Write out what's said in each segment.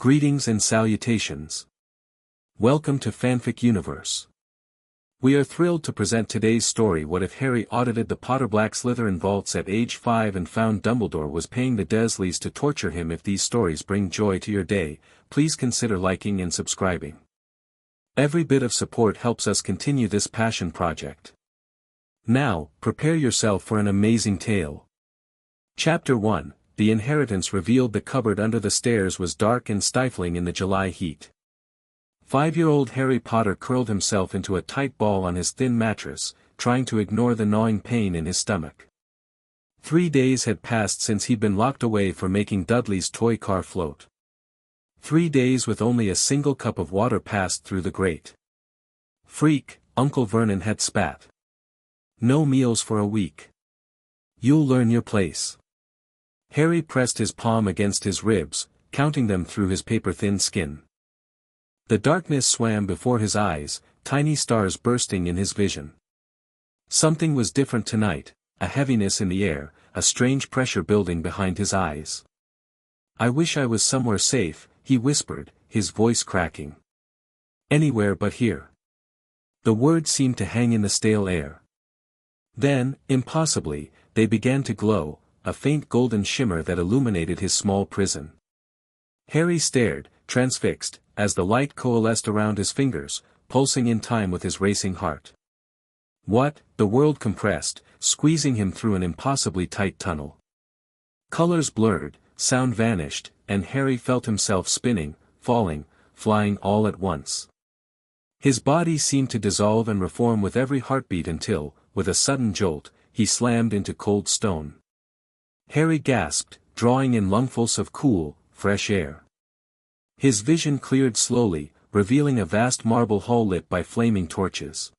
Greetings and salutations. Welcome to Fanfic Universe. We are thrilled to present today's story. What if Harry audited the Potter Black Slytherin vaults at age 5 and found Dumbledore was paying the Dessleys to torture him? If these stories bring joy to your day, please consider liking and subscribing. Every bit of support helps us continue this passion project. Now, prepare yourself for an amazing tale. Chapter 1. The inheritance revealed. The cupboard under the stairs was dark and stifling in the July heat. 5-year-old Harry Potter curled himself into a tight ball on his thin mattress, trying to ignore the gnawing pain in his stomach. 3 days had passed since he'd been locked away for making Dudley's toy car float. 3 days with only a single cup of water passed through the grate. Freak, Uncle Vernon had spat. No meals for a week. You'll learn your place. Harry pressed his palm against his ribs, counting them through his paper-thin skin. The darkness swam before his eyes, tiny stars bursting in his vision. Something was different tonight, a heaviness in the air, a strange pressure building behind his eyes. I wish I was somewhere safe, he whispered, his voice cracking. Anywhere but here. The words seemed to hang in the stale air. Then, impossibly, they began to glow, a faint golden shimmer that illuminated his small prison. Harry stared, transfixed, as the light coalesced around his fingers, pulsing in time with his racing heart. What? The world compressed, squeezing him through an impossibly tight tunnel. Colors blurred, sound vanished, and Harry felt himself spinning, falling, flying all at once. His body seemed to dissolve and reform with every heartbeat until, with a sudden jolt, he slammed into cold stone. Harry gasped, drawing in lungfuls of cool, fresh air. His vision cleared slowly, revealing a vast marble hall lit by flaming torches.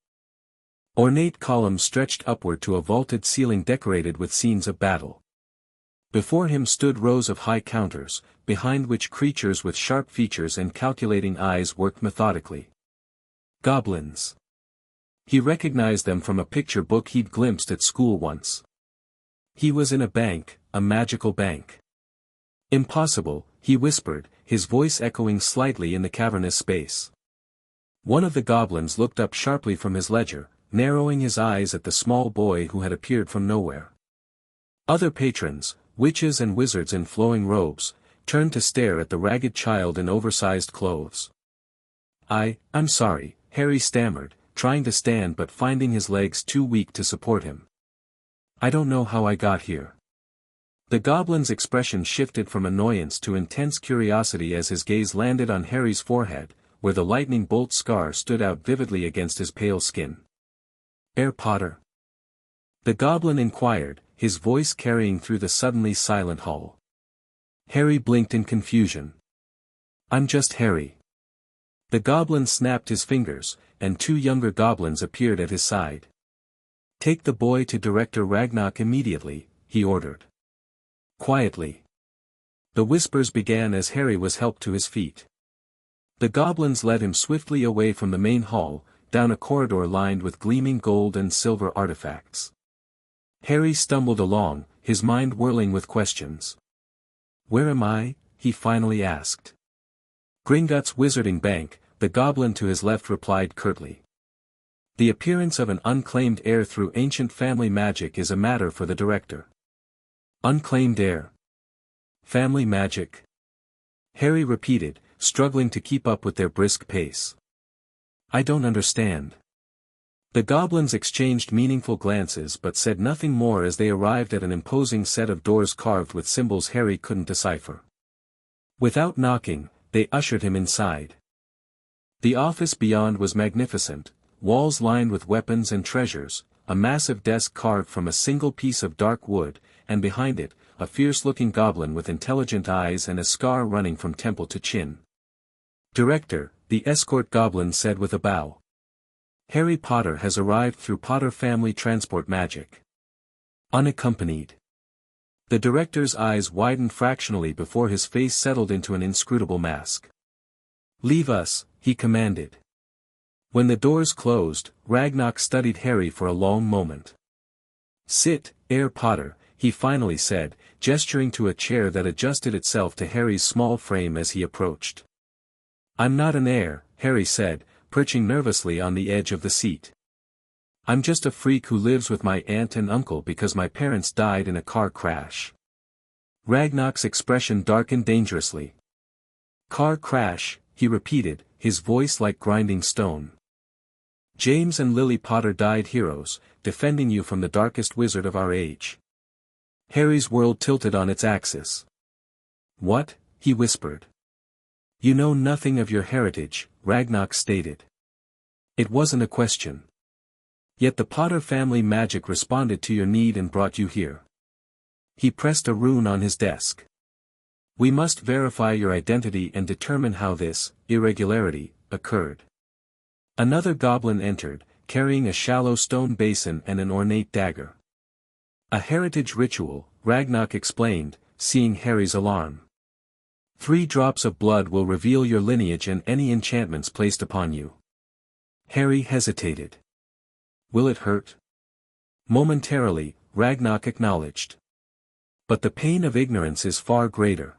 Ornate columns stretched upward to a vaulted ceiling decorated with scenes of battle. Before him stood rows of high counters, behind which creatures with sharp features and calculating eyes worked methodically. Goblins. He recognized them from a picture book he'd glimpsed at school once. He was in a bank, a magical bank. Impossible, he whispered, his voice echoing slightly in the cavernous space. One of the goblins looked up sharply from his ledger, narrowing his eyes at the small boy who had appeared from nowhere. Other patrons, witches and wizards in flowing robes, turned to stare at the ragged child in oversized clothes. I'm sorry, Harry stammered, trying to stand but finding his legs too weak to support him. I don't know how I got here. The goblin's expression shifted from annoyance to intense curiosity as his gaze landed on Harry's forehead, where the lightning bolt scar stood out vividly against his pale skin. Potter? The goblin inquired, his voice carrying through the suddenly silent hall. Harry blinked in confusion. I'm just Harry. The goblin snapped his fingers, and 2 younger goblins appeared at his side. Take the boy to Director Ragnarok immediately, he ordered. Quietly. The whispers began as Harry was helped to his feet. The goblins led him swiftly away from the main hall, down a corridor lined with gleaming gold and silver artifacts. Harry stumbled along, his mind whirling with questions. Where am I? He finally asked. Gringotts Wizarding Bank, the goblin to his left replied curtly. The appearance of an unclaimed heir through ancient family magic is a matter for the director. Unclaimed heir. Family magic? Harry repeated, struggling to keep up with their brisk pace. I don't understand. The goblins exchanged meaningful glances but said nothing more as they arrived at an imposing set of doors carved with symbols Harry couldn't decipher. Without knocking, they ushered him inside. The office beyond was magnificent. Walls lined with weapons and treasures, a massive desk carved from a single piece of dark wood, and behind it, a fierce-looking goblin with intelligent eyes and a scar running from temple to chin. Director, the escort goblin said with a bow. Harry Potter has arrived through Potter family transport magic. Unaccompanied. The director's eyes widened fractionally before his face settled into an inscrutable mask. Leave us, he commanded. When the doors closed, Ragnarok studied Harry for a long moment. Sit, Potter, he he finally said, gesturing to a chair that adjusted itself to Harry's small frame as he approached. "I'm not an heir," Harry said, perching nervously on the edge of the seat. "I'm just a freak who lives with my aunt and uncle because my parents died in a car crash." Ragnar's expression darkened dangerously. "Car crash," he repeated, his voice like grinding stone. "James and Lily Potter died heroes, defending you from the darkest wizard of our age." Harry's world tilted on its axis. "What?" he whispered. "You know nothing of your heritage," Ragnar stated. It wasn't a question. "Yet the Potter family magic responded to your need and brought you here." He pressed a rune on his desk. "We must verify your identity and determine how this irregularity occurred." Another goblin entered, carrying a shallow stone basin and an ornate dagger. "A heritage ritual," Ragnar explained, seeing Harry's alarm. 3 drops of blood will reveal your lineage and any enchantments placed upon you." Harry hesitated. "Will it hurt?" Momentarily, Ragnar acknowledged. "But the pain of ignorance is far greater."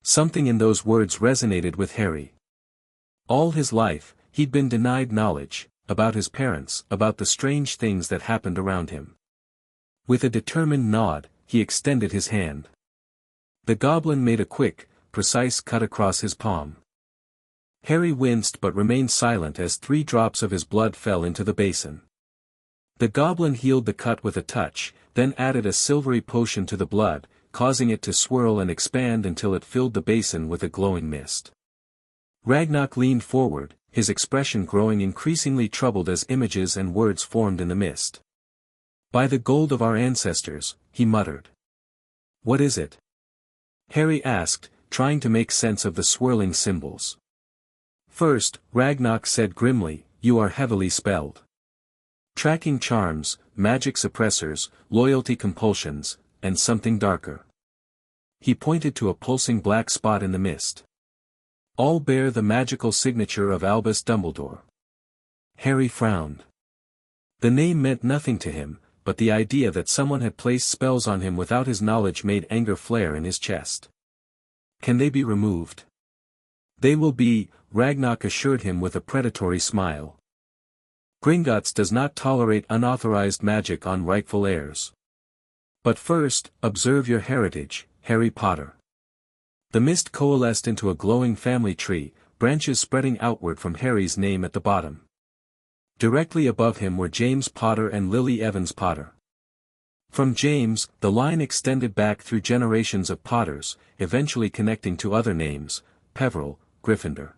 Something in those words resonated with Harry. All his life, he'd been denied knowledge, about his parents, about the strange things that happened around him. With a determined nod, he extended his hand. The goblin made a quick, precise cut across his palm. Harry winced but remained silent as 3 drops of his blood fell into the basin. The goblin healed the cut with a touch, then added a silvery potion to the blood, causing it to swirl and expand until it filled the basin with a glowing mist. Ragnar leaned forward, his expression growing increasingly troubled as images and words formed in the mist. "By the gold of our ancestors," he muttered. "What is it?" Harry asked, trying to make sense of the swirling symbols. "First," Ragnar said grimly, "you are heavily spelled. Tracking charms, magic suppressors, loyalty compulsions, and something darker." He pointed to a pulsing black spot in the mist. "All bear the magical signature of Albus Dumbledore." Harry frowned. The name meant nothing to him, but the idea that someone had placed spells on him without his knowledge made anger flare in his chest. "Can they be removed?" "They will be," Ragnar assured him with a predatory smile. "Gringotts does not tolerate unauthorized magic on rightful heirs. But first, observe your heritage, Harry Potter." The mist coalesced into a glowing family tree, branches spreading outward from Harry's name at the bottom. Directly above him were James Potter and Lily Evans Potter. From James, the line extended back through generations of Potters, eventually connecting to other names, Peveril, Gryffindor.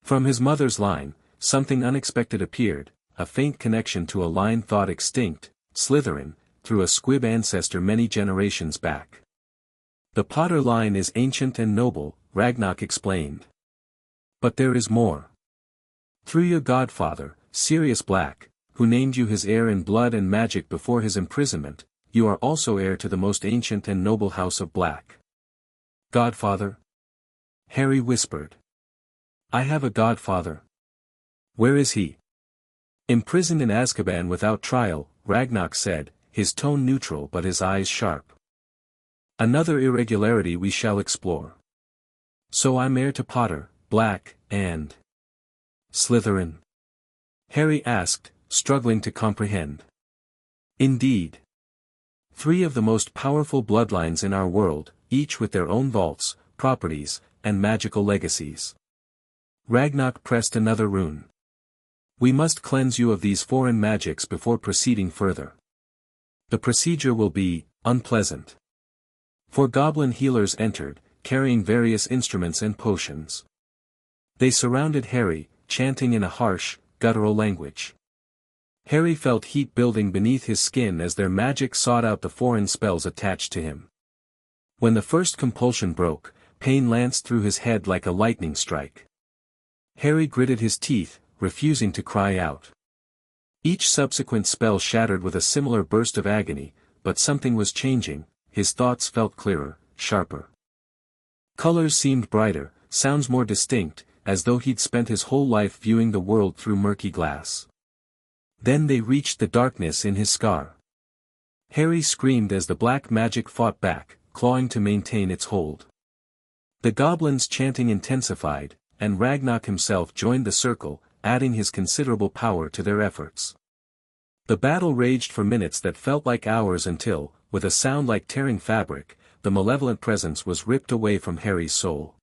From his mother's line, something unexpected appeared, a faint connection to a line thought extinct, Slytherin, through a squib ancestor many generations back. "The Potter line is ancient and noble," Ragnar explained. "But there is more. Through your godfather, Sirius Black, who named you his heir in blood and magic before his imprisonment, you are also heir to the most ancient and noble house of Black." "Godfather?" Harry whispered. "I have a godfather." "Where is he?" "Imprisoned in Azkaban without trial," Ragnar said, his tone neutral but his eyes sharp. "Another irregularity we shall explore. So I'm heir to Potter, Black, and Slytherin?" Harry asked, struggling to comprehend. "Indeed. 3 of the most powerful bloodlines in our world, each with their own vaults, properties, and magical legacies." Ragnar pressed another rune. "We must cleanse you of these foreign magics before proceeding further. The procedure will be unpleasant." 4 goblin healers entered, carrying various instruments and potions. They surrounded Harry, chanting in a harsh, guttural language. Harry felt heat building beneath his skin as their magic sought out the foreign spells attached to him. When the first compulsion broke, pain lanced through his head like a lightning strike. Harry gritted his teeth, refusing to cry out. Each subsequent spell shattered with a similar burst of agony, but something was changing, his thoughts felt clearer, sharper. Colors seemed brighter, sounds more distinct, as though he'd spent his whole life viewing the world through murky glass. Then they reached the darkness in his scar. Harry screamed as the black magic fought back, clawing to maintain its hold. The goblins' chanting intensified, and Ragnarok himself joined the circle, adding his considerable power to their efforts. The battle raged for minutes that felt like hours until, with a sound like tearing fabric, the malevolent presence was ripped away from Harry's soul.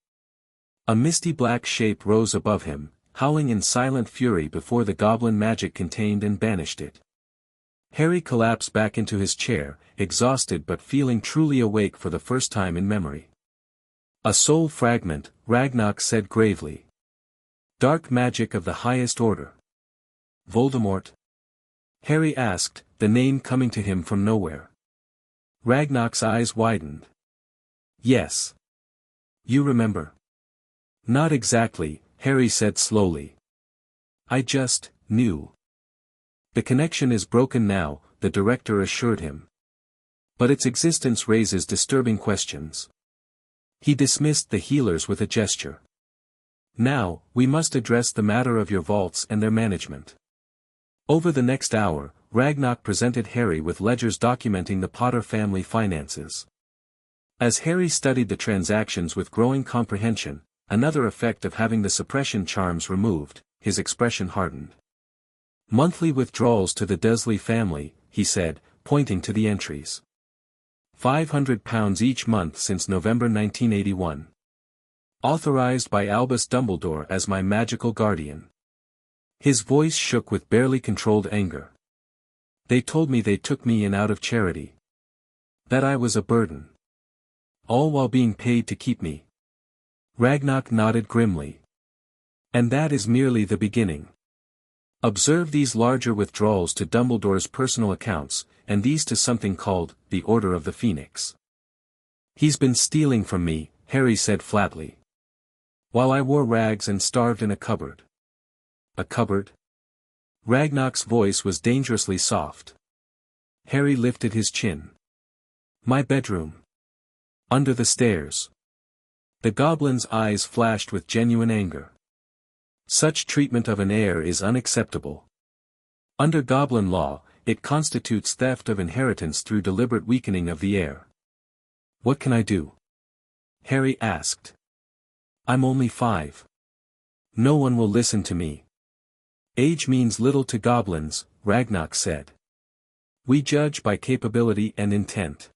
A misty black shape rose above him, howling in silent fury before the goblin magic contained and banished it. Harry collapsed back into his chair, exhausted but feeling truly awake for the first time in memory. A soul fragment, Ragnarok said gravely. Dark magic of the highest order. Voldemort? Harry asked, the name coming to him from nowhere. Ragnarok's eyes widened. Yes. You remember? Not exactly, Harry said slowly. I just knew. The connection is broken now, the director assured him. But its existence raises disturbing questions. He dismissed the healers with a gesture. Now, we must address the matter of your vaults and their management. Over the next hour, Ragnarok presented Harry with ledgers documenting the Potter family finances. As Harry studied the transactions with growing comprehension, another effect of having the suppression charms removed, his expression hardened. Monthly withdrawals to the Deslley family, he said, pointing to the entries. £500 each month since November 1981. Authorized by Albus Dumbledore as my magical guardian. His voice shook with barely controlled anger. They told me they took me in out of charity. That I was a burden. All while being paid to keep me. Ragnarok nodded grimly. And that is merely the beginning. Observe these larger withdrawals to Dumbledore's personal accounts, and these to something called, the Order of the Phoenix. He's been stealing from me, Harry said flatly. While I wore rags and starved in a cupboard. A cupboard? Ragnarok's voice was dangerously soft. Harry lifted his chin. My bedroom. Under the stairs. The goblin's eyes flashed with genuine anger. Such treatment of an heir is unacceptable. Under goblin law, it constitutes theft of inheritance through deliberate weakening of the heir. What can I do? Harry asked. I'm only 5. No one will listen to me. Age means little to goblins, Ragnarok said. We judge by capability and intent.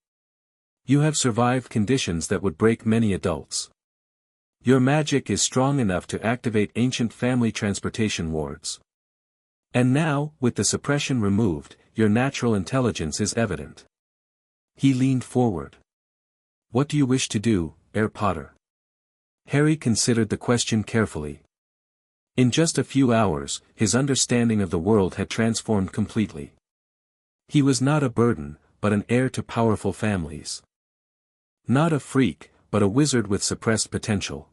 You have survived conditions that would break many adults. Your magic is strong enough to activate ancient family transportation wards. And now, with the suppression removed, your natural intelligence is evident. He leaned forward. What do you wish to do, Heir Potter? Harry considered the question carefully. In just a few hours, his understanding of the world had transformed completely. He was not a burden, but an heir to powerful families. Not a freak, but a wizard with suppressed potential.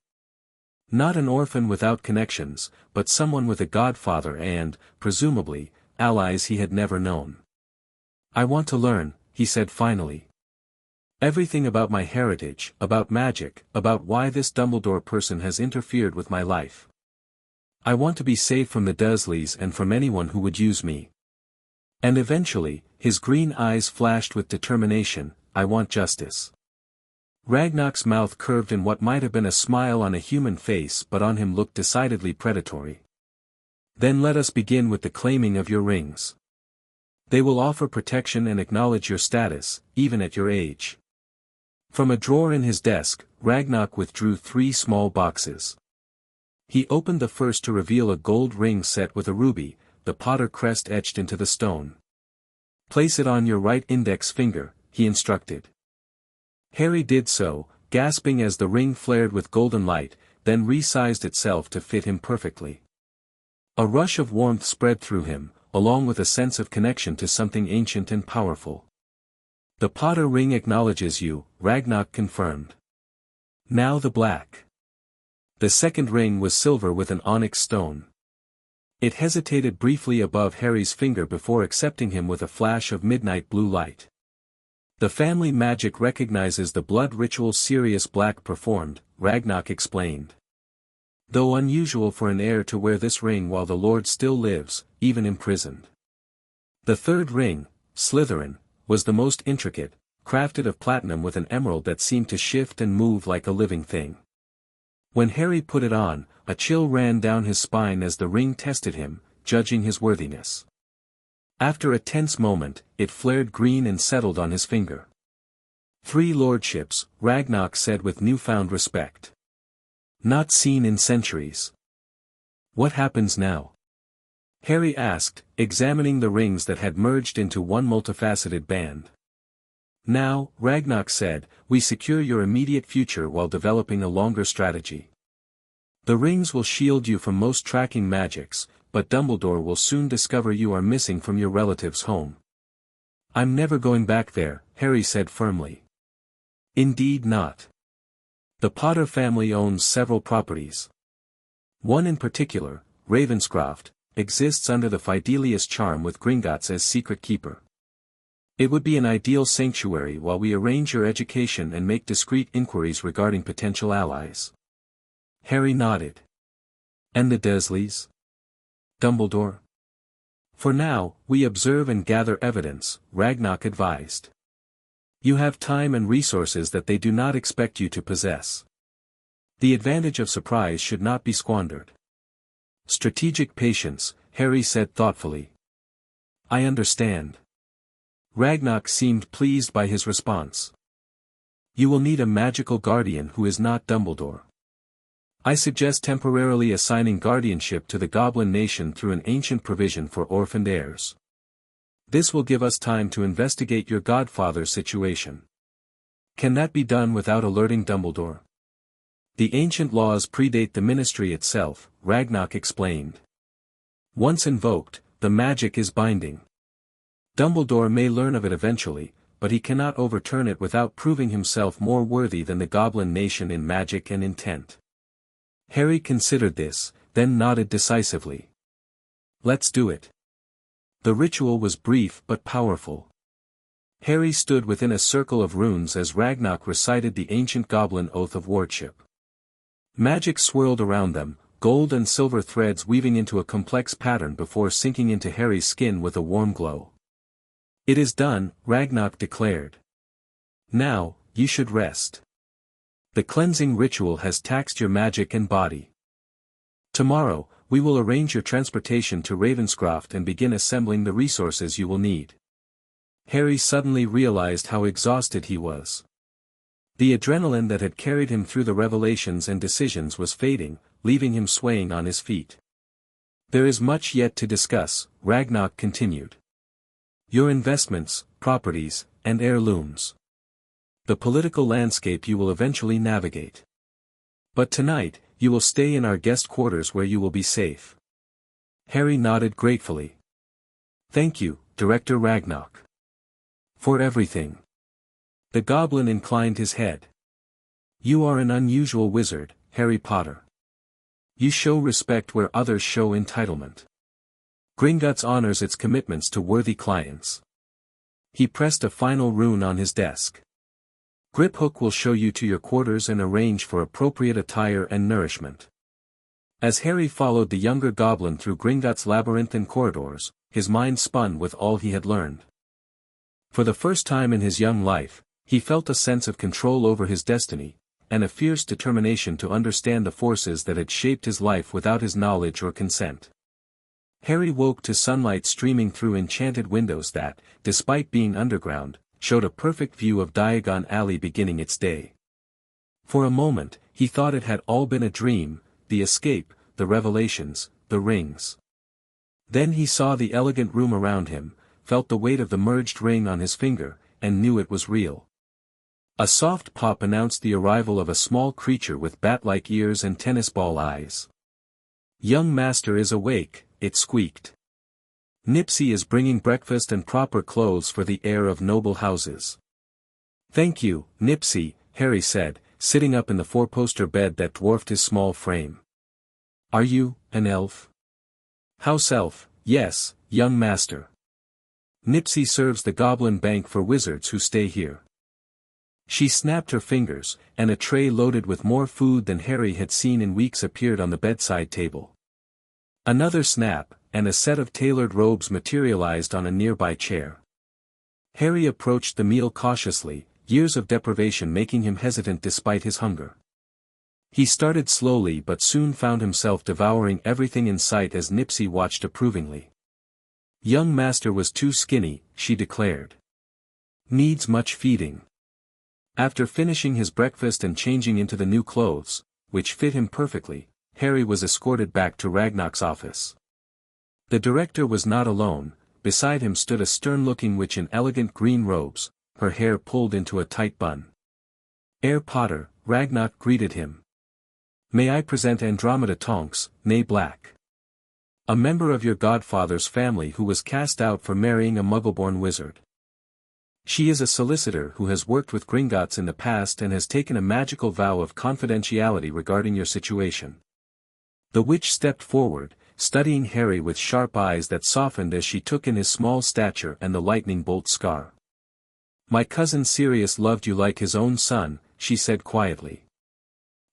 Not an orphan without connections, but someone with a godfather and, presumably, allies he had never known. I want to learn, he said finally. Everything about my heritage, about magic, about why this Dumbledore person has interfered with my life. I want to be safe from the Dursleys and from anyone who would use me. And eventually, his green eyes flashed with determination, I want justice. Ragnarok's mouth curved in what might have been a smile on a human face but on him looked decidedly predatory. Then let us begin with the claiming of your rings. They will offer protection and acknowledge your status, even at your age. From a drawer in his desk, Ragnarok withdrew 3 small boxes. He opened the first to reveal a gold ring set with a ruby, the Potter crest etched into the stone. Place it on your right index finger, he instructed. Harry did so, gasping as the ring flared with golden light, then resized itself to fit him perfectly. A rush of warmth spread through him, along with a sense of connection to something ancient and powerful. The Potter ring acknowledges you, Ragnarok confirmed. Now the black. The second ring was silver with an onyx stone. It hesitated briefly above Harry's finger before accepting him with a flash of midnight blue light. The family magic recognizes the blood ritual Sirius Black performed, Ragnarok explained. Though unusual for an heir to wear this ring while the Lord still lives, even imprisoned. The third ring, Slytherin, was the most intricate, crafted of platinum with an emerald that seemed to shift and move like a living thing. When Harry put it on, a chill ran down his spine as the ring tested him, judging his worthiness. After a tense moment, it flared green and settled on his finger. 3 lordships, Ragnarok said with newfound respect. Not seen in centuries. What happens now? Harry asked, examining the rings that had merged into one multifaceted band. Now, Ragnarok said, we secure your immediate future while developing a longer strategy. The rings will shield you from most tracking magics, but Dumbledore will soon discover you are missing from your relative's home. I'm never going back there, Harry said firmly. Indeed not. The Potter family owns several properties. One in particular, Ravenscroft, exists under the Fidelius charm with Gringotts as secret keeper. It would be an ideal sanctuary while we arrange your education and make discreet inquiries regarding potential allies. Harry nodded. And the Dessleys? Dumbledore? For now, we observe and gather evidence, Ragnarok advised. You have time and resources that they do not expect you to possess. The advantage of surprise should not be squandered. Strategic patience, Harry said thoughtfully. I understand. Ragnarok seemed pleased by his response. You will need a magical guardian who is not Dumbledore. I suggest temporarily assigning guardianship to the Goblin Nation through an ancient provision for orphaned heirs. This will give us time to investigate your godfather's situation. Can that be done without alerting Dumbledore? The ancient laws predate the ministry itself, Ragnarok explained. Once invoked, the magic is binding. Dumbledore may learn of it eventually, but he cannot overturn it without proving himself more worthy than the Goblin Nation in magic and intent. Harry considered this, then nodded decisively. Let's do it. The ritual was brief but powerful. Harry stood within a circle of runes as Ragnarok recited the ancient goblin oath of wardship. Magic swirled around them, gold and silver threads weaving into a complex pattern before sinking into Harry's skin with a warm glow. It is done, Ragnarok declared. Now, you should rest. The cleansing ritual has taxed your magic and body. Tomorrow, we will arrange your transportation to Ravenscroft and begin assembling the resources you will need. Harry suddenly realized how exhausted he was. The adrenaline that had carried him through the revelations and decisions was fading, leaving him swaying on his feet. There is much yet to discuss, Ragnarok continued. Your investments, properties, and heirlooms. The political landscape you will eventually navigate. But tonight, you will stay in our guest quarters where you will be safe. Harry nodded gratefully. Thank you, Director Ragnarok. For everything. The goblin inclined his head. You are an unusual wizard, Harry Potter. You show respect where others show entitlement. Gringotts honors its commitments to worthy clients. He pressed a final rune on his desk. Griphook will show you to your quarters and arrange for appropriate attire and nourishment. As Harry followed the younger goblin through Gringotts' labyrinthine corridors, his mind spun with all he had learned. For the first time in his young life, he felt a sense of control over his destiny, and a fierce determination to understand the forces that had shaped his life without his knowledge or consent. Harry woke to sunlight streaming through enchanted windows that, despite being underground, showed a perfect view of Diagon Alley beginning its day. For a moment, he thought it had all been a dream, the escape, the revelations, the rings. Then he saw the elegant room around him, felt the weight of the merged ring on his finger, and knew it was real. A soft pop announced the arrival of a small creature with bat-like ears and tennis ball eyes. Young master is awake, it squeaked. Nipsey is bringing breakfast and proper clothes for the heir of noble houses. Thank you, Nipsey, Harry said, sitting up in the four-poster bed that dwarfed his small frame. Are you, an elf? House elf, yes, young master. Nipsey serves the Goblin Bank for wizards who stay here. She snapped her fingers, and a tray loaded with more food than Harry had seen in weeks appeared on the bedside table. Another snap, and a set of tailored robes materialized on a nearby chair. Harry approached the meal cautiously, years of deprivation making him hesitant despite his hunger. He started slowly but soon found himself devouring everything in sight as Nipsey watched approvingly. "Young master was too skinny," she declared. "Needs much feeding." After finishing his breakfast and changing into the new clothes, which fit him perfectly, Harry was escorted back to Ragnar's office. The director was not alone. Beside him stood a stern-looking witch in elegant green robes, her hair pulled into a tight bun. "Herr Potter," Ragnar greeted him. "May I present Andromeda Tonks, née Black. A member of your godfather's family who was cast out for marrying a Muggle-born wizard. She is a solicitor who has worked with Gringotts in the past and has taken a magical vow of confidentiality regarding your situation." The witch stepped forward, studying Harry with sharp eyes that softened as she took in his small stature and the lightning bolt scar. "My cousin Sirius loved you like his own son," she said quietly.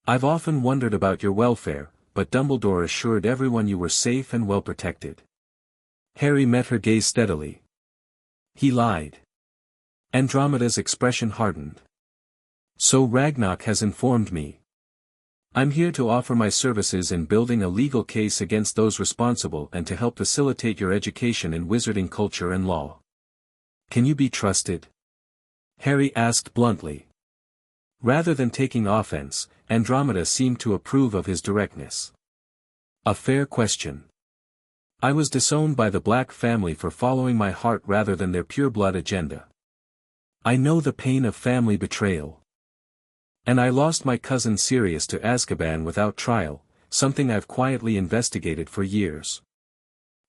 "I've often wondered about your welfare, but Dumbledore assured everyone you were safe and well protected." Harry met her gaze steadily. He lied. Andromeda's expression hardened. "So Ragnar has informed me. I'm here to offer my services in building a legal case against those responsible and to help facilitate your education in wizarding culture and law. Can you be trusted?" Harry asked bluntly. Rather than taking offense, Andromeda seemed to approve of his directness. "A fair question. I was disowned by the Black family for following my heart rather than their pure-blood agenda. I know the pain of family betrayal. And I lost my cousin Sirius to Azkaban without trial, something I've quietly investigated for years."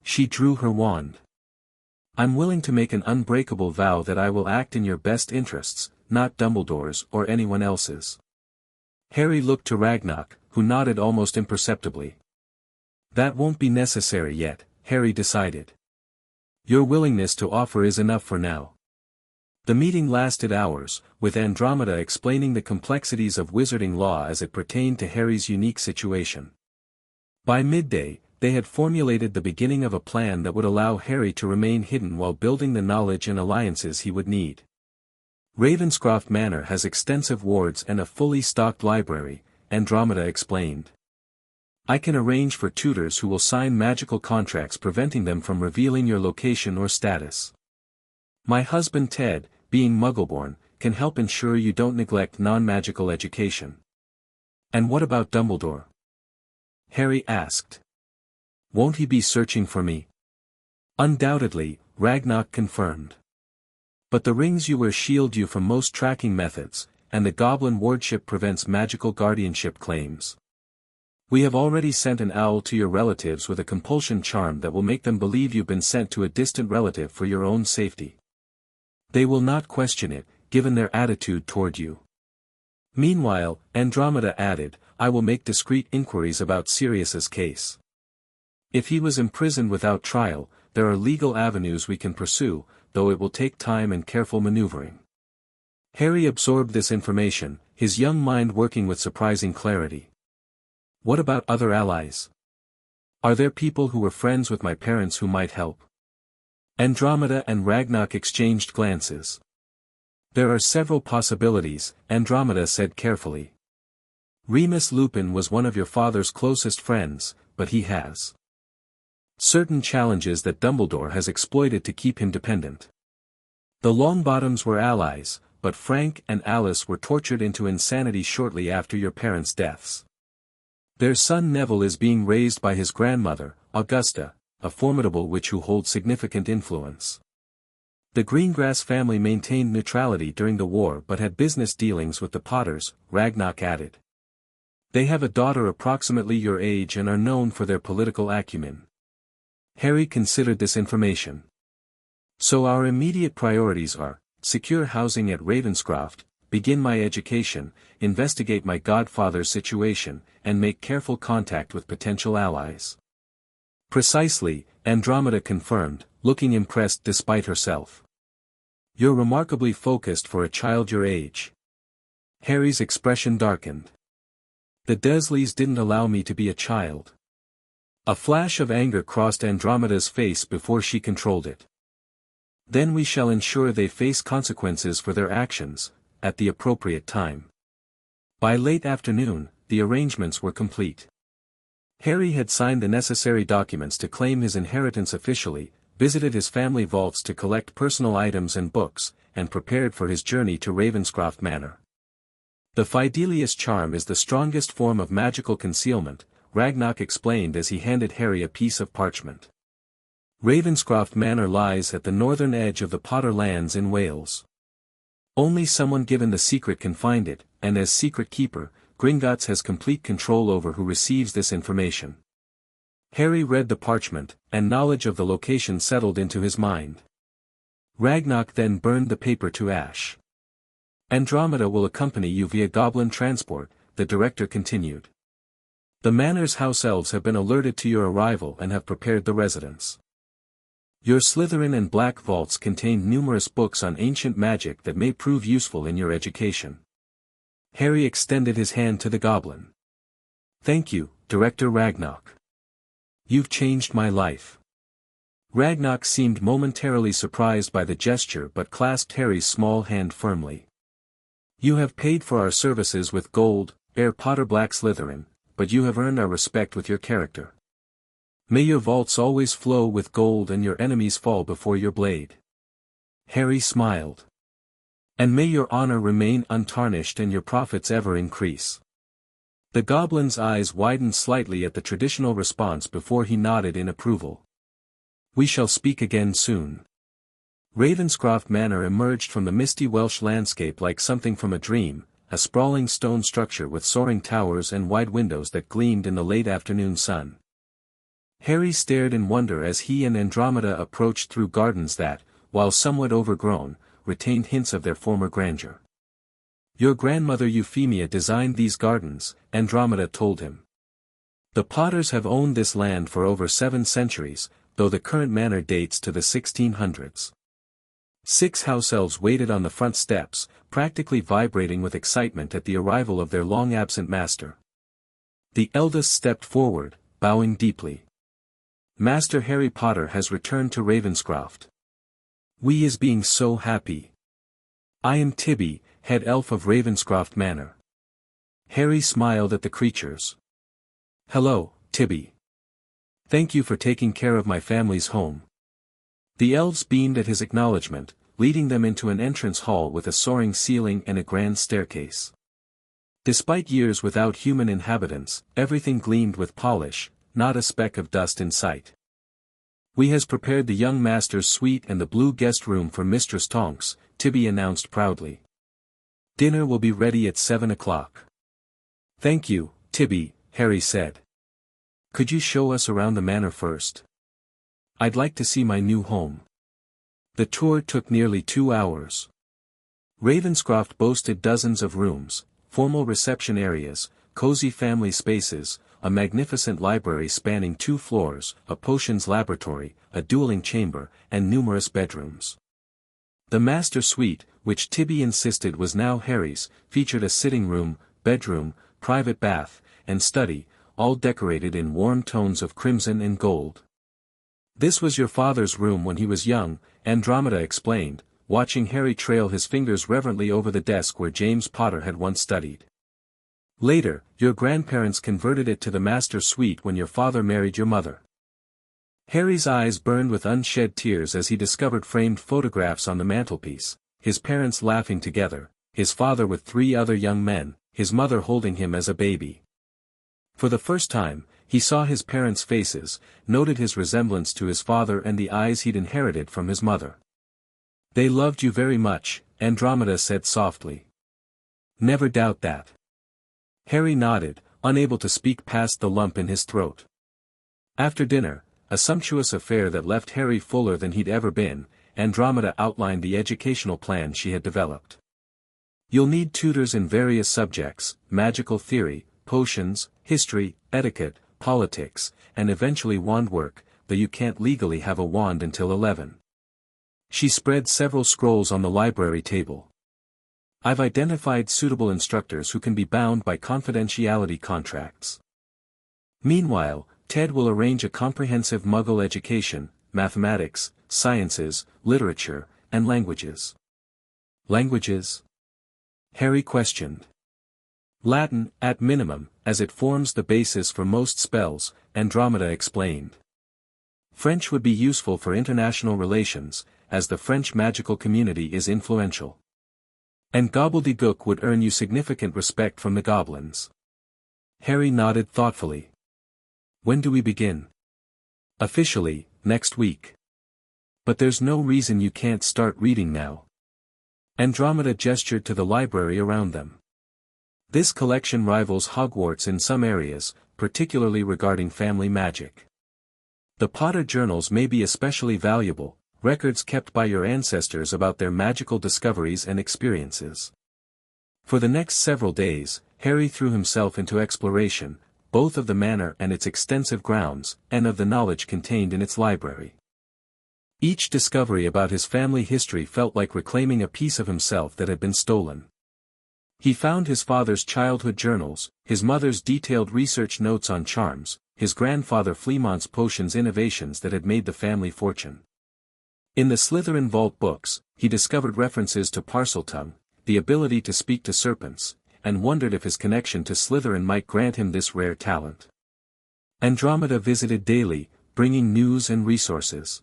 She drew her wand. "I'm willing to make an unbreakable vow that I will act in your best interests, not Dumbledore's or anyone else's." Harry looked to Ragnar, who nodded almost imperceptibly. "That won't be necessary yet," Harry decided. "Your willingness to offer is enough for now." The meeting lasted hours, with Andromeda explaining the complexities of wizarding law as it pertained to Harry's unique situation. By midday, they had formulated the beginning of a plan that would allow Harry to remain hidden while building the knowledge and alliances he would need. "Ravenscroft Manor has extensive wards and a fully stocked library," Andromeda explained. "I can arrange for tutors who will sign magical contracts preventing them from revealing your location or status. My husband Ted, being Muggleborn, can help ensure you don't neglect non-magical education." "And what about Dumbledore?" Harry asked. "Won't he be searching for me?" "Undoubtedly," Ragnar confirmed. "But the rings you wear shield you from most tracking methods, and the goblin wardship prevents magical guardianship claims. We have already sent an owl to your relatives with a compulsion charm that will make them believe you've been sent to a distant relative for your own safety. They will not question it, given their attitude toward you. Meanwhile," Andromeda added, "I will make discreet inquiries about Sirius's case. If he was imprisoned without trial, there are legal avenues we can pursue, though it will take time and careful maneuvering." Harry absorbed this information, his young mind working with surprising clarity. "What about other allies? Are there people who were friends with my parents who might help?" Andromeda and Ragnar exchanged glances. "There are several possibilities," Andromeda said carefully. "Remus Lupin was one of your father's closest friends, but he has certain challenges that Dumbledore has exploited to keep him dependent. The Longbottoms were allies, but Frank and Alice were tortured into insanity shortly after your parents' deaths. Their son Neville is being raised by his grandmother, Augusta, a formidable witch who holds significant influence. The Greengrass family maintained neutrality during the war but had business dealings with the Potters," Ragnar added. "They have a daughter approximately your age and are known for their political acumen." Harry considered this information. "So our immediate priorities are, secure housing at Ravenscroft, begin my education, investigate my godfather's situation, and make careful contact with potential allies." "Precisely," Andromeda confirmed, looking impressed despite herself. "You're remarkably focused for a child your age." Harry's expression darkened. "The Desleys didn't allow me to be a child." A flash of anger crossed Andromeda's face before she controlled it. Then we shall ensure they face consequences for their actions, at the appropriate time. By late afternoon, the arrangements were complete. Harry had signed the necessary documents to claim his inheritance officially, visited his family vaults to collect personal items and books, and prepared for his journey to Ravenscroft Manor. The Fidelius charm is the strongest form of magical concealment, Ragnock explained as he handed Harry a piece of parchment. Ravenscroft Manor lies at the northern edge of the Potter lands in Wales. Only someone given the secret can find it, and as secret keeper, Gringotts has complete control over who receives this information. Harry read the parchment, and knowledge of the location settled into his mind. Ragnock then burned the paper to ash. Andromeda will accompany you via goblin transport, the director continued. The manor's house elves have been alerted to your arrival and have prepared the residence. Your Slytherin and Black vaults contain numerous books on ancient magic that may prove useful in your education. Harry extended his hand to the goblin. Thank you, Director Ragnock. You've changed my life. Ragnock seemed momentarily surprised by the gesture but clasped Harry's small hand firmly. You have paid for our services with gold, Potter Black Slytherin, but you have earned our respect with your character. May your vaults always flow with gold and your enemies fall before your blade. Harry smiled. And may your honor remain untarnished and your profits ever increase. The goblin's eyes widened slightly at the traditional response before he nodded in approval. We shall speak again soon. Ravenscroft Manor emerged from the misty Welsh landscape like something from a dream, a sprawling stone structure with soaring towers and wide windows that gleamed in the late afternoon sun. Harry stared in wonder as he and Andromeda approached through gardens that, while somewhat overgrown, retained hints of their former grandeur. Your grandmother Euphemia designed these gardens, Andromeda told him. The Potters have owned this land for over 7 centuries, though the current manor dates to the 1600s. 6 house elves waited on the front steps, practically vibrating with excitement at the arrival of their long-absent master. The eldest stepped forward, bowing deeply. Master Harry Potter has returned to Ravenscroft. We is being so happy. I am Tibby, head elf of Ravenscroft Manor. Harry smiled at the creatures. Hello, Tibby. Thank you for taking care of my family's home. The elves beamed at his acknowledgement, leading them into an entrance hall with a soaring ceiling and a grand staircase. Despite years without human inhabitants, everything gleamed with polish, not a speck of dust in sight. We has prepared the young master's suite and the blue guest room for Mistress Tonks, Tibby announced proudly. Dinner will be ready at 7 o'clock. Thank you, Tibby, Harry said. Could you show us around the manor first? I'd like to see my new home. The tour took nearly 2 hours. Ravenscroft boasted dozens of rooms, formal reception areas, cozy family spaces, a magnificent library spanning 2 floors, a potions laboratory, a dueling chamber, and numerous bedrooms. The master suite, which Tibby insisted was now Harry's, featured a sitting room, bedroom, private bath, and study, all decorated in warm tones of crimson and gold. This was your father's room when he was young, Andromeda explained, watching Harry trail his fingers reverently over the desk where James Potter had once studied. Later, your grandparents converted it to the master suite when your father married your mother. Harry's eyes burned with unshed tears as he discovered framed photographs on the mantelpiece, his parents laughing together, his father with 3 other young men, his mother holding him as a baby. For the first time, he saw his parents' faces, noted his resemblance to his father and the eyes he'd inherited from his mother. They loved you very much, Andromeda said softly. Never doubt that. Harry nodded, unable to speak past the lump in his throat. After dinner, a sumptuous affair that left Harry fuller than he'd ever been, Andromeda outlined the educational plan she had developed. You'll need tutors in various subjects, magical theory, potions, history, etiquette, politics, and eventually wand work, though you can't legally have a wand until 11. She spread several scrolls on the library table. I've identified suitable instructors who can be bound by confidentiality contracts. Meanwhile, Ted will arrange a comprehensive Muggle education, mathematics, sciences, literature, and languages. Languages? Harry questioned. Latin, at minimum, as it forms the basis for most spells, Andromeda explained. French would be useful for international relations, as the French magical community is influential. And gobbledygook would earn you significant respect from the goblins. Harry nodded thoughtfully. When do we begin? Officially, next week. But there's no reason you can't start reading now. Andromeda gestured to the library around them. This collection rivals Hogwarts in some areas, particularly regarding family magic. The Potter journals may be especially valuable, records kept by your ancestors about their magical discoveries and experiences. For the next several days, Harry threw himself into exploration, both of the manor and its extensive grounds, and of the knowledge contained in its library. Each discovery about his family history felt like reclaiming a piece of himself that had been stolen. He found his father's childhood journals, his mother's detailed research notes on charms, his grandfather Fleamont's potions innovations that had made the family fortune. In the Slytherin Vault books, he discovered references to Parseltongue, the ability to speak to serpents, and wondered if his connection to Slytherin might grant him this rare talent. Andromeda visited daily, bringing news and resources.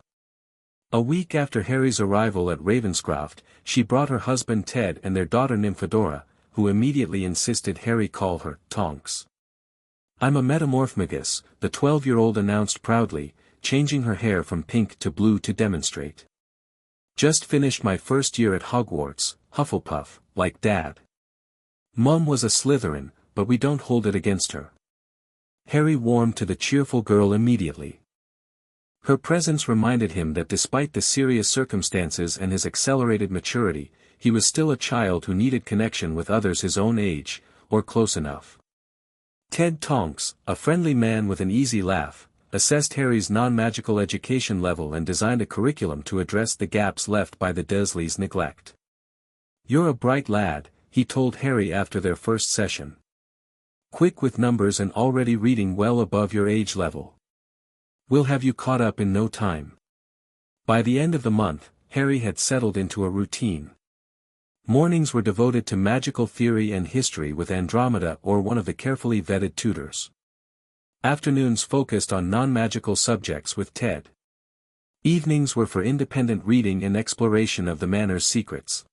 A week after Harry's arrival at Ravenscroft, she brought her husband Ted and their daughter Nymphadora, who immediately insisted Harry call her Tonks. "I'm a metamorphmagus," the 12-year-old announced proudly, changing her hair from pink to blue to demonstrate. "Just finished my first year at Hogwarts, Hufflepuff, like Dad. Mum was a Slytherin, but we don't hold it against her." Harry warmed to the cheerful girl immediately. Her presence reminded him that despite the serious circumstances and his accelerated maturity, he was still a child who needed connection with others his own age, or close enough. Ted Tonks, a friendly man with an easy laugh, assessed Harry's non-magical education level and designed a curriculum to address the gaps left by the Desleys' neglect. "You're a bright lad," he told Harry after their first session. "Quick with numbers and already reading well above your age level. We'll have you caught up in no time." By the end of the month, Harry had settled into a routine. Mornings were devoted to magical theory and history with Andromeda or one of the carefully vetted tutors. Afternoons focused on non-magical subjects with Ted. Evenings were for independent reading and exploration of the manor's secrets.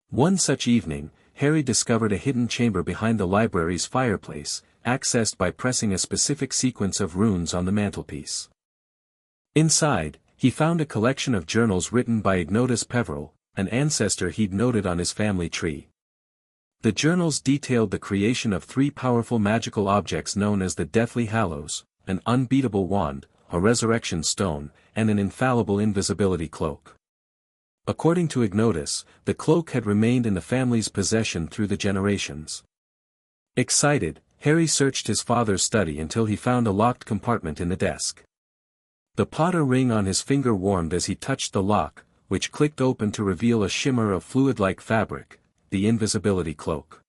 One such evening, Harry discovered a hidden chamber behind the library's fireplace, accessed by pressing a specific sequence of runes on the mantelpiece. Inside, he found a collection of journals written by Ignotus Peverell, an ancestor he'd noted on his family tree. The journals detailed the creation of 3 powerful magical objects known as the Deathly Hallows, an unbeatable wand, a resurrection stone, and an infallible invisibility cloak. According to Ignotus, the cloak had remained in the family's possession through the generations. Excited, Harry searched his father's study until he found a locked compartment in the desk. The Potter ring on his finger warmed as he touched the lock, which clicked open to reveal a shimmer of fluid-like fabric, the invisibility cloak.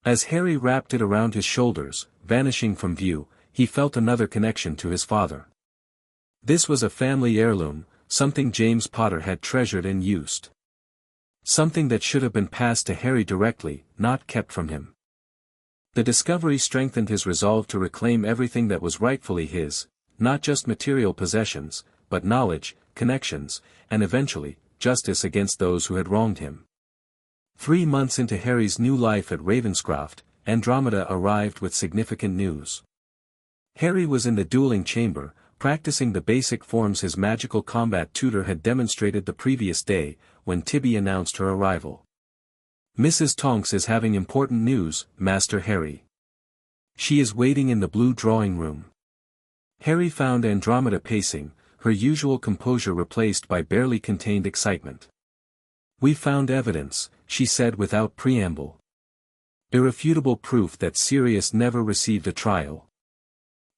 As Harry wrapped it around his shoulders, vanishing from view, he felt another connection to his father. This was a family heirloom, something James Potter had treasured and used. Something that should have been passed to Harry directly, not kept from him. The discovery strengthened his resolve to reclaim everything that was rightfully his, not just material possessions, but knowledge, connections, and eventually, justice against those who had wronged him. 3 months into Harry's new life at Ravenscroft, Andromeda arrived with significant news. Harry was in the dueling chamber, practicing the basic forms his magical combat tutor had demonstrated the previous day, when Tibby announced her arrival. "Mrs. Tonks is having important news, Master Harry. She is waiting in the blue drawing room." Harry found Andromeda pacing, her usual composure replaced by barely contained excitement. "We found evidence," she said without preamble. "Irrefutable proof that Sirius never received a trial.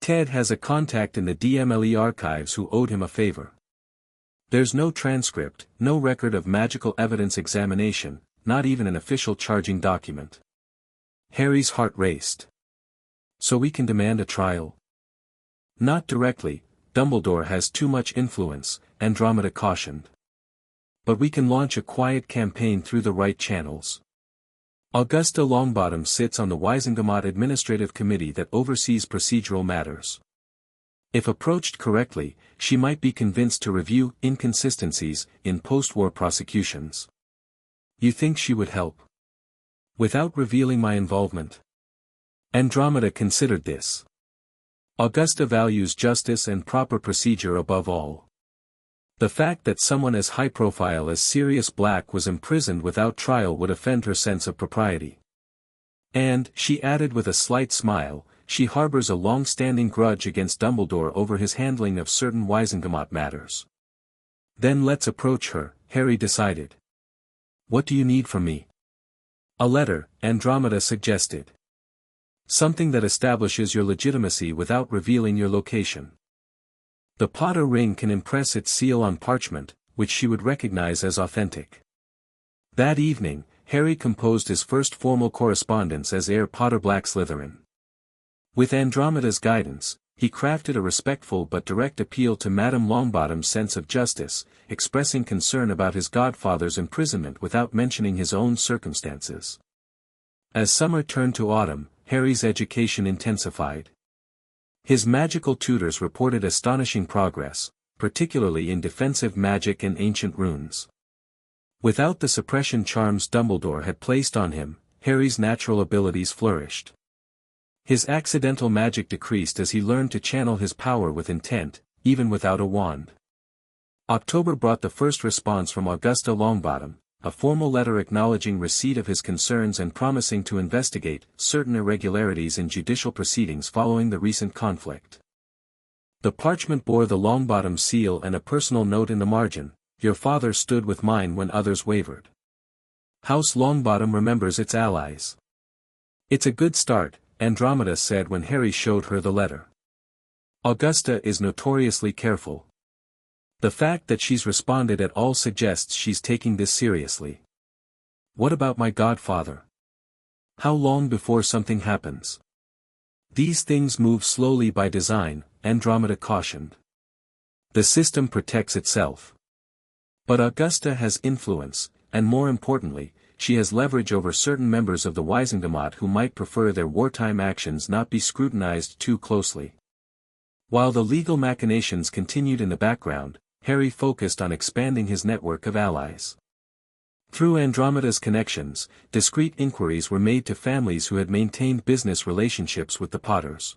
Ted has a contact in the DMLE archives who owed him a favor. There's no transcript, no record of magical evidence examination, not even an official charging document." Harry's heart raced. "So we can demand a trial?" "Not directly, Dumbledore has too much influence, Andromeda cautioned. But we can launch a quiet campaign through the right channels. Augusta Longbottom sits on the Wisengamot Administrative Committee that oversees procedural matters. If approached correctly, she might be convinced to review inconsistencies in post-war prosecutions. You think she would help? Without revealing my involvement? Andromeda considered this. Augusta values justice and proper procedure above all. The fact that someone as high-profile as Sirius Black was imprisoned without trial would offend her sense of propriety. And, she added with a slight smile, she harbors a long-standing grudge against Dumbledore over his handling of certain Wisengamot matters. Then let's approach her, Harry decided. What do you need from me? A letter, Andromeda suggested. Something that establishes your legitimacy without revealing your location. The Potter ring can impress its seal on parchment, which she would recognize as authentic. That evening, Harry composed his first formal correspondence as heir Potter Black Slytherin. With Andromeda's guidance, he crafted a respectful but direct appeal to Madame Longbottom's sense of justice, expressing concern about his godfather's imprisonment without mentioning his own circumstances. As summer turned to autumn, Harry's education intensified. His magical tutors reported astonishing progress, particularly in defensive magic and ancient runes. Without the suppression charms Dumbledore had placed on him, Harry's natural abilities flourished. His accidental magic decreased as he learned to channel his power with intent, even without a wand. October brought the first response from Augusta Longbottom, a formal letter acknowledging receipt of his concerns and promising to investigate certain irregularities in judicial proceedings following the recent conflict. The parchment bore the Longbottom seal and a personal note in the margin, "Your father stood with mine when others wavered. House Longbottom remembers its allies." "It's a good start," Andromeda said when Harry showed her the letter. "Augusta is notoriously careful. The fact that she's responded at all suggests she's taking this seriously." "What about my godfather? How long before something happens?" "These things move slowly by design," Andromeda cautioned. "The system protects itself. But Augusta has influence, and more importantly, she has leverage over certain members of the Wisengamot who might prefer their wartime actions not be scrutinized too closely." While the legal machinations continued in the background, Harry focused on expanding his network of allies. Through Andromeda's connections, discreet inquiries were made to families who had maintained business relationships with the Potters.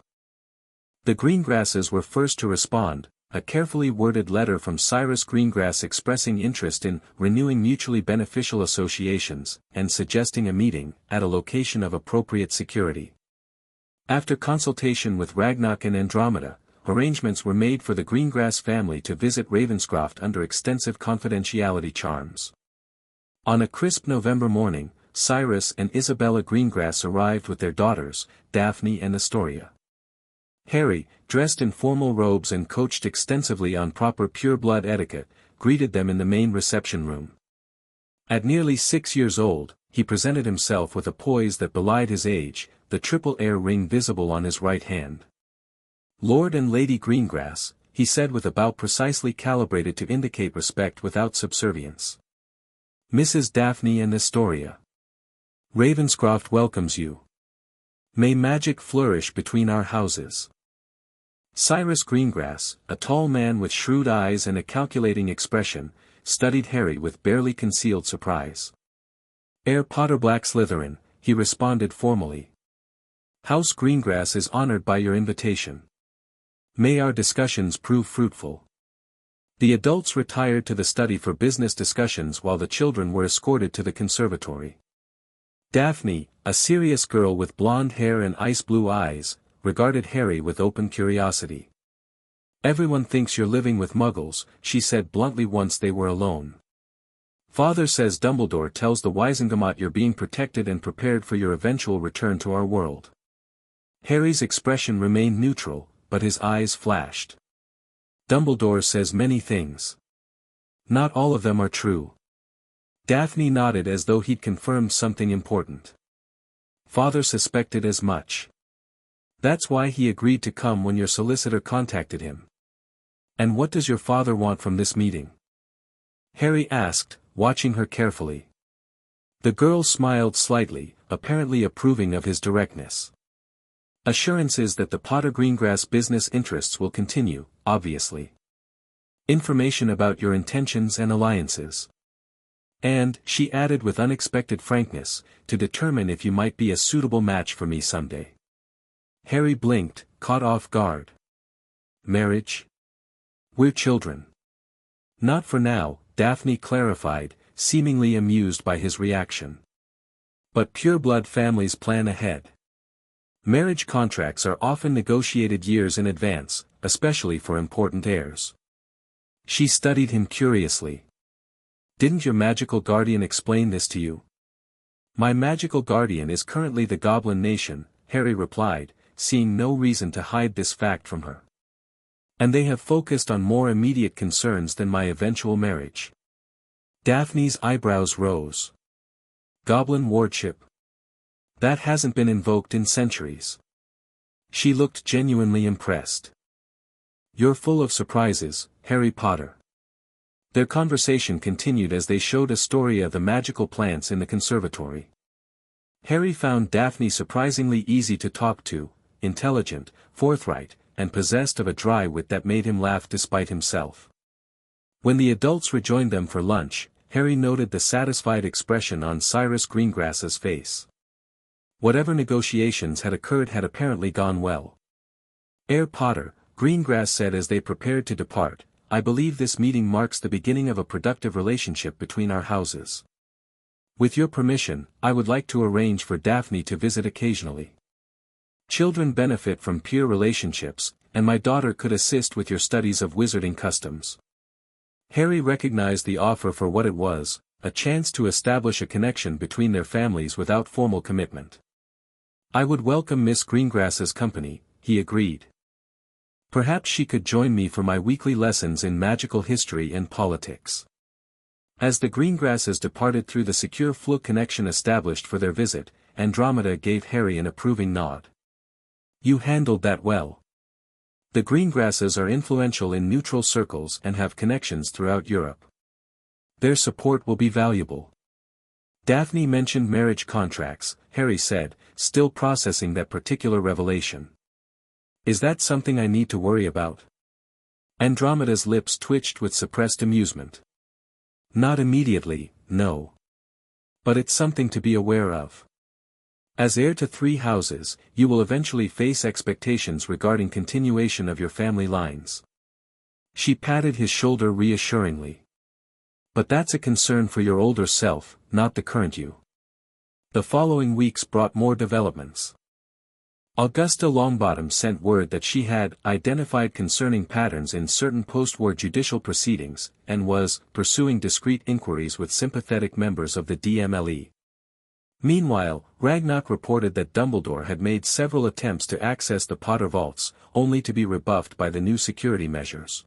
The Greengrasses were first to respond, a carefully worded letter from Cyrus Greengrass expressing interest in renewing mutually beneficial associations, and suggesting a meeting, at a location of appropriate security. After consultation with Ragnarok and Andromeda, arrangements were made for the Greengrass family to visit Ravenscroft under extensive confidentiality charms. On a crisp November morning, Cyrus and Isabella Greengrass arrived with their daughters, Daphne and Astoria. Harry, dressed in formal robes and coached extensively on proper pure-blood etiquette, greeted them in the main reception room. At nearly 6 years old, he presented himself with a poise that belied his age, the triple heir ring visible on his right hand. "Lord and Lady Greengrass," he said with a bow precisely calibrated to indicate respect without subservience. "Mrs. Daphne and Astoria. Ravenscroft welcomes you. May magic flourish between our houses." Cyrus Greengrass, a tall man with shrewd eyes and a calculating expression, studied Harry with barely concealed surprise. "Heir Potter Black Slytherin," he responded formally. "House Greengrass is honored by your invitation. May our discussions prove fruitful." The adults retired to the study for business discussions while the children were escorted to the conservatory. Daphne, a serious girl with blonde hair and ice-blue eyes, regarded Harry with open curiosity. "Everyone thinks you're living with Muggles," she said bluntly once they were alone. "Father says Dumbledore tells the Wisengamot you're being protected and prepared for your eventual return to our world." Harry's expression remained neutral, but his eyes flashed. "Dumbledore says many things. Not all of them are true." Daphne nodded as though he'd confirmed something important. "Father suspected as much. That's why he agreed to come when your solicitor contacted him." And what does your father want from this meeting? Harry asked, watching her carefully. The girl smiled slightly, apparently approving of his directness. Assurances that the Potter Greengrass business interests will continue, obviously. Information about your intentions and alliances. And, she added with unexpected frankness, to determine if you might be a suitable match for me someday. Harry blinked, caught off guard. Marriage? We're children. Not for now, Daphne clarified, seemingly amused by his reaction. But pureblood families plan ahead. Marriage contracts are often negotiated years in advance, especially for important heirs. She studied him curiously. Didn't your magical guardian explain this to you? My magical guardian is currently the Goblin Nation, Harry replied, seeing no reason to hide this fact from her. And they have focused on more immediate concerns than my eventual marriage. Daphne's eyebrows rose. Goblin wardship? That hasn't been invoked in centuries. She looked genuinely impressed. You're full of surprises, Harry Potter. Their conversation continued as they showed Astoria the magical plants in the conservatory. Harry found Daphne surprisingly easy to talk to, intelligent, forthright, and possessed of a dry wit that made him laugh despite himself. When the adults rejoined them for lunch, Harry noted the satisfied expression on Cyrus Greengrass's face. Whatever negotiations had occurred had apparently gone well. Heir Potter, Greengrass said as they prepared to depart, I believe this meeting marks the beginning of a productive relationship between our houses. With your permission, I would like to arrange for Daphne to visit occasionally. Children benefit from peer relationships, and my daughter could assist with your studies of wizarding customs. Harry recognized the offer for what it was, a chance to establish a connection between their families without formal commitment. I would welcome Miss Greengrass's company, he agreed. Perhaps she could join me for my weekly lessons in magical history and politics. As the Greengrasses departed through the secure flow connection established for their visit, Andromeda gave Harry an approving nod. You handled that well. The Greengrasses are influential in neutral circles and have connections throughout Europe. Their support will be valuable. Daphne mentioned marriage contracts, Harry said, still processing that particular revelation. Is that something I need to worry about? Andromeda's lips twitched with suppressed amusement. Not immediately, no. But it's something to be aware of. As heir to 3 houses, you will eventually face expectations regarding continuation of your family lines. She patted his shoulder reassuringly. But that's a concern for your older self, not the current you. The following weeks brought more developments. Augusta Longbottom sent word that she had identified concerning patterns in certain post-war judicial proceedings, and was pursuing discreet inquiries with sympathetic members of the DMLE. Meanwhile, Ragnarok reported that Dumbledore had made several attempts to access the Potter vaults, only to be rebuffed by the new security measures.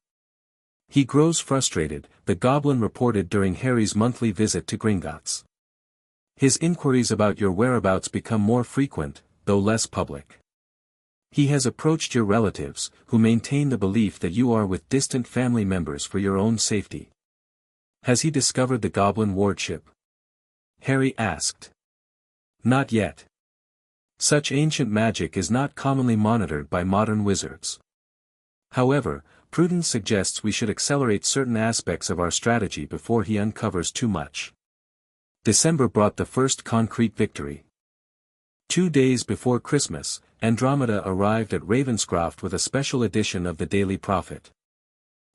He grows frustrated, the Goblin reported during Harry's monthly visit to Gringotts. His inquiries about your whereabouts become more frequent, though less public. He has approached your relatives, who maintain the belief that you are with distant family members for your own safety. Has he discovered the Goblin wardship? Harry asked. Not yet. Such ancient magic is not commonly monitored by modern wizards. However, prudence suggests we should accelerate certain aspects of our strategy before he uncovers too much. December brought the first concrete victory. 2 days before Christmas, Andromeda arrived at Ravenscroft with a special edition of the Daily Prophet.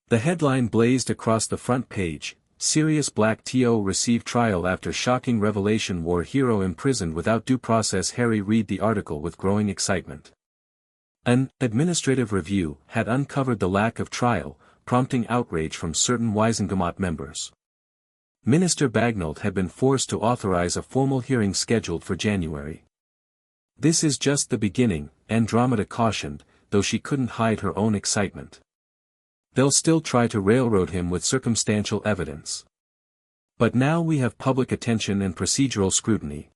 The headline blazed across the front page, Sirius Black T.O. received trial after shocking revelation war hero imprisoned without due process. Harry read the article with growing excitement. An administrative review had uncovered the lack of trial, prompting outrage from certain Wisengamot members. Minister Bagnold had been forced to authorize a formal hearing scheduled for January. This is just the beginning, Andromeda cautioned, though she couldn't hide her own excitement. They'll still try to railroad him with circumstantial evidence. But now we have public attention and procedural scrutiny.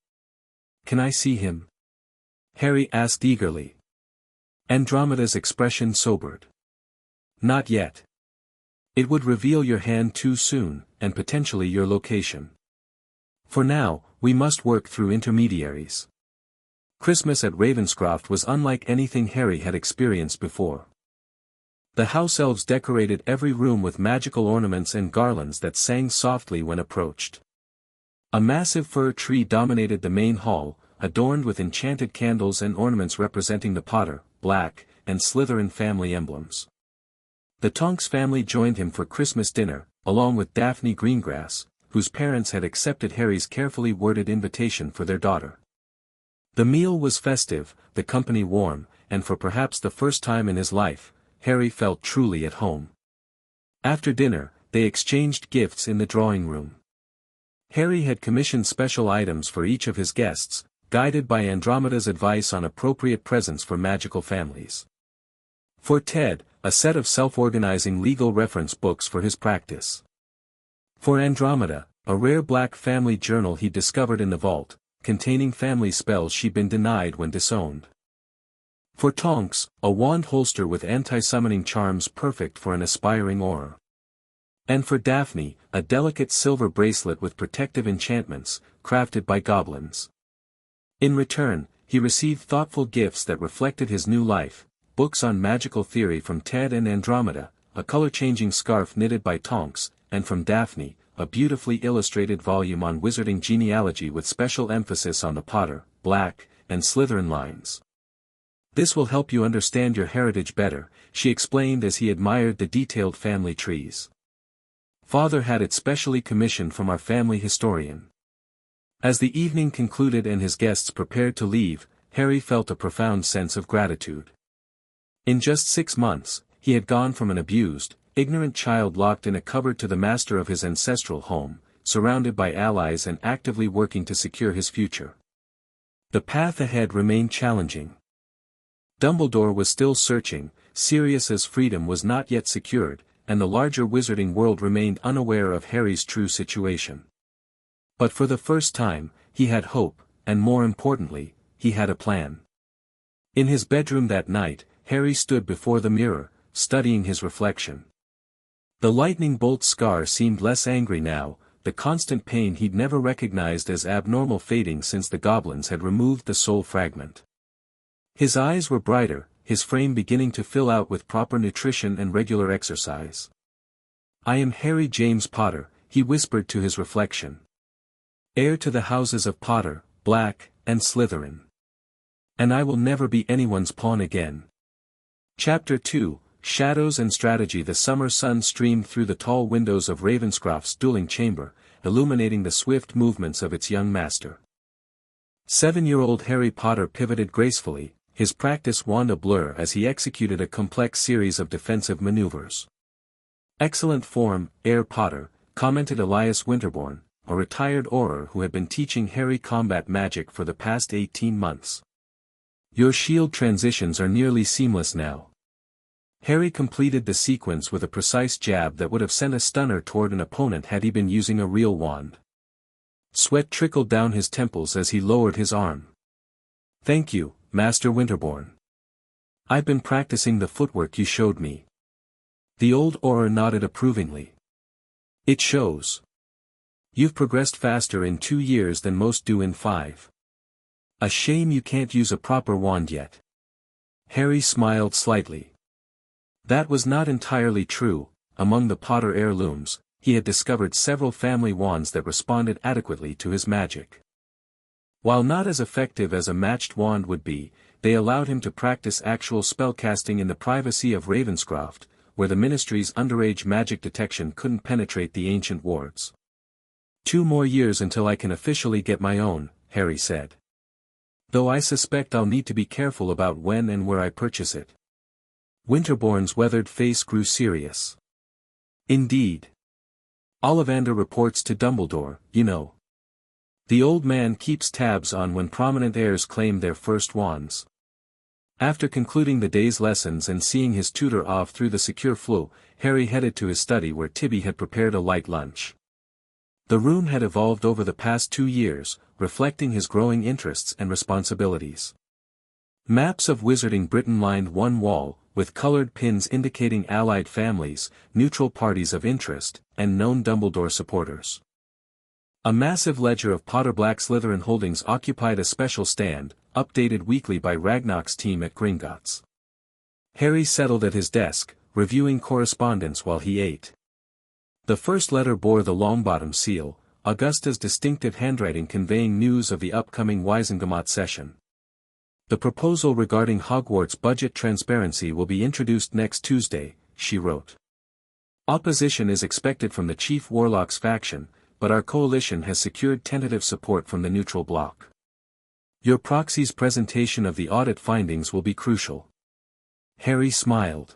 Can I see him? Harry asked eagerly. Andromeda's expression sobered. Not yet. It would reveal your hand too soon, and potentially your location. For now, we must work through intermediaries. Christmas at Ravenscroft was unlike anything Harry had experienced before. The house elves decorated every room with magical ornaments and garlands that sang softly when approached. A massive fir tree dominated the main hall, adorned with enchanted candles and ornaments representing the Potter, Black, and Slytherin family emblems. The Tonks family joined him for Christmas dinner, along with Daphne Greengrass, whose parents had accepted Harry's carefully worded invitation for their daughter. The meal was festive, the company warm, and for perhaps the first time in his life, Harry felt truly at home. After dinner, they exchanged gifts in the drawing room. Harry had commissioned special items for each of his guests, guided by Andromeda's advice on appropriate presents for magical families. For Ted, a set of self-organizing legal reference books for his practice. For Andromeda, a rare black family journal he discovered in the vault, containing family spells she'd been denied when disowned. For Tonks, a wand holster with anti-summoning charms perfect for an aspiring Auror. And for Daphne, a delicate silver bracelet with protective enchantments, crafted by goblins. In return, he received thoughtful gifts that reflected his new life, books on magical theory from Ted and Andromeda, a color-changing scarf knitted by Tonks, and from Daphne, a beautifully illustrated volume on wizarding genealogy with special emphasis on the Potter, Black, and Slytherin lines. "This will help you understand your heritage better," she explained as he admired the detailed family trees. "Father had it specially commissioned from our family historian." As the evening concluded and his guests prepared to leave, Harry felt a profound sense of gratitude. In just 6 months, he had gone from an abused, ignorant child locked in a cupboard to the master of his ancestral home, surrounded by allies and actively working to secure his future. The path ahead remained challenging. Dumbledore was still searching, Sirius's freedom was not yet secured, and the larger wizarding world remained unaware of Harry's true situation. But for the first time, he had hope, and more importantly, he had a plan. In his bedroom that night, Harry stood before the mirror, studying his reflection. The lightning bolt scar seemed less angry now, the constant pain he'd never recognized as abnormal fading since the goblins had removed the soul fragment. His eyes were brighter, his frame beginning to fill out with proper nutrition and regular exercise. "I am Harry James Potter," he whispered to his reflection. "Heir to the houses of Potter, Black, and Slytherin. And I will never be anyone's pawn again." Chapter 2, Shadows and Strategy. The summer sun streamed through the tall windows of Ravenscroft's dueling chamber, illuminating the swift movements of its young master. 7-year-old Harry Potter pivoted gracefully, his practice wand a blur as he executed a complex series of defensive maneuvers. "Excellent form, Heir Potter," commented Elias Winterbourne, a retired Auror who had been teaching Harry combat magic for the past 18 months. "Your shield transitions are nearly seamless now." Harry completed the sequence with a precise jab that would have sent a stunner toward an opponent had he been using a real wand. Sweat trickled down his temples as he lowered his arm. "Thank you, Master Winterbourne. I've been practicing the footwork you showed me." The old Auror nodded approvingly. "It shows. You've progressed faster in 2 years than most do in 5. A shame you can't use a proper wand yet." Harry smiled slightly. That was not entirely true. Among the Potter heirlooms, he had discovered several family wands that responded adequately to his magic. While not as effective as a matched wand would be, they allowed him to practice actual spellcasting in the privacy of Ravenscroft, where the Ministry's underage magic detection couldn't penetrate the ancient wards. 2 more years until I can officially get my own," Harry said. "Though I suspect I'll need to be careful about when and where I purchase it." Winterbourne's weathered face grew serious. "Indeed. Ollivander reports to Dumbledore, you know. The old man keeps tabs on when prominent heirs claim their first wands." After concluding the day's lessons and seeing his tutor off through the secure flue, Harry headed to his study where Tibby had prepared a light lunch. The room had evolved over the past 2 years, reflecting his growing interests and responsibilities. Maps of Wizarding Britain lined one wall, with colored pins indicating allied families, neutral parties of interest, and known Dumbledore supporters. A massive ledger of Potter Black Slytherin holdings occupied a special stand, updated weekly by Ragnarok's team at Gringotts. Harry settled at his desk, reviewing correspondence while he ate. The first letter bore the Longbottom seal, Augusta's distinctive handwriting conveying news of the upcoming Wisengamot session. The proposal regarding Hogwarts budget transparency will be introduced next Tuesday, she wrote. Opposition is expected from the Chief Warlock's faction, but our coalition has secured tentative support from the neutral bloc. Your proxy's presentation of the audit findings will be crucial. Harry smiled.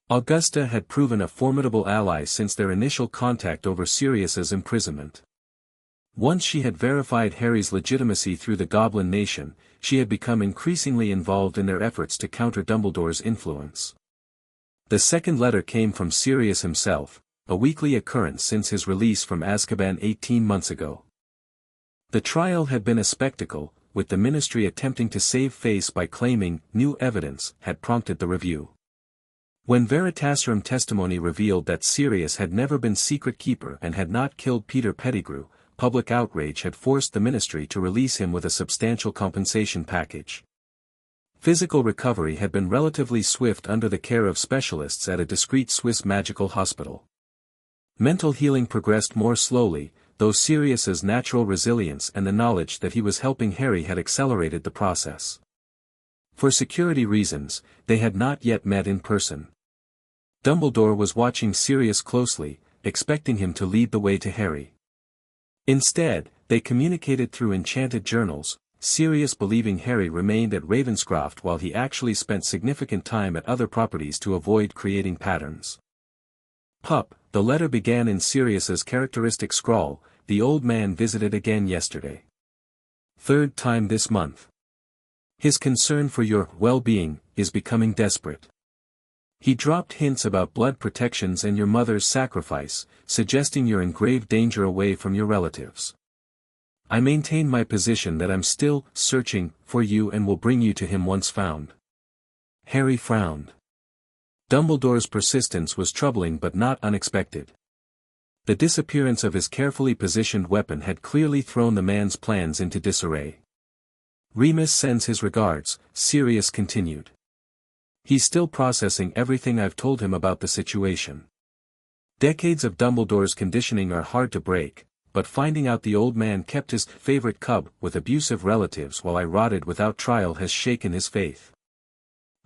Augusta had proven a formidable ally since their initial contact over Sirius's imprisonment. Once she had verified Harry's legitimacy through the Goblin Nation, she had become increasingly involved in their efforts to counter Dumbledore's influence. The second letter came from Sirius himself, a weekly occurrence since his release from Azkaban 18 months ago. The trial had been a spectacle, with the Ministry attempting to save face by claiming new evidence had prompted the review. When Veritaserum testimony revealed that Sirius had never been secret keeper and had not killed Peter Pettigrew, public outrage had forced the Ministry to release him with a substantial compensation package. Physical recovery had been relatively swift under the care of specialists at a discreet Swiss magical hospital. Mental healing progressed more slowly, though Sirius's natural resilience and the knowledge that he was helping Harry had accelerated the process. For security reasons, they had not yet met in person. Dumbledore was watching Sirius closely, expecting him to lead the way to Harry. Instead, they communicated through enchanted journals, Sirius believing Harry remained at Ravenscroft while he actually spent significant time at other properties to avoid creating patterns. Pup, the letter began in Sirius's characteristic scrawl, the old man visited again yesterday. Third time this month. His concern for your well-being is becoming desperate. He dropped hints about blood protections and your mother's sacrifice, suggesting you're in grave danger away from your relatives. I maintain my position that I'm still searching for you and will bring you to him once found. Harry frowned. Dumbledore's persistence was troubling but not unexpected. The disappearance of his carefully positioned weapon had clearly thrown the man's plans into disarray. Remus sends his regards, Sirius continued. He's still processing everything I've told him about the situation. Decades of Dumbledore's conditioning are hard to break, but finding out the old man kept his favorite cub with abusive relatives while I rotted without trial has shaken his faith.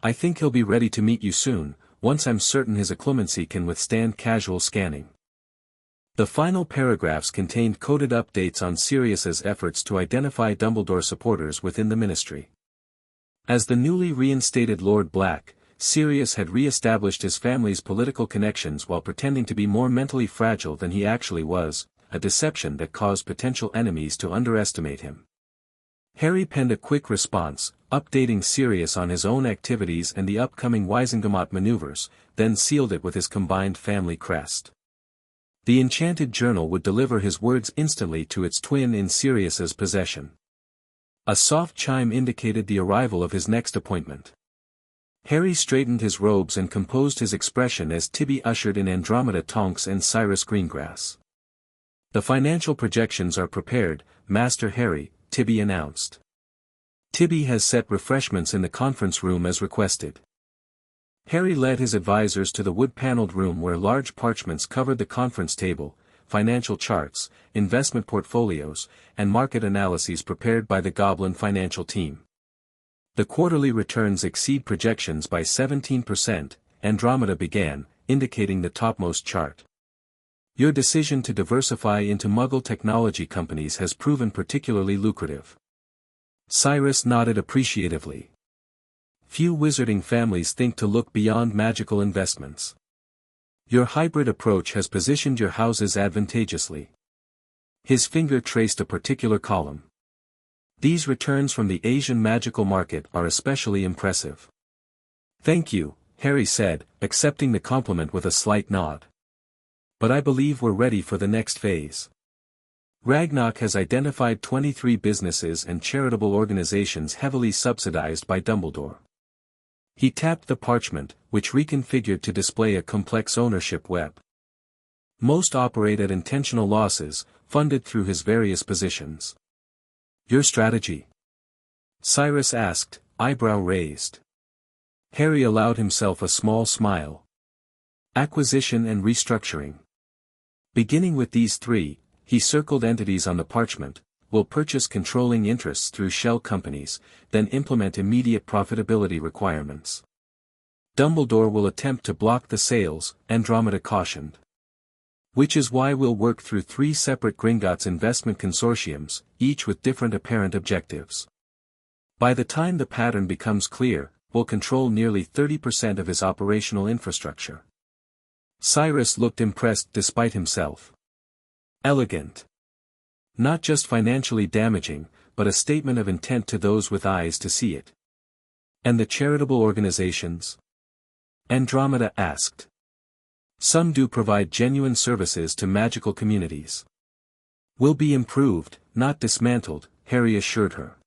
I think he'll be ready to meet you soon, once I'm certain his occlumency can withstand casual scanning. The final paragraphs contained coded updates on Sirius's efforts to identify Dumbledore supporters within the Ministry. As the newly reinstated Lord Black, Sirius had re-established his family's political connections while pretending to be more mentally fragile than he actually was, a deception that caused potential enemies to underestimate him. Harry penned a quick response, updating Sirius on his own activities and the upcoming Wisengamot maneuvers, then sealed it with his combined family crest. The enchanted journal would deliver his words instantly to its twin in Sirius's possession. A soft chime indicated the arrival of his next appointment. Harry straightened his robes and composed his expression as Tibby ushered in Andromeda Tonks and Cyrus Greengrass. The financial projections are prepared, Master Harry, Tibby announced. Tibby has set refreshments in the conference room as requested. Harry led his advisors to the wood-paneled room where large parchments covered the conference table, financial charts, investment portfolios, and market analyses prepared by the Goblin financial team. The quarterly returns exceed projections by 17%, Andromeda began, indicating the topmost chart. Your decision to diversify into Muggle technology companies has proven particularly lucrative. Cyrus nodded appreciatively. Few wizarding families think to look beyond magical investments. Your hybrid approach has positioned your houses advantageously. His finger traced a particular column. These returns from the Asian magical market are especially impressive. Thank you, Harry said, accepting the compliment with a slight nod. But I believe we're ready for the next phase. Ragnarok has identified 23 businesses and charitable organizations heavily subsidized by Dumbledore. He tapped the parchment, which reconfigured to display a complex ownership web. Most operate at intentional losses, funded through his various positions. Your strategy? Cyrus asked, eyebrow raised. Harry allowed himself a small smile. Acquisition and restructuring. Beginning with these three, he circled entities on the parchment, will purchase controlling interests through shell companies, then implement immediate profitability requirements. Dumbledore will attempt to block the sales, Andromeda cautioned. Which is why we'll work through 3 separate Gringotts investment consortiums, each with different apparent objectives. By the time the pattern becomes clear, we'll control nearly 30% of his operational infrastructure. Cyrus looked impressed despite himself. Elegant. Not just financially damaging, but a statement of intent to those with eyes to see it. And the charitable organizations? Andromeda asked. Some do provide genuine services to magical communities. Will be improved, not dismantled, Harry assured her.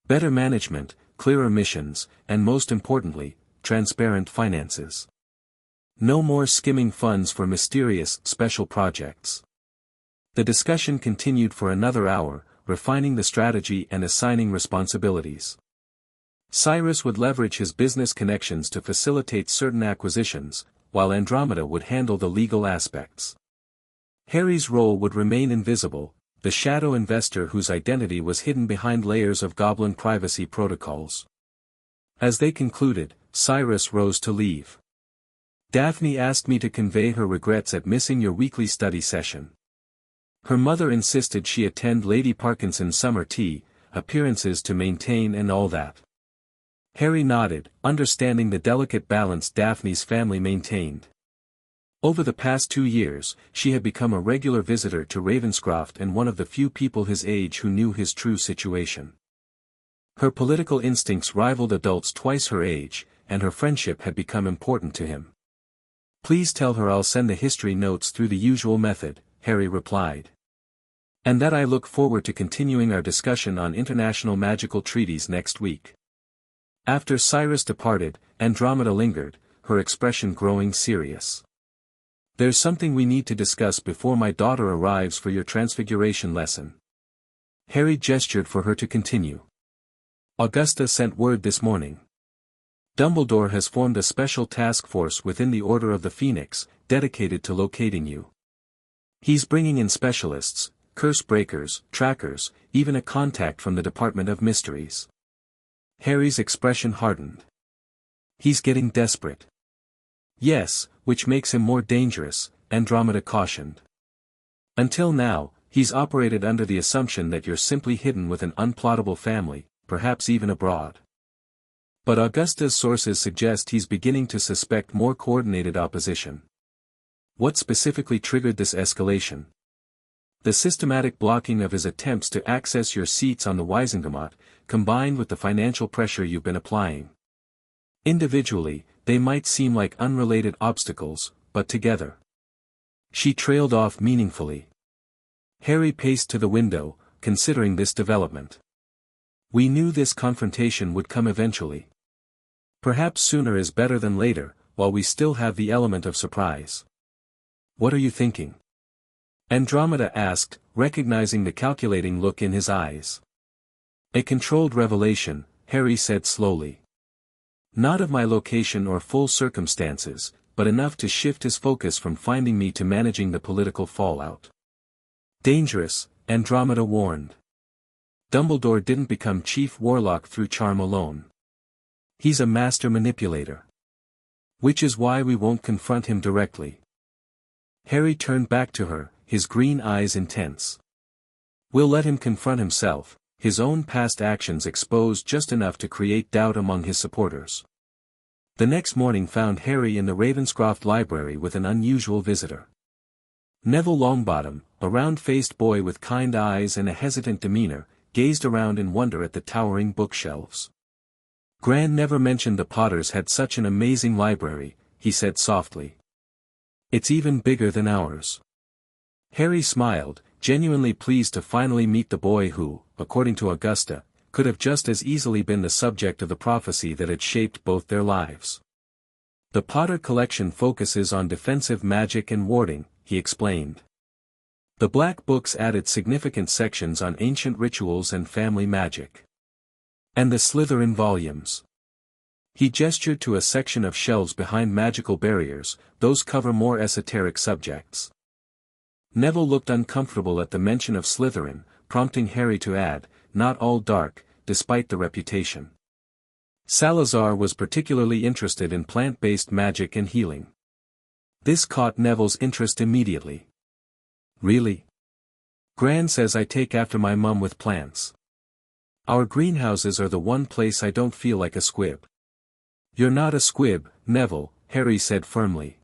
Better management, clearer missions, and most importantly, transparent finances. No more skimming funds for mysterious, special projects. The discussion continued for another hour, refining the strategy and assigning responsibilities. Cyrus would leverage his business connections to facilitate certain acquisitions, while Andromeda would handle the legal aspects. Harry's role would remain invisible, the shadow investor whose identity was hidden behind layers of goblin privacy protocols. As they concluded, Cyrus rose to leave. Daphne asked me to convey her regrets at missing your weekly study session. Her mother insisted she attend Lady Parkinson's summer tea, appearances to maintain and all that. Harry nodded, understanding the delicate balance Daphne's family maintained. Over the past 2 years, she had become a regular visitor to Ravenscroft and one of the few people his age who knew his true situation. Her political instincts rivaled adults twice her age, and her friendship had become important to him. Please tell her I'll send the history notes through the usual method, Harry replied. And that I look forward to continuing our discussion on international magical treaties next week. After Cyrus departed, Andromeda lingered, her expression growing serious. There's something we need to discuss before my daughter arrives for your transfiguration lesson. Harry gestured for her to continue. Augusta sent word this morning. Dumbledore has formed a special task force within the Order of the Phoenix, dedicated to locating you. He's bringing in specialists, curse breakers, trackers, even a contact from the Department of Mysteries. Harry's expression hardened. He's getting desperate. Yes, which makes him more dangerous, Andromeda cautioned. Until now, he's operated under the assumption that you're simply hidden with an unplottable family, perhaps even abroad. But Augusta's sources suggest he's beginning to suspect more coordinated opposition. What specifically triggered this escalation? The systematic blocking of his attempts to access your seats on the Wisengamot, combined with the financial pressure you've been applying. Individually, they might seem like unrelated obstacles, but together. She trailed off meaningfully. Harry paced to the window, considering this development. We knew this confrontation would come eventually. Perhaps sooner is better than later, while we still have the element of surprise. What are you thinking? Andromeda asked, recognizing the calculating look in his eyes. A controlled revelation, Harry said slowly. Not of my location or full circumstances, but enough to shift his focus from finding me to managing the political fallout. Dangerous, Andromeda warned. Dumbledore didn't become chief warlock through charm alone. He's a master manipulator. Which is why we won't confront him directly. Harry turned back to her, his green eyes intense. We'll let him confront himself, his own past actions exposed just enough to create doubt among his supporters. The next morning found Harry in the Ravenscroft library with an unusual visitor. Neville Longbottom, a round-faced boy with kind eyes and a hesitant demeanor, gazed around in wonder at the towering bookshelves. Gran never mentioned the Potters had such an amazing library, he said softly. It's even bigger than ours. Harry smiled, genuinely pleased to finally meet the boy who, according to Augusta, could have just as easily been the subject of the prophecy that had shaped both their lives. The Potter collection focuses on defensive magic and warding, he explained. The Black books added significant sections on ancient rituals and family magic. And the Slytherin volumes. He gestured to a section of shelves behind magical barriers, those cover more esoteric subjects. Neville looked uncomfortable at the mention of Slytherin, prompting Harry to add, not all dark, despite the reputation. Salazar was particularly interested in plant-based magic and healing. This caught Neville's interest immediately. Really? Gran says I take after my mum with plants. Our greenhouses are the one place I don't feel like a squib. You're not a squib, Neville, Harry said firmly.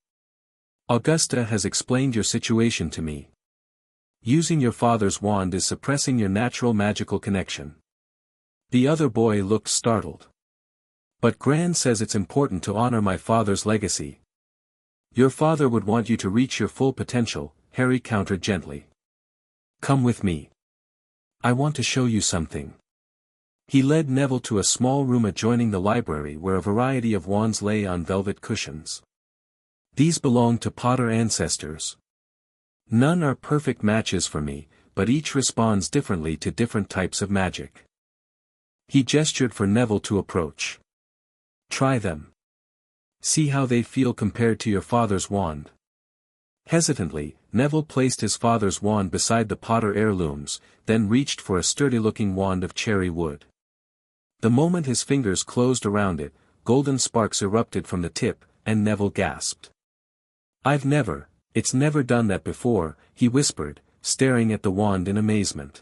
Augusta has explained your situation to me. Using your father's wand is suppressing your natural magical connection. The other boy looked startled. But Gran says it's important to honor my father's legacy. Your father would want you to reach your full potential, Harry countered gently. Come with me. I want to show you something. He led Neville to a small room adjoining the library where a variety of wands lay on velvet cushions. These belong to Potter ancestors. None are perfect matches for me, but each responds differently to different types of magic. He gestured for Neville to approach. Try them. See how they feel compared to your father's wand. Hesitantly, Neville placed his father's wand beside the Potter heirlooms, then reached for a sturdy-looking wand of cherry wood. The moment his fingers closed around it, golden sparks erupted from the tip, and Neville gasped. It's never done that before, he whispered, staring at the wand in amazement.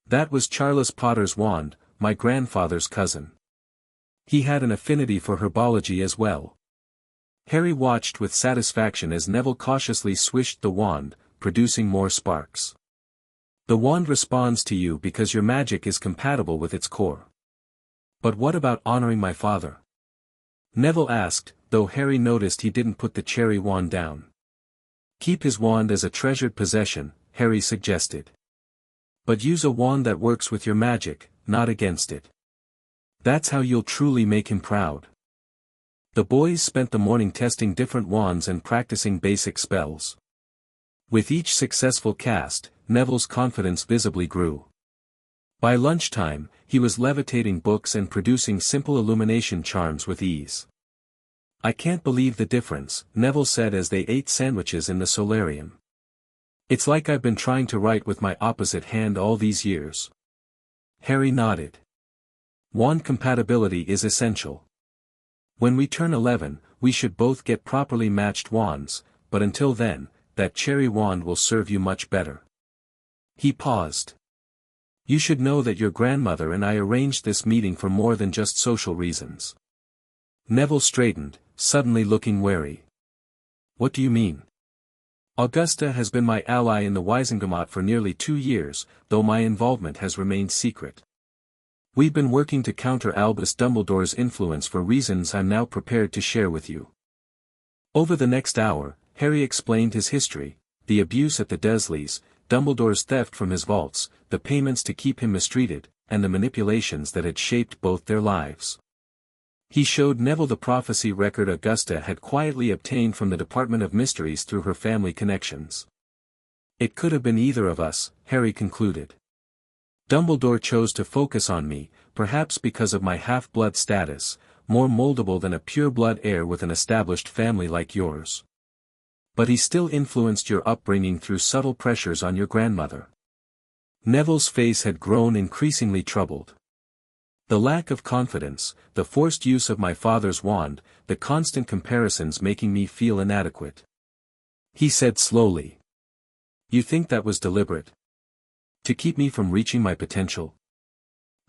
That was Charles Potter's wand, my grandfather's cousin. He had an affinity for herbology as well. Harry watched with satisfaction as Neville cautiously swished the wand, producing more sparks. The wand responds to you because your magic is compatible with its core. But what about honoring my father? Neville asked, though Harry noticed he didn't put the cherry wand down. Keep his wand as a treasured possession, Harry suggested. But use a wand that works with your magic, not against it. That's how you'll truly make him proud. The boys spent the morning testing different wands and practicing basic spells. With each successful cast, Neville's confidence visibly grew. By lunchtime, he was levitating books and producing simple illumination charms with ease. I can't believe the difference, Neville said as they ate sandwiches in the solarium. It's like I've been trying to write with my opposite hand all these years. Harry nodded. Wand compatibility is essential. When we turn 11, we should both get properly matched wands, but until then, that cherry wand will serve you much better. He paused. You should know that your grandmother and I arranged this meeting for more than just social reasons. Neville straightened, suddenly looking wary. What do you mean? Augusta has been my ally in the Wizengamot for nearly 2 years, though my involvement has remained secret. We've been working to counter Albus Dumbledore's influence for reasons I'm now prepared to share with you. Over the next hour, Harry explained his history, the abuse at the Dessleys, Dumbledore's theft from his vaults, the payments to keep him mistreated, and the manipulations that had shaped both their lives. He showed Neville the prophecy record Augusta had quietly obtained from the Department of Mysteries through her family connections. It could have been either of us, Harry concluded. Dumbledore chose to focus on me, perhaps because of my half-blood status, more moldable than a pure-blood heir with an established family like yours. But he still influenced your upbringing through subtle pressures on your grandmother. Neville's face had grown increasingly troubled. The lack of confidence, the forced use of my father's wand, the constant comparisons making me feel inadequate. He said slowly. You think that was deliberate? To keep me from reaching my potential?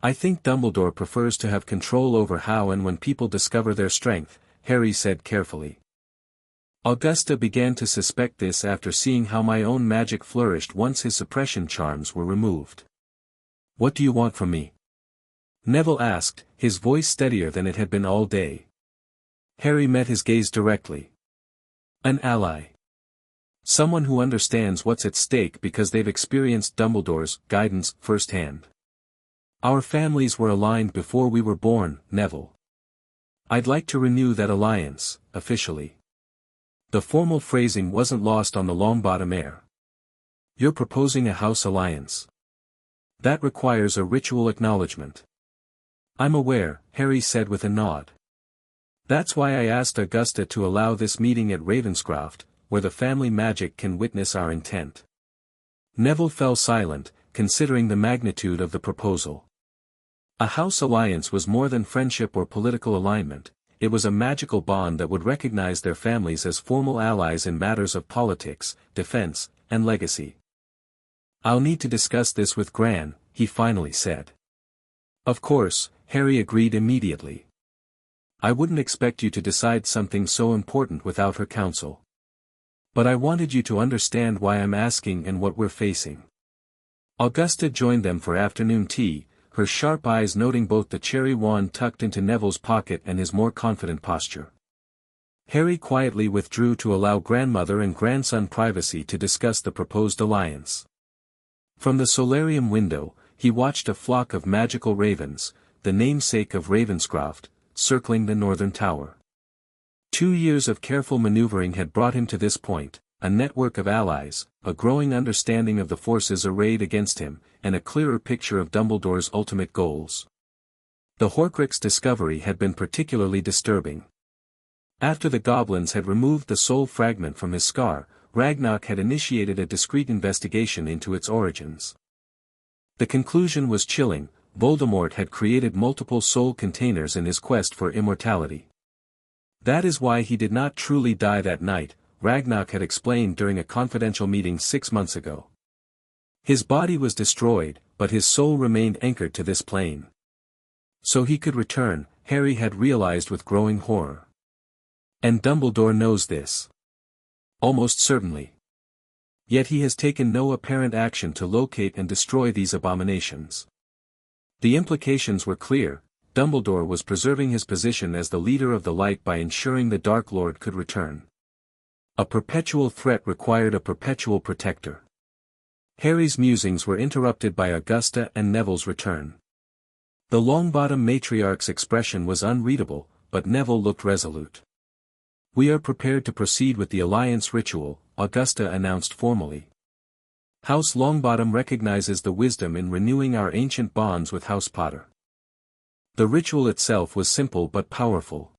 I think Dumbledore prefers to have control over how and when people discover their strength, Harry said carefully. Augusta began to suspect this after seeing how my own magic flourished once his suppression charms were removed. What do you want from me? Neville asked, his voice steadier than it had been all day. Harry met his gaze directly. An ally. Someone who understands what's at stake because they've experienced Dumbledore's guidance firsthand. Our families were aligned before we were born, Neville. I'd like to renew that alliance, officially. The formal phrasing wasn't lost on the Longbottom heir. You're proposing a house alliance. That requires a ritual acknowledgement. I'm aware, Harry said with a nod. That's why I asked Augusta to allow this meeting at Ravenscroft, where the family magic can witness our intent. Neville fell silent, considering the magnitude of the proposal. A house alliance was more than friendship or political alignment, it was a magical bond that would recognize their families as formal allies in matters of politics, defense, and legacy. I'll need to discuss this with Gran, he finally said. Of course, Harry agreed immediately. I wouldn't expect you to decide something so important without her counsel. But I wanted you to understand why I'm asking and what we're facing. Augusta joined them for afternoon tea, her sharp eyes noting both the cherry wand tucked into Neville's pocket and his more confident posture. Harry quietly withdrew to allow grandmother and grandson privacy to discuss the proposed alliance. From the solarium window, he watched a flock of magical ravens, the namesake of Ravenscroft, circling the northern tower. 2 years of careful maneuvering had brought him to this point, a network of allies, a growing understanding of the forces arrayed against him, and a clearer picture of Dumbledore's ultimate goals. The Horcrux discovery had been particularly disturbing. After the goblins had removed the soul fragment from his scar, Ragnarok had initiated a discreet investigation into its origins. The conclusion was chilling. Voldemort had created multiple soul containers in his quest for immortality. That is why he did not truly die that night, Ragnarok had explained during a confidential meeting 6 months ago. His body was destroyed, but his soul remained anchored to this plane. So he could return, Harry had realized with growing horror. And Dumbledore knows this. Almost certainly. Yet he has taken no apparent action to locate and destroy these abominations. The implications were clear. Dumbledore was preserving his position as the leader of the light by ensuring the Dark Lord could return. A perpetual threat required a perpetual protector. Harry's musings were interrupted by Augusta and Neville's return. The Longbottom matriarch's expression was unreadable, but Neville looked resolute. We are prepared to proceed with the alliance ritual, Augusta announced formally. House Longbottom recognizes the wisdom in renewing our ancient bonds with House Potter. The ritual itself was simple but powerful.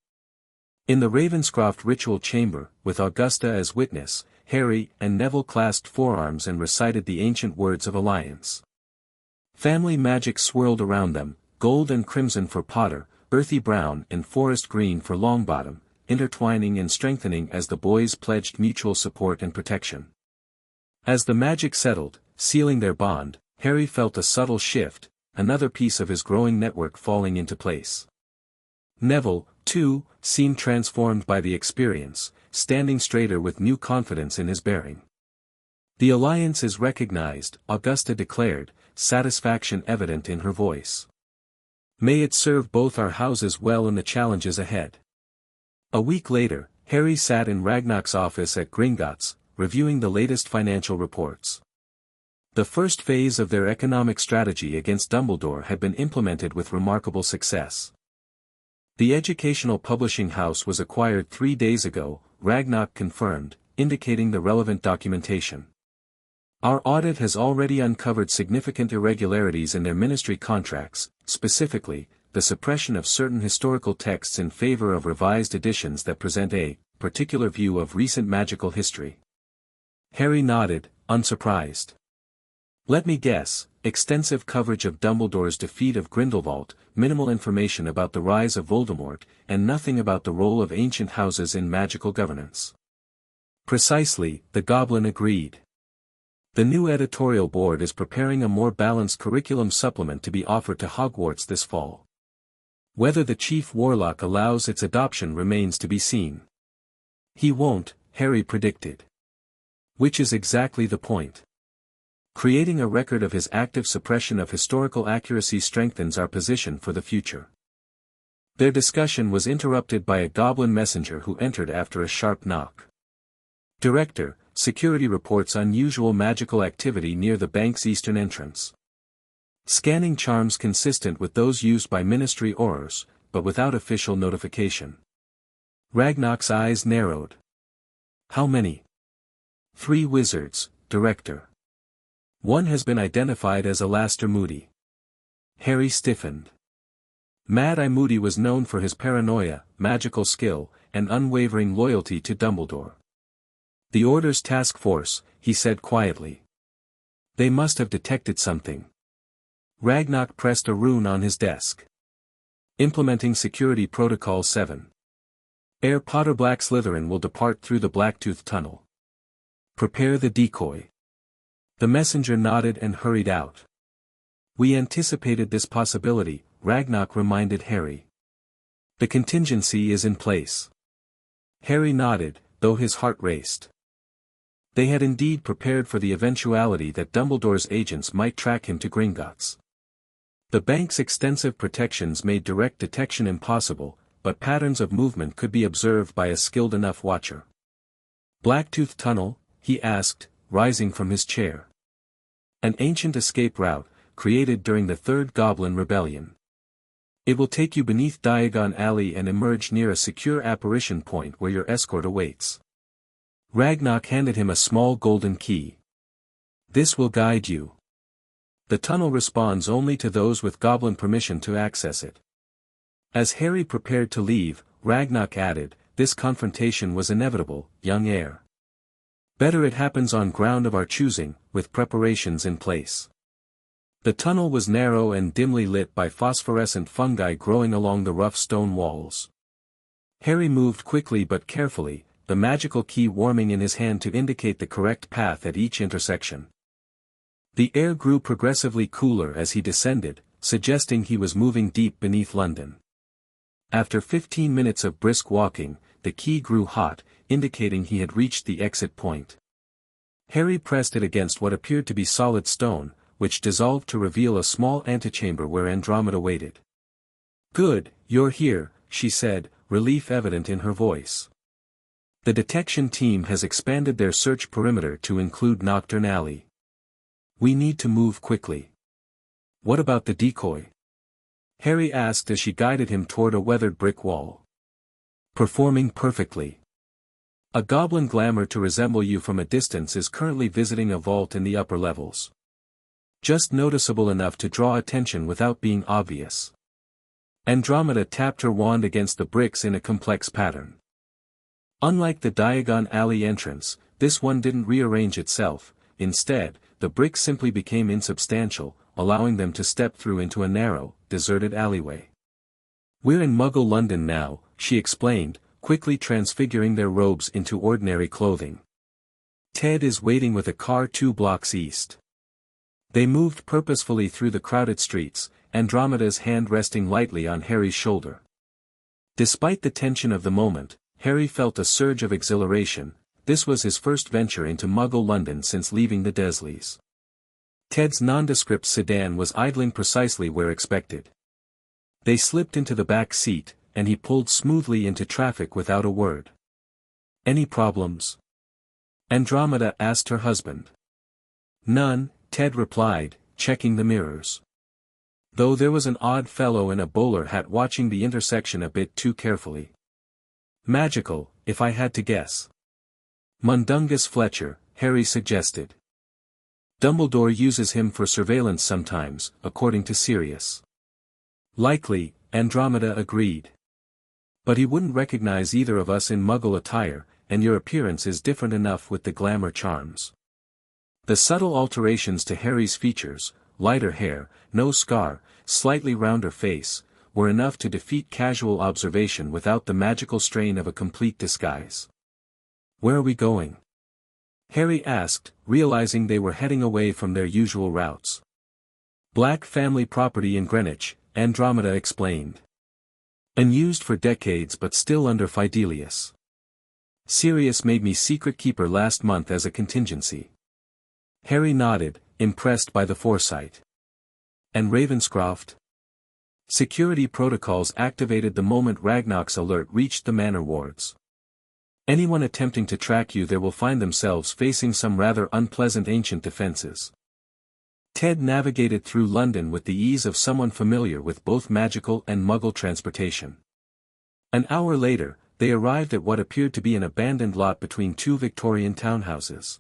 In the Ravenscroft ritual chamber, with Augusta as witness, Harry and Neville clasped forearms and recited the ancient words of alliance. Family magic swirled around them, gold and crimson for Potter, earthy brown and forest green for Longbottom, intertwining and strengthening as the boys pledged mutual support and protection. As the magic settled, sealing their bond, Harry felt a subtle shift, another piece of his growing network falling into place. Neville, too, seemed transformed by the experience, standing straighter with new confidence in his bearing. The alliance is recognized, Augusta declared, satisfaction evident in her voice. May it serve both our houses well in the challenges ahead. A week later, Harry sat in Ragnarok's office at Gringotts, reviewing the latest financial reports. The first phase of their economic strategy against Dumbledore had been implemented with remarkable success. The educational publishing house was acquired 3 days ago, Ragnarok confirmed, indicating the relevant documentation. Our audit has already uncovered significant irregularities in their ministry contracts, specifically, the suppression of certain historical texts in favor of revised editions that present a particular view of recent magical history. Harry nodded, unsurprised. Let me guess, extensive coverage of Dumbledore's defeat of Grindelwald, minimal information about the rise of Voldemort, and nothing about the role of ancient houses in magical governance. Precisely, the Goblin agreed. The new editorial board is preparing a more balanced curriculum supplement to be offered to Hogwarts this fall. Whether the Chief Warlock allows its adoption remains to be seen. He won't, Harry predicted. Which is exactly the point. Creating a record of his active suppression of historical accuracy strengthens our position for the future. Their discussion was interrupted by a goblin messenger who entered after a sharp knock. Director, security reports unusual magical activity near the bank's eastern entrance. Scanning charms consistent with those used by Ministry Aurors, but without official notification. Ragnarok's eyes narrowed. How many? 3 wizards, Director. One has been identified as Alastair Moody. Harry stiffened. Mad Eye Moody was known for his paranoia, magical skill, and unwavering loyalty to Dumbledore. The Order's task force, he said quietly. They must have detected something. Ragnarok pressed a rune on his desk. Implementing Security Protocol 7. Heir Potter Black Slytherin will depart through the Blacktooth Tunnel. Prepare the decoy. The messenger nodded and hurried out. We anticipated this possibility, Ragnarok reminded Harry. The contingency is in place. Harry nodded, though his heart raced. They had indeed prepared for the eventuality that Dumbledore's agents might track him to Gringotts. The bank's extensive protections made direct detection impossible, but patterns of movement could be observed by a skilled enough watcher. Blacktooth Tunnel? He asked, rising from his chair. An ancient escape route, created during the Third Goblin Rebellion. It will take you beneath Diagon Alley and emerge near a secure apparition point where your escort awaits. Ragnarok handed him a small golden key. This will guide you. The tunnel responds only to those with goblin permission to access it. As Harry prepared to leave, Ragnarok added, this confrontation was inevitable, young heir. Better it happens on ground of our choosing, with preparations in place. The tunnel was narrow and dimly lit by phosphorescent fungi growing along the rough stone walls. Harry moved quickly but carefully, the magical key warming in his hand to indicate the correct path at each intersection. The air grew progressively cooler as he descended, suggesting he was moving deep beneath London. After 15 minutes of brisk walking, the key grew hot, indicating he had reached the exit point. Harry pressed it against what appeared to be solid stone, which dissolved to reveal a small antechamber where Andromeda waited. Good, you're here, she said, relief evident in her voice. The detection team has expanded their search perimeter to include Nocturne Alley. We need to move quickly. What about the decoy? Harry asked as she guided him toward a weathered brick wall. Performing perfectly. A goblin glamour to resemble you from a distance is currently visiting a vault in the upper levels. Just noticeable enough to draw attention without being obvious. Andromeda tapped her wand against the bricks in a complex pattern. Unlike the Diagon Alley entrance, this one didn't rearrange itself. Instead, the bricks simply became insubstantial, allowing them to step through into a narrow, deserted alleyway. We're in Muggle London now, she explained, quickly transfiguring their robes into ordinary clothing. Ted is waiting with a car 2 blocks east. They moved purposefully through the crowded streets, Andromeda's hand resting lightly on Harry's shoulder. Despite the tension of the moment, Harry felt a surge of exhilaration. This was his first venture into Muggle London since leaving the Dessleys. Ted's nondescript sedan was idling precisely where expected. They slipped into the back seat, and he pulled smoothly into traffic without a word. Any problems? Andromeda asked her husband. None, Ted replied, checking the mirrors. Though there was an odd fellow in a bowler hat watching the intersection a bit too carefully. Magical, if I had to guess. Mundungus Fletcher, Harry suggested. Dumbledore uses him for surveillance sometimes, according to Sirius. Likely, Andromeda agreed. But he wouldn't recognize either of us in Muggle attire, and your appearance is different enough with the glamour charms. The subtle alterations to Harry's features, lighter hair, no scar, slightly rounder face, were enough to defeat casual observation without the magical strain of a complete disguise. Where are we going? Harry asked, realizing they were heading away from their usual routes. Black family property in Greenwich, Andromeda explained. Unused for decades but still under Fidelius. Sirius made me secret keeper last month as a contingency. Harry nodded, impressed by the foresight. And Ravenscroft? Security protocols activated the moment Ragnarok's alert reached the manor wards. Anyone attempting to track you there will find themselves facing some rather unpleasant ancient defenses. Ted navigated through London with the ease of someone familiar with both magical and muggle transportation. An hour later, they arrived at what appeared to be an abandoned lot between two Victorian townhouses.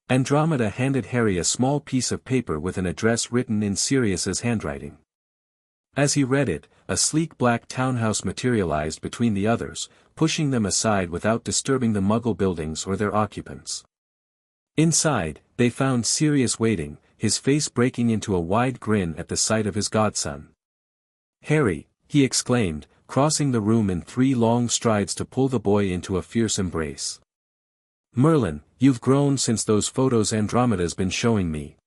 Andromeda handed Harry a small piece of paper with an address written in Sirius's handwriting. As he read it, a sleek black townhouse materialized between the others, pushing them aside without disturbing the Muggle buildings or their occupants. Inside, they found Sirius waiting, his face breaking into a wide grin at the sight of his godson. "Harry," he exclaimed, crossing the room in 3 long strides to pull the boy into a fierce embrace. "Merlin, you've grown since those photos Andromeda's been showing me."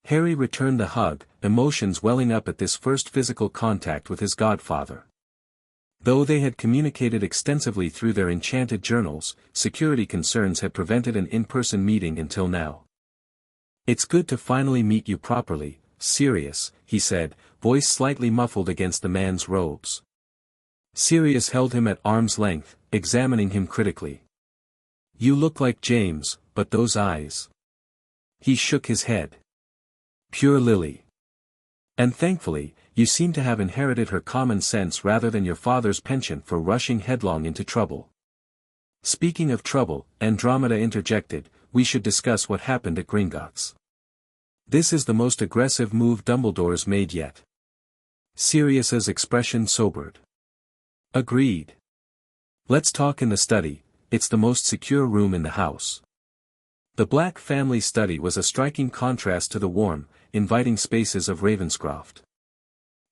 Harry returned the hug, emotions welling up at this first physical contact with his godfather. Though they had communicated extensively through their enchanted journals, security concerns had prevented an in-person meeting until now. "It's good to finally meet you properly, Sirius," he said, voice slightly muffled against the man's robes. Sirius held him at arm's length, examining him critically. "You look like James, but those eyes." He shook his head. "Pure Lily. And thankfully, you seem to have inherited her common sense rather than your father's penchant for rushing headlong into trouble." "Speaking of trouble," Andromeda interjected, "we should discuss what happened at Gringotts. This is the most aggressive move Dumbledore's made yet." Sirius's expression sobered. "Agreed. Let's talk in the study, it's the most secure room in the house." The Black family study was a striking contrast to the warm, inviting spaces of Ravenscroft.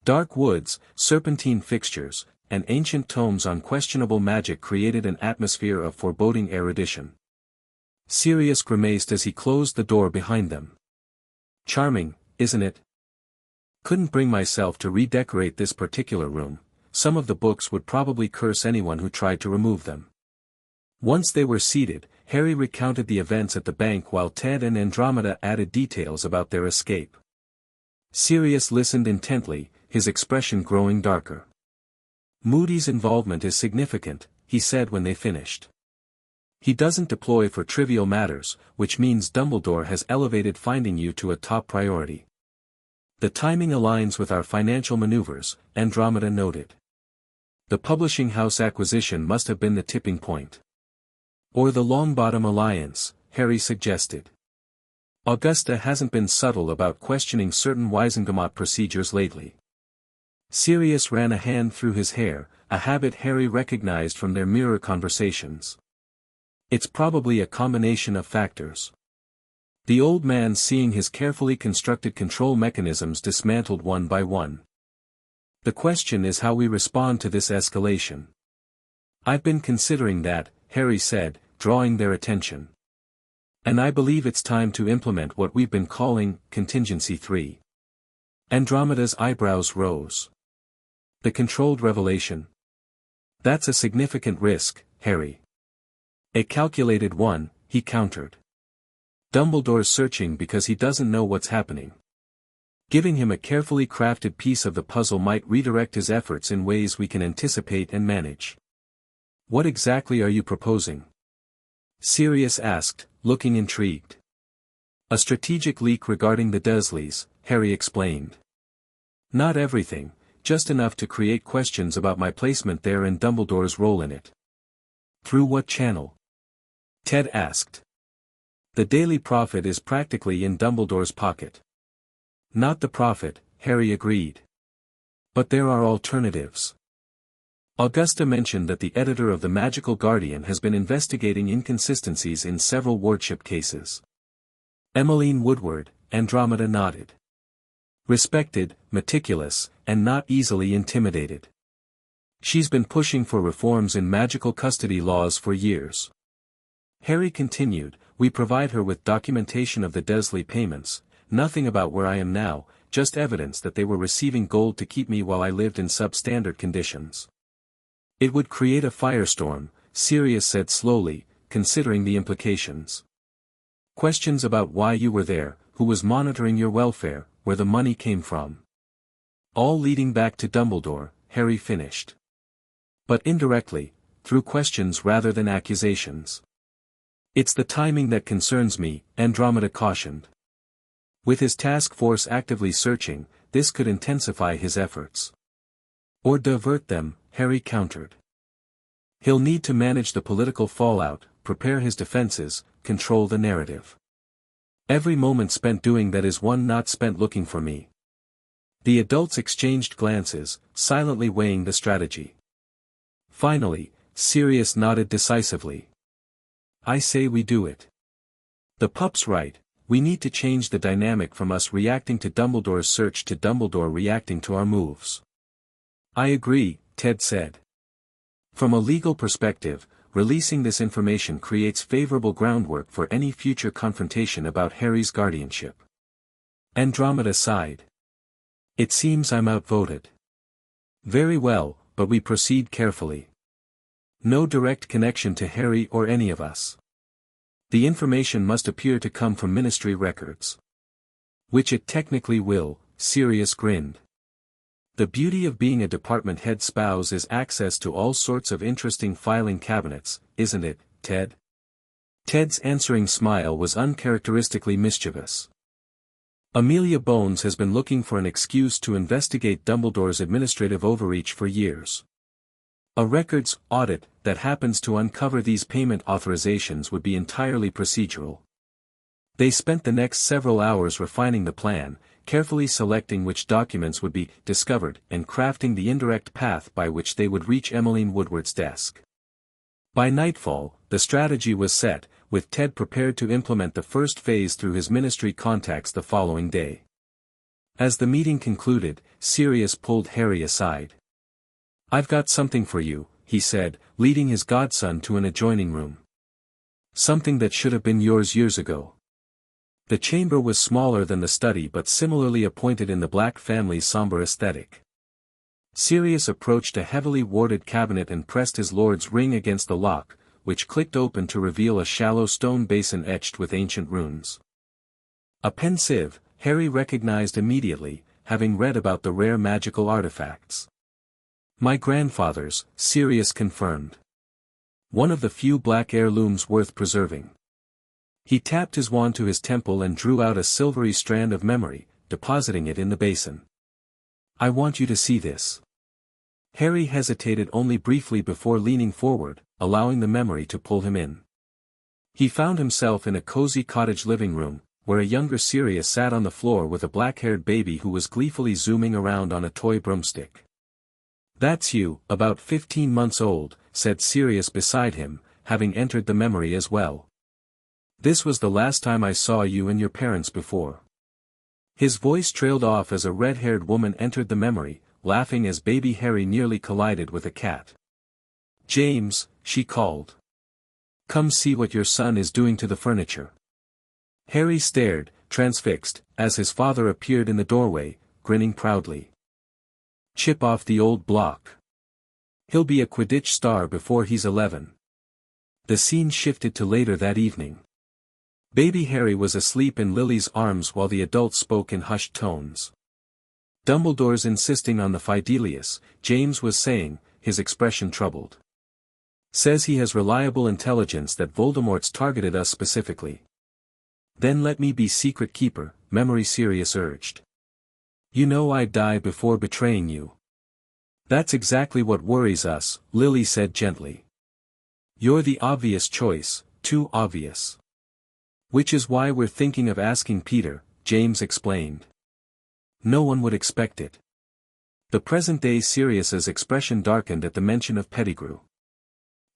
Dark woods, serpentine fixtures, and ancient tomes on questionable magic created an atmosphere of foreboding erudition. Sirius grimaced as he closed the door behind them. "Charming, isn't it? Couldn't bring myself to redecorate this particular room. Some of the books would probably curse anyone who tried to remove them." Once they were seated, Harry recounted the events at the bank while Ted and Andromeda added details about their escape. Sirius listened intently, his expression growing darker. "Moody's involvement is significant," he said when they finished. "He doesn't deploy for trivial matters, which means Dumbledore has elevated finding you to a top priority. The timing aligns with our financial maneuvers," Andromeda noted. "The publishing house acquisition must have been the tipping point." "Or the Longbottom alliance," Harry suggested. "Augusta hasn't been subtle about questioning certain Wisengamot procedures lately." Sirius ran a hand through his hair, a habit Harry recognized from their mirror conversations. "It's probably a combination of factors." The old man seeing his carefully constructed control mechanisms dismantled one by one. "The question is how we respond to this escalation." "I've been considering that," Harry said, drawing their attention. "And I believe it's time to implement what we've been calling Contingency 3. Andromeda's eyebrows rose. "The controlled revelation? That's a significant risk, Harry." "A calculated one," he countered. "Dumbledore's searching because he doesn't know what's happening. Giving him a carefully crafted piece of the puzzle might redirect his efforts in ways we can anticipate and manage." "What exactly are you proposing?" Sirius asked, looking intrigued. "A strategic leak regarding the Dessleys," Harry explained. "Not everything, just enough to create questions about my placement there and Dumbledore's role in it." "Through what channel?" Ted asked. "The Daily Prophet is practically in Dumbledore's pocket." "Not the Prophet," Harry agreed. "But there are alternatives. Augusta mentioned that the editor of the Magical Guardian has been investigating inconsistencies in several wardship cases." Emmeline Woodward, Andromeda nodded. "Respected, meticulous, and not easily intimidated. She's been pushing for reforms in magical custody laws for years." Harry continued, "We provide her with documentation of the Deslley payments, nothing about where I am now, just evidence that they were receiving gold to keep me while I lived in substandard conditions." "It would create a firestorm," Sirius said slowly, considering the implications. "Questions about why you were there, who was monitoring your welfare, where the money came from. All leading back to Dumbledore," Harry finished. "But indirectly, through questions rather than accusations. It's the timing that concerns me, Andromeda cautioned. With his task force actively searching, this could intensify his efforts. Or divert them, Harry countered. He'll need to manage the political fallout, prepare his defenses, control the narrative. Every moment spent doing that is one not spent looking for me. The adults exchanged glances, silently weighing the strategy. Finally, Sirius nodded decisively. I say we do it. The pup's right, we need to change the dynamic from us reacting to Dumbledore's search to Dumbledore reacting to our moves. I agree, Ted said. From a legal perspective, releasing this information creates favorable groundwork for any future confrontation about Harry's guardianship. Andromeda sighed. It seems I'm outvoted. Very well, but we proceed carefully. No direct connection to Harry or any of us. The information must appear to come from Ministry records. Which it technically will, Sirius grinned. The beauty of being a department head spouse is access to all sorts of interesting filing cabinets, isn't it, Ted? Ted's answering smile was uncharacteristically mischievous. Amelia Bones has been looking for an excuse to investigate Dumbledore's administrative overreach for years. A records audit that happens to uncover these payment authorizations would be entirely procedural. They spent the next several hours refining the plan, carefully selecting which documents would be discovered and crafting the indirect path by which they would reach Emmeline Woodward's desk. By nightfall, the strategy was set, with Ted prepared to implement the first phase through his ministry contacts the following day. As the meeting concluded, Sirius pulled Harry aside. I've got something for you, he said, leading his godson to an adjoining room. Something that should have been yours years ago. The chamber was smaller than the study but similarly appointed in the Black family's somber aesthetic. Sirius approached a heavily warded cabinet and pressed his lord's ring against the lock, which clicked open to reveal a shallow stone basin etched with ancient runes. A pensieve, Harry recognized immediately, having read about the rare magical artifacts. My grandfather's, Sirius confirmed. One of the few black heirlooms worth preserving. He tapped his wand to his temple and drew out a silvery strand of memory, depositing it in the basin. I want you to see this. Harry hesitated only briefly before leaning forward, allowing the memory to pull him in. He found himself in a cozy cottage living room, where a younger Sirius sat on the floor with a black-haired baby who was gleefully zooming around on a toy broomstick. That's you, about 15 months old, said Sirius beside him, having entered the memory as well. This was the last time I saw you and your parents before. His voice trailed off as a red-haired woman entered the memory, laughing as baby Harry nearly collided with a cat. James, she called. Come see what your son is doing to the furniture. Harry stared, transfixed, as his father appeared in the doorway, grinning proudly. Chip off the old block. He'll be a Quidditch star before he's 11. The scene shifted to later that evening. Baby Harry was asleep in Lily's arms while the adults spoke in hushed tones. Dumbledore's insisting on the Fidelius, James was saying, his expression troubled. Says he has reliable intelligence that Voldemort's targeted us specifically. Then let me be secret keeper, Memory Sirius urged. You know I'd die before betraying you. That's exactly what worries us, Lily said gently. You're the obvious choice, too obvious. Which is why we're thinking of asking Peter, James explained. No one would expect it. The present-day Sirius's expression darkened at the mention of Pettigrew.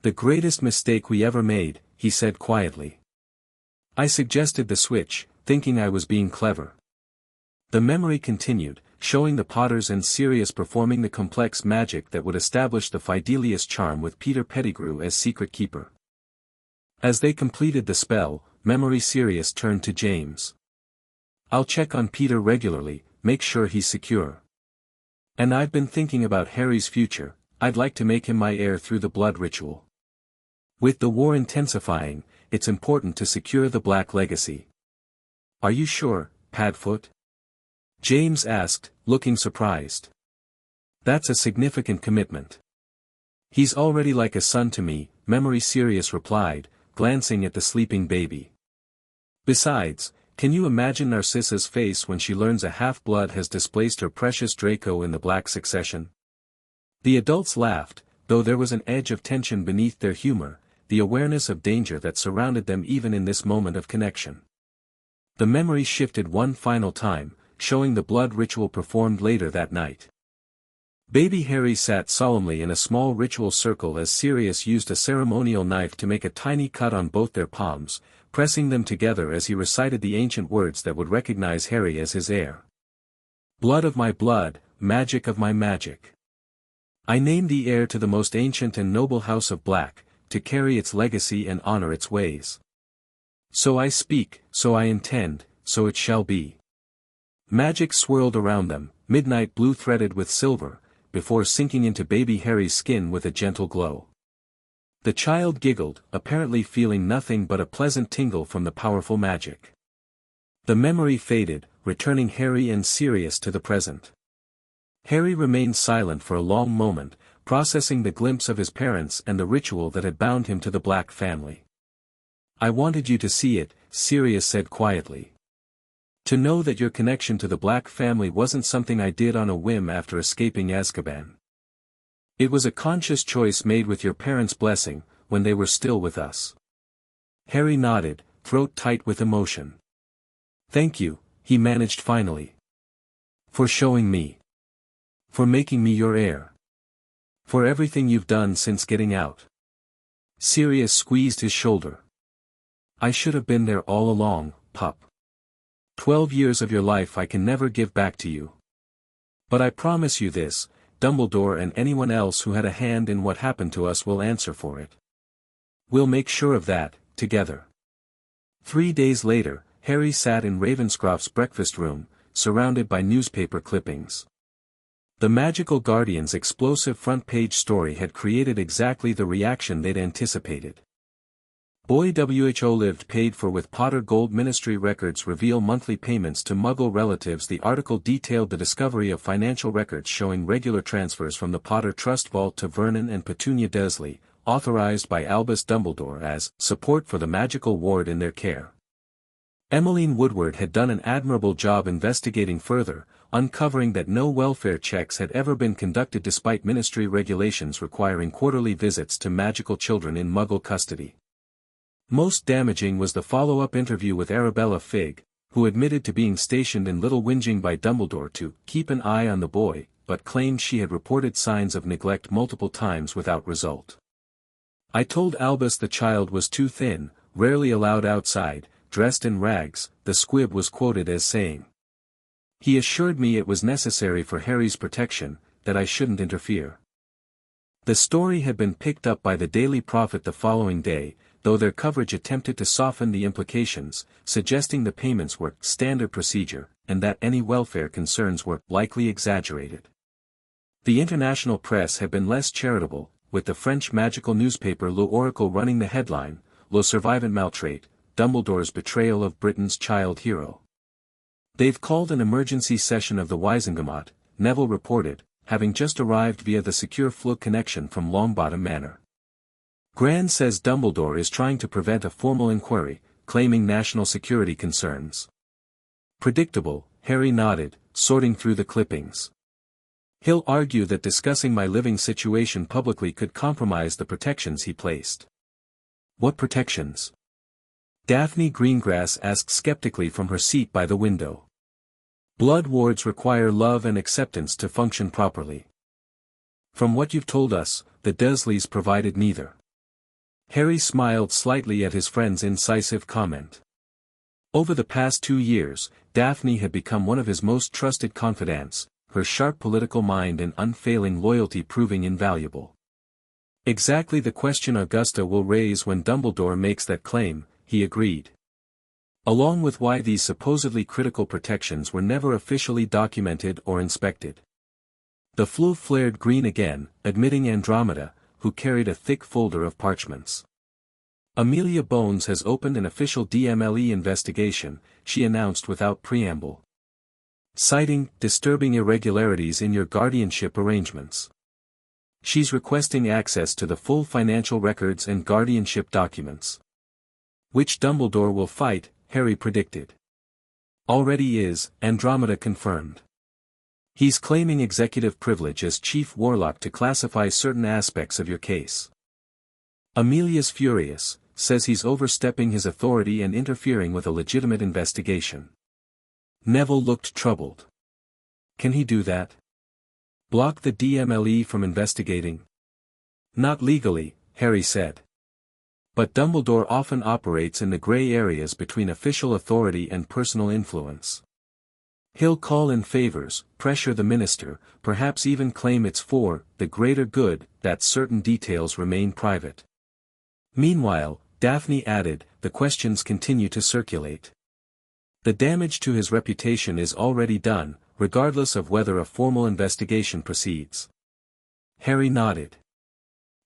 The greatest mistake we ever made, he said quietly. I suggested the switch, thinking I was being clever. The memory continued, showing the Potters and Sirius performing the complex magic that would establish the Fidelius charm with Peter Pettigrew as secret keeper. As they completed the spell, Memory Sirius turned to James. I'll check on Peter regularly, make sure he's secure. And I've been thinking about Harry's future, I'd like to make him my heir through the blood ritual. With the war intensifying, it's important to secure the Black legacy. Are you sure, Padfoot? James asked, looking surprised. That's a significant commitment. He's already like a son to me, Memory Sirius replied, glancing at the sleeping baby. Besides, can you imagine Narcissa's face when she learns a half-blood has displaced her precious Draco in the Black Succession? The adults laughed, though there was an edge of tension beneath their humor, the awareness of danger that surrounded them even in this moment of connection. The memory shifted one final time, showing the blood ritual performed later that night. Baby Harry sat solemnly in a small ritual circle as Sirius used a ceremonial knife to make a tiny cut on both their palms, pressing them together as he recited the ancient words that would recognize Harry as his heir. Blood of my blood, magic of my magic. I name thee heir to the most ancient and noble house of Black, to carry its legacy and honor its ways. So I speak, so I intend, so it shall be. Magic swirled around them, midnight blue threaded with silver, before sinking into baby Harry's skin with a gentle glow. The child giggled, apparently feeling nothing but a pleasant tingle from the powerful magic. The memory faded, returning Harry and Sirius to the present. Harry remained silent for a long moment, processing the glimpse of his parents and the ritual that had bound him to the Black family. I wanted you to see it, Sirius said quietly. To know that your connection to the Black family wasn't something I did on a whim after escaping Azkaban. It was a conscious choice made with your parents' blessing, when they were still with us. Harry nodded, throat tight with emotion. Thank you, he managed finally. For showing me. For making me your heir. For everything you've done since getting out. Sirius squeezed his shoulder. I should have been there all along, pup. 12 years of your life I can never give back to you. But I promise you this, Dumbledore and anyone else who had a hand in what happened to us will answer for it. We'll make sure of that, together. 3 days later, Harry sat in Ravenscroft's breakfast room, surrounded by newspaper clippings. The Magical Guardian's explosive front-page story had created exactly the reaction they'd anticipated. Boy WHO lived paid for with Potter Gold Ministry records reveal monthly payments to Muggle relatives. The article detailed the discovery of financial records showing regular transfers from the Potter Trust Vault to Vernon and Petunia Deslley, authorized by Albus Dumbledore as support for the magical ward in their care. Emmeline Woodward had done an admirable job investigating further, uncovering that no welfare checks had ever been conducted despite ministry regulations requiring quarterly visits to magical children in Muggle custody. Most damaging was the follow-up interview with Arabella Figg, who admitted to being stationed in Little Whinging by Dumbledore to keep an eye on the boy, but claimed she had reported signs of neglect multiple times without result. I told Albus the child was too thin, rarely allowed outside, dressed in rags, the squib was quoted as saying. He assured me it was necessary for Harry's protection, that I shouldn't interfere. The story had been picked up by the Daily Prophet the following day, though their coverage attempted to soften the implications, suggesting the payments were standard procedure, and that any welfare concerns were likely exaggerated. The international press had been less charitable, with the French magical newspaper L'Oracle running the headline, Le Survivant Maltrait, Dumbledore's betrayal of Britain's child hero. They've called an emergency session of the Wisengamot, Neville reported, having just arrived via the secure Flug connection from Longbottom Manor. Gran says Dumbledore is trying to prevent a formal inquiry, claiming national security concerns. Predictable, Harry nodded, sorting through the clippings. He'll argue that discussing my living situation publicly could compromise the protections he placed. What protections? Daphne Greengrass asked skeptically from her seat by the window. Blood wards require love and acceptance to function properly. From what you've told us, the Dursleys provided neither. Harry smiled slightly at his friend's incisive comment. Over the past 2 years, Daphne had become one of his most trusted confidants, her sharp political mind and unfailing loyalty proving invaluable. Exactly the question Augusta will raise when Dumbledore makes that claim, he agreed. Along with why these supposedly critical protections were never officially documented or inspected. The flue flared green again, admitting Andromeda, who carried a thick folder of parchments. Amelia Bones has opened an official DMLE investigation, she announced without preamble. Citing disturbing irregularities in your guardianship arrangements. She's requesting access to the full financial records and guardianship documents. Which Dumbledore will fight, Harry predicted. Already is, Andromeda confirmed. He's claiming executive privilege as chief warlock to classify certain aspects of your case. Amelia's furious, says he's overstepping his authority and interfering with a legitimate investigation. Neville looked troubled. Can he do that? Block the DMLE from investigating? Not legally, Harry said. But Dumbledore often operates in the grey areas between official authority and personal influence. He'll call in favors, pressure the minister, perhaps even claim it's for the greater good that certain details remain private. Meanwhile, Daphne added, the questions continue to circulate. The damage to his reputation is already done, regardless of whether a formal investigation proceeds. Harry nodded.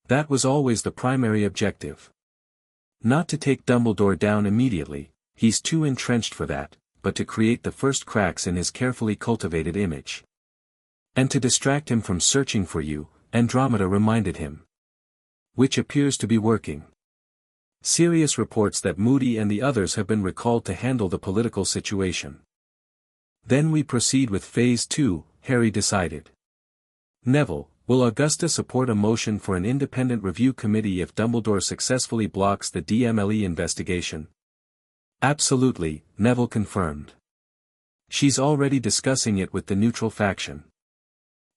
That was always the primary objective. Not to take Dumbledore down immediately, he's too entrenched for that, but to create the first cracks in his carefully cultivated image. And to distract him from searching for you, Andromeda reminded him. Which appears to be working. Sirius reports that Moody and the others have been recalled to handle the political situation. Then we proceed with Phase 2, Harry decided. Neville, will Augusta support a motion for an independent review committee if Dumbledore successfully blocks the DMLE investigation? Absolutely, Neville confirmed. She's already discussing it with the neutral faction.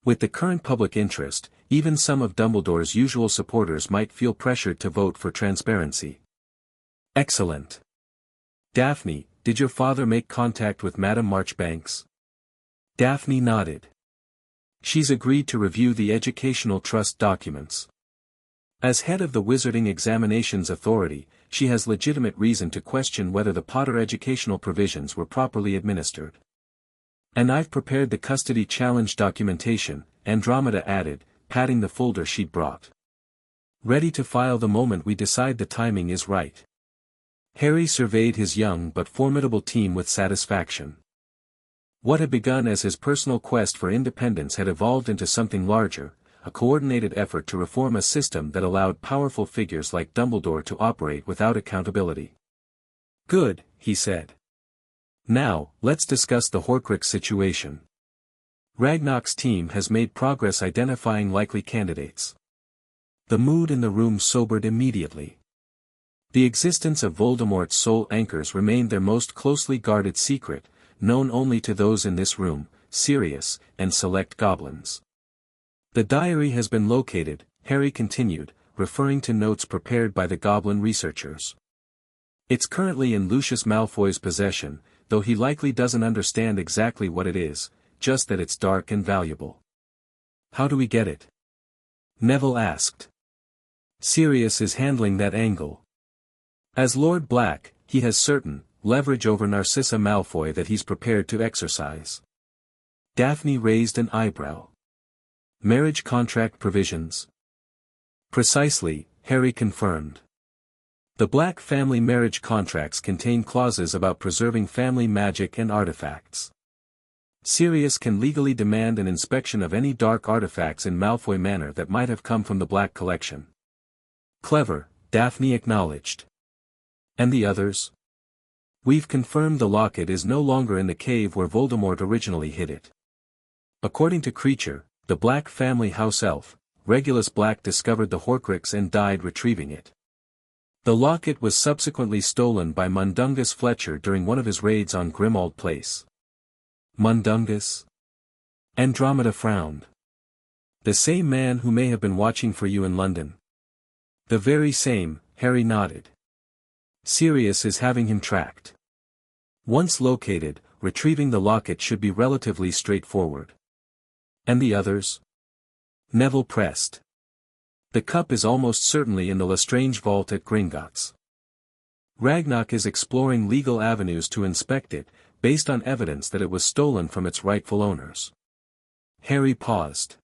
With the current public interest, even some of Dumbledore's usual supporters might feel pressured to vote for transparency. Excellent. Daphne, did your father make contact with Madame Marchbanks? Daphne nodded. She's agreed to review the Educational Trust documents. As head of the Wizarding Examinations Authority, she has legitimate reason to question whether the Potter educational provisions were properly administered. And I've prepared the custody challenge documentation, Andromeda added, patting the folder she'd brought. Ready to file the moment we decide the timing is right. Harry surveyed his young but formidable team with satisfaction. What had begun as his personal quest for independence had evolved into something larger, a coordinated effort to reform a system that allowed powerful figures like Dumbledore to operate without accountability. Good, he said. Now, let's discuss the Horcrux situation. Ragnarok's team has made progress identifying likely candidates. The mood in the room sobered immediately. The existence of Voldemort's soul anchors remained their most closely guarded secret, known only to those in this room, Sirius, and select goblins. The diary has been located, Harry continued, referring to notes prepared by the goblin researchers. It's currently in Lucius Malfoy's possession, though he likely doesn't understand exactly what it is, just that it's dark and valuable. How do we get it? Neville asked. Sirius is handling that angle. As Lord Black, he has certain leverage over Narcissa Malfoy that he's prepared to exercise. Daphne raised an eyebrow. Marriage contract provisions. Precisely, Harry confirmed. The Black family marriage contracts contain clauses about preserving family magic and artifacts. Sirius can legally demand an inspection of any dark artifacts in Malfoy Manor that might have come from the Black collection. Clever, Daphne acknowledged. And the others? We've confirmed the locket is no longer in the cave where Voldemort originally hid it. According to Creature, the Black family house elf, Regulus Black discovered the Horcrux and died retrieving it. The locket was subsequently stolen by Mundungus Fletcher during one of his raids on Grimmauld Place. Mundungus? Andromeda frowned. The same man who may have been watching for you in London. The very same, Harry nodded. Sirius is having him tracked. Once located, retrieving the locket should be relatively straightforward. And the others? Neville pressed. The cup is almost certainly in the Lestrange vault at Gringotts. Ragnarok is exploring legal avenues to inspect it, based on evidence that it was stolen from its rightful owners. Harry paused.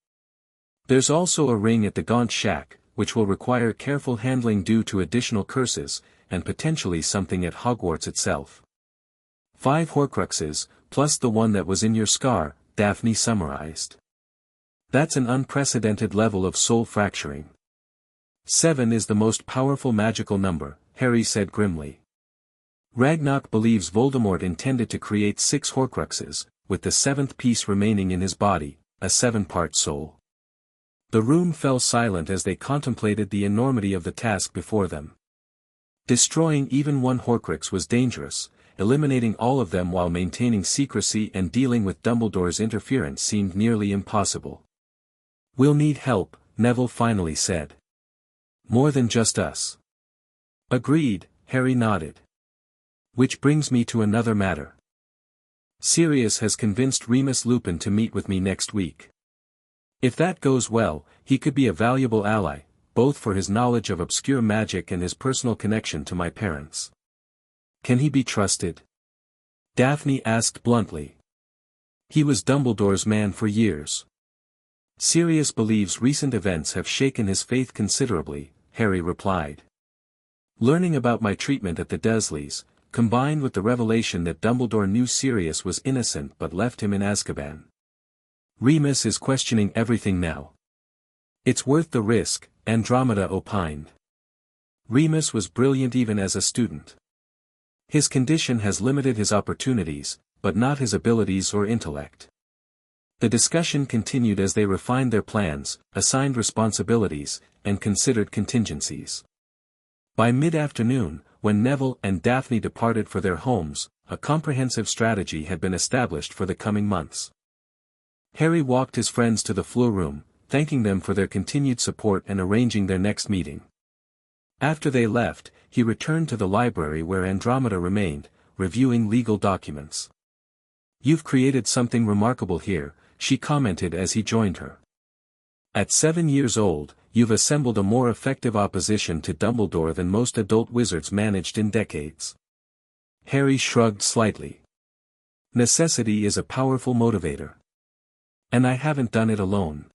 There's also a ring at the Gaunt Shack, which will require careful handling due to additional curses, and potentially something at Hogwarts itself. 5 Horcruxes, plus the one that was in your scar, Daphne summarized. That's an unprecedented level of soul fracturing. 7 is the most powerful magical number, Harry said grimly. Ragnarok believes Voldemort intended to create 6 Horcruxes, with the 7th piece remaining in his body, a 7-part soul. The room fell silent as they contemplated the enormity of the task before them. Destroying even one Horcrux was dangerous, eliminating all of them while maintaining secrecy and dealing with Dumbledore's interference seemed nearly impossible. "We'll need help," Neville finally said. "More than just us." "Agreed," Harry nodded. "Which brings me to another matter. Sirius has convinced Remus Lupin to meet with me next week. If that goes well, he could be a valuable ally, both for his knowledge of obscure magic and his personal connection to my parents." "Can he be trusted?" Daphne asked bluntly. "He was Dumbledore's man for years." "Sirius believes recent events have shaken his faith considerably," Harry replied. "Learning about my treatment at the Desleys, combined with the revelation that Dumbledore knew Sirius was innocent but left him in Azkaban. Remus is questioning everything now. It's worth the risk," Andromeda opined. "Remus was brilliant even as a student. His condition has limited his opportunities, but not his abilities or intellect." The discussion continued as they refined their plans, assigned responsibilities, and considered contingencies. By mid-afternoon, when Neville and Daphne departed for their homes, a comprehensive strategy had been established for the coming months. Harry walked his friends to the floor room, thanking them for their continued support and arranging their next meeting. After they left, he returned to the library where Andromeda remained, reviewing legal documents. "You've created something remarkable here," she commented as he joined her. "At 7 years old, you've assembled a more effective opposition to Dumbledore than most adult wizards managed in decades." Harry shrugged slightly. "Necessity is a powerful motivator. And I haven't done it alone."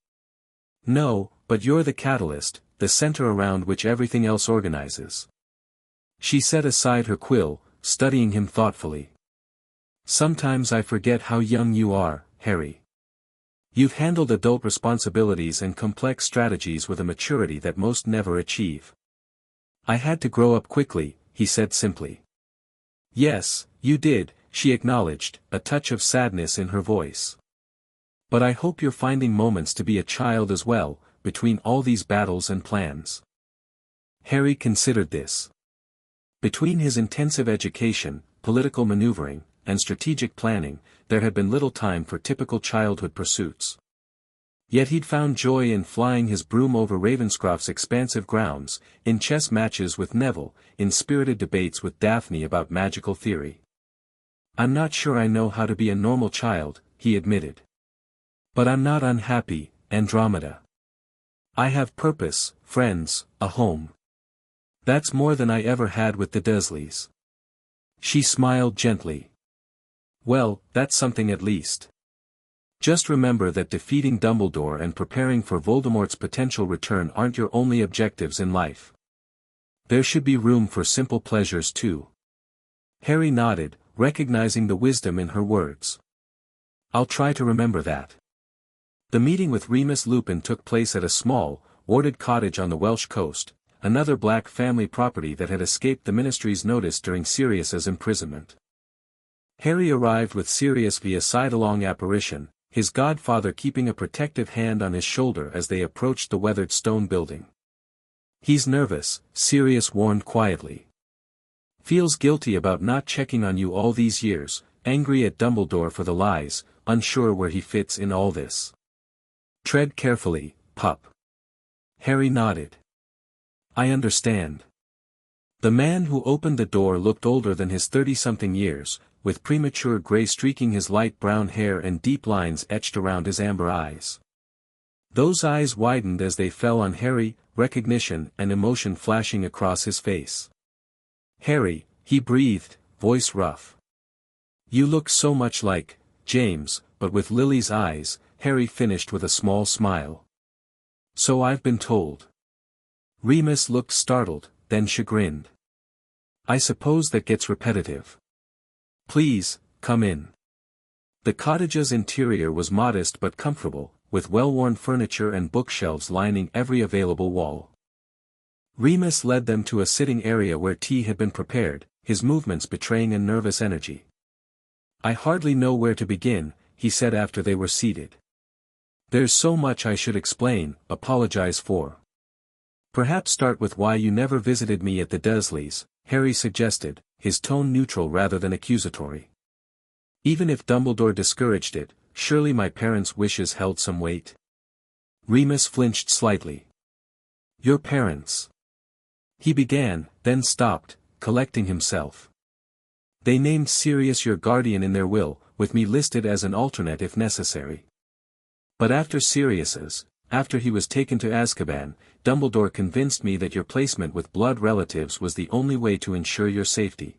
"No, but you're the catalyst, the center around which everything else organizes." She set aside her quill, studying him thoughtfully. "Sometimes I forget how young you are, Harry. You've handled adult responsibilities and complex strategies with a maturity that most never achieve." "I had to grow up quickly," he said simply. "Yes, you did," she acknowledged, a touch of sadness in her voice. "But I hope you're finding moments to be a child as well, between all these battles and plans." Harry considered this. Between his intensive education, political maneuvering, and strategic planning, there had been little time for typical childhood pursuits. Yet he'd found joy in flying his broom over Ravenscroft's expansive grounds, in chess matches with Neville, in spirited debates with Daphne about magical theory. "I'm not sure I know how to be a normal child," he admitted. "But I'm not unhappy, Andromeda. I have purpose, friends, a home. That's more than I ever had with the Desleys." She smiled gently. "Well, that's something at least. Just remember that defeating Dumbledore and preparing for Voldemort's potential return aren't your only objectives in life. There should be room for simple pleasures too." Harry nodded, recognizing the wisdom in her words. "I'll try to remember that." The meeting with Remus Lupin took place at a small, warded cottage on the Welsh coast, another Black family property that had escaped the Ministry's notice during Sirius's imprisonment. Harry arrived with Sirius via side-along apparition, his godfather keeping a protective hand on his shoulder as they approached the weathered stone building. "He's nervous," Sirius warned quietly. "Feels guilty about not checking on you all these years, angry at Dumbledore for the lies, unsure where he fits in all this. Tread carefully, pup." Harry nodded. "I understand." The man who opened the door looked older than his 30-something years, with premature gray streaking his light brown hair and deep lines etched around his amber eyes. Those eyes widened as they fell on Harry, recognition and emotion flashing across his face. "Harry," he breathed, voice rough. "You look so much like James," but with Lily's eyes, Harry finished with a small smile. "So I've been told." Remus looked startled, then chagrined. "I suppose that gets repetitive. Please, come in." The cottage's interior was modest but comfortable, with well-worn furniture and bookshelves lining every available wall. Remus led them to a sitting area where tea had been prepared, his movements betraying a nervous energy. "I hardly know where to begin," he said after they were seated. "There's so much I should explain, apologize for. Perhaps start with why you never visited me at the Dessleys," Harry suggested, his tone neutral rather than accusatory. "Even if Dumbledore discouraged it, surely my parents' wishes held some weight." Remus flinched slightly. "Your parents?" he began, then stopped, collecting himself. "They named Sirius your guardian in their will, with me listed as an alternate if necessary. But after he was taken to Azkaban, Dumbledore convinced me that your placement with blood relatives was the only way to ensure your safety.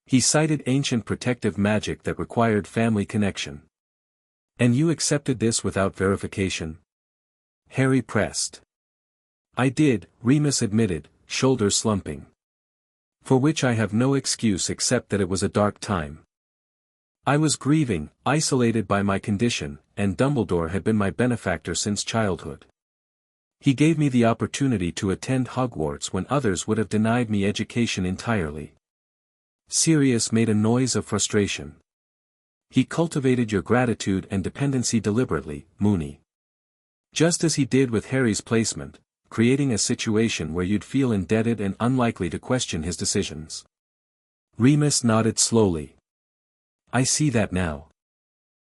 He cited ancient protective magic that required family connection. And you accepted this without verification?" Harry pressed. "I did," Remus admitted, shoulders slumping. "For which I have no excuse except that it was a dark time. I was grieving, isolated by my condition, and Dumbledore had been my benefactor since childhood. He gave me the opportunity to attend Hogwarts when others would have denied me education entirely." Sirius made a noise of frustration. "He cultivated your gratitude and dependency deliberately, Moony. Just as he did with Harry's placement, creating a situation where you'd feel indebted and unlikely to question his decisions." Remus nodded slowly. "I see that now.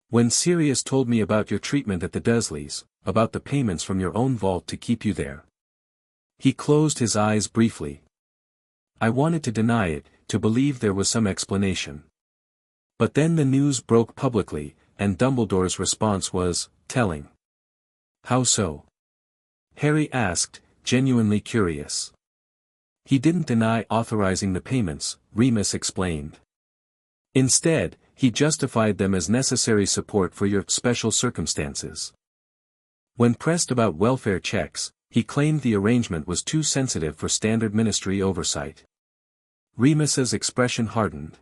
When Sirius told me about your treatment at the Dessleys, about the payments from your own vault to keep you there." He closed his eyes briefly. "I wanted to deny it, to believe there was some explanation. But then the news broke publicly, and Dumbledore's response was telling." "How so?" Harry asked, genuinely curious. "He didn't deny authorizing the payments," Remus explained. "Instead, he justified them as necessary support for your special circumstances. When pressed about welfare checks, he claimed the arrangement was too sensitive for standard ministry oversight." Remus's expression hardened.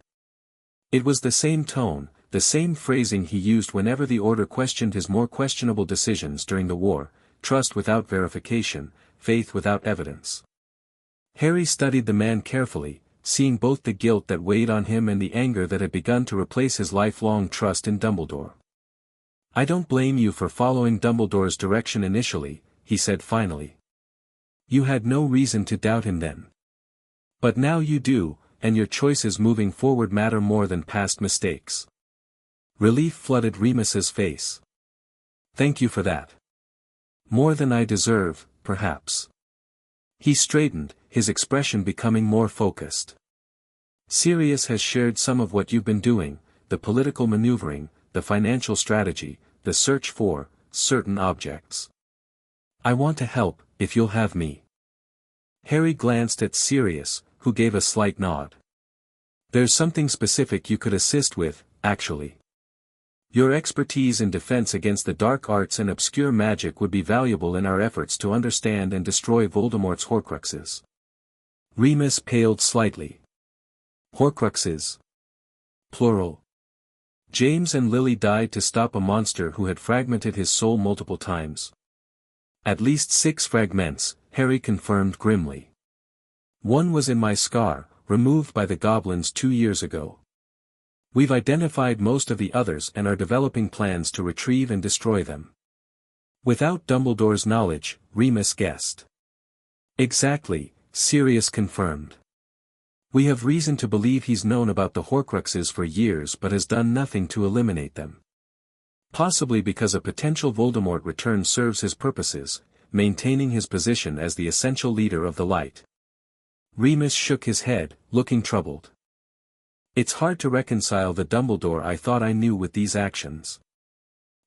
It was the same tone, the same phrasing he used whenever the Order questioned his more questionable decisions during the war: trust without verification, faith without evidence. Harry studied the man carefully, seeing both the guilt that weighed on him and the anger that had begun to replace his lifelong trust in Dumbledore. "I don't blame you for following Dumbledore's direction initially," he said finally. "You had no reason to doubt him then. But now you do, and your choices moving forward matter more than past mistakes." Relief flooded Remus's face. "Thank you for that. More than I deserve, perhaps." He straightened, his expression becoming more focused. "Sirius has shared some of what you've been doing, the political maneuvering, the financial strategy, the search for certain objects. I want to help, if you'll have me." Harry glanced at Sirius, who gave a slight nod. "There's something specific you could assist with, actually. Your expertise in defense against the dark arts and obscure magic would be valuable in our efforts to understand and destroy Voldemort's Horcruxes." Remus paled slightly. "Horcruxes? Plural. James and Lily died to stop a monster who had fragmented his soul multiple times." "At least 6 fragments," Harry confirmed grimly. "One was in my scar, removed by the goblins 2 years ago. We've identified most of the others and are developing plans to retrieve and destroy them." "Without Dumbledore's knowledge," Remus guessed. "Exactly," Sirius confirmed. "We have reason to believe he's known about the Horcruxes for years but has done nothing to eliminate them. Possibly because a potential Voldemort return serves his purposes, maintaining his position as the essential leader of the light." Remus shook his head, looking troubled. "It's hard to reconcile the Dumbledore I thought I knew with these actions.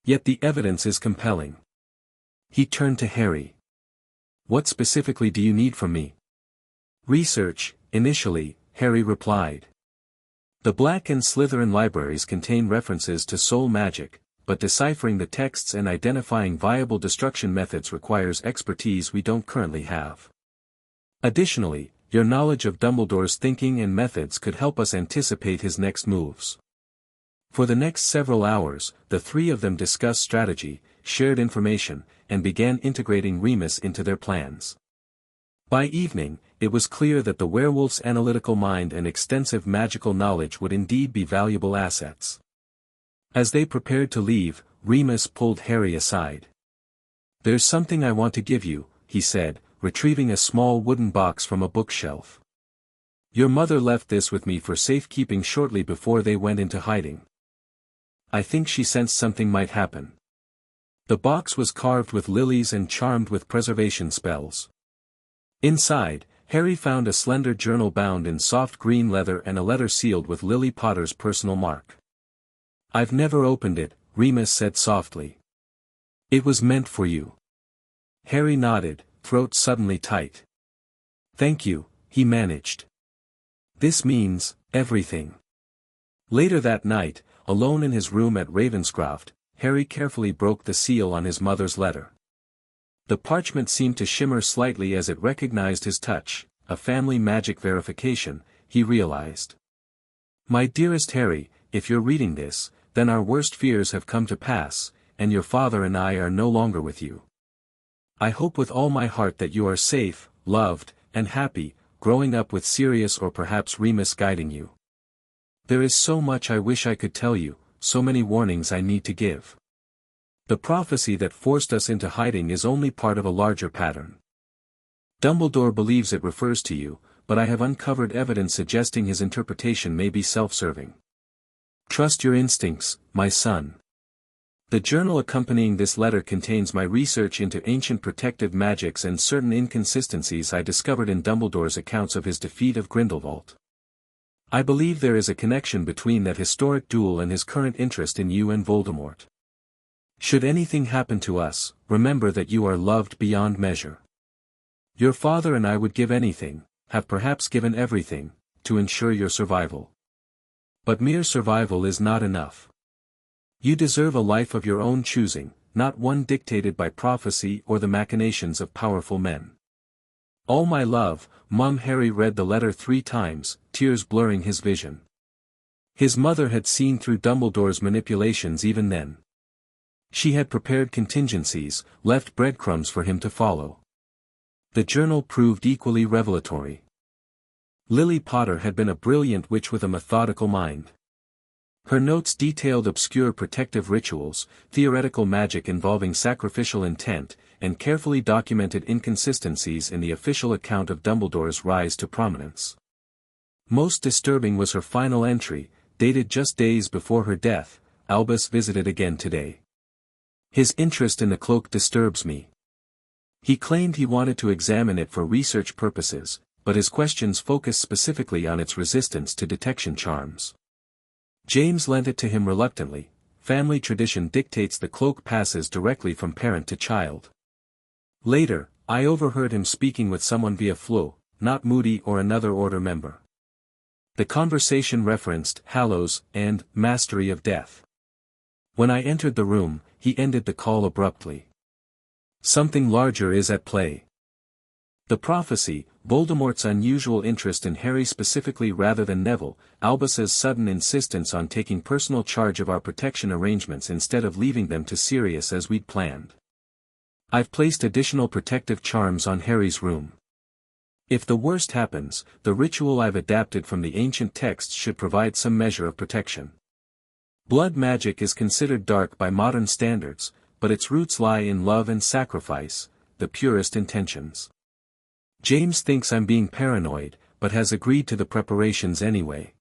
Yet the evidence is compelling." He turned to Harry. "What specifically do you need from me?" "Research, initially," Harry replied. "The Black and Slytherin libraries contain references to soul magic, but deciphering the texts and identifying viable destruction methods requires expertise we don't currently have. Additionally, your knowledge of Dumbledore's thinking and methods could help us anticipate his next moves." For the next several hours, the three of them discussed strategy, shared information, and began integrating Remus into their plans. By evening, it was clear that the werewolf's analytical mind and extensive magical knowledge would indeed be valuable assets. As they prepared to leave, Remus pulled Harry aside. "There's something I want to give you," he said, retrieving a small wooden box from a bookshelf. "Your mother left this with me for safekeeping shortly before they went into hiding. I think she sensed something might happen." The box was carved with lilies and charmed with preservation spells. Inside, Harry found a slender journal bound in soft green leather and a letter sealed with Lily Potter's personal mark. "I've never opened it," Remus said softly. "It was meant for you." Harry nodded, throat suddenly tight. "Thank you," he managed. "This means everything." Later that night, alone in his room at Ravenscroft, Harry carefully broke the seal on his mother's letter. The parchment seemed to shimmer slightly as it recognized his touch, a family magic verification, he realized. "My dearest Harry, if you're reading this, then our worst fears have come to pass, and your father and I are no longer with you. I hope with all my heart that you are safe, loved, and happy, growing up with Sirius or perhaps Remus guiding you. There is so much I wish I could tell you, so many warnings I need to give. The prophecy that forced us into hiding is only part of a larger pattern. Dumbledore believes it refers to you, but I have uncovered evidence suggesting his interpretation may be self-serving. Trust your instincts, my son. The journal accompanying this letter contains my research into ancient protective magics and certain inconsistencies I discovered in Dumbledore's accounts of his defeat of Grindelwald. I believe there is a connection between that historic duel and his current interest in you and Voldemort. Should anything happen to us, remember that you are loved beyond measure. Your father and I would give anything, have perhaps given everything, to ensure your survival. But mere survival is not enough. You deserve a life of your own choosing, not one dictated by prophecy or the machinations of powerful men. All my love, Mum. Harry read the letter 3 times, tears blurring his vision. His mother had seen through Dumbledore's manipulations even then. She had prepared contingencies, left breadcrumbs for him to follow. The journal proved equally revelatory. Lily Potter had been a brilliant witch with a methodical mind. Her notes detailed obscure protective rituals, theoretical magic involving sacrificial intent, and carefully documented inconsistencies in the official account of Dumbledore's rise to prominence. Most disturbing was her final entry, dated just days before her death. "Albus visited again today. His interest in the cloak disturbs me. He claimed he wanted to examine it for research purposes, but his questions focused specifically on its resistance to detection charms. James lent it to him reluctantly. Family tradition dictates the cloak passes directly from parent to child. Later, I overheard him speaking with someone via Flo, not Moody or another order member. The conversation referenced Hallows and mastery of death. When I entered the room, he ended the call abruptly. Something larger is at play. The prophecy, Voldemort's unusual interest in Harry specifically rather than Neville, Albus's sudden insistence on taking personal charge of our protection arrangements instead of leaving them to Sirius as we'd planned. I've placed additional protective charms on Harry's room. If the worst happens, the ritual I've adapted from the ancient texts should provide some measure of protection. Blood magic is considered dark by modern standards, but its roots lie in love and sacrifice, the purest intentions. James thinks I'm being paranoid, but has agreed to the preparations anyway.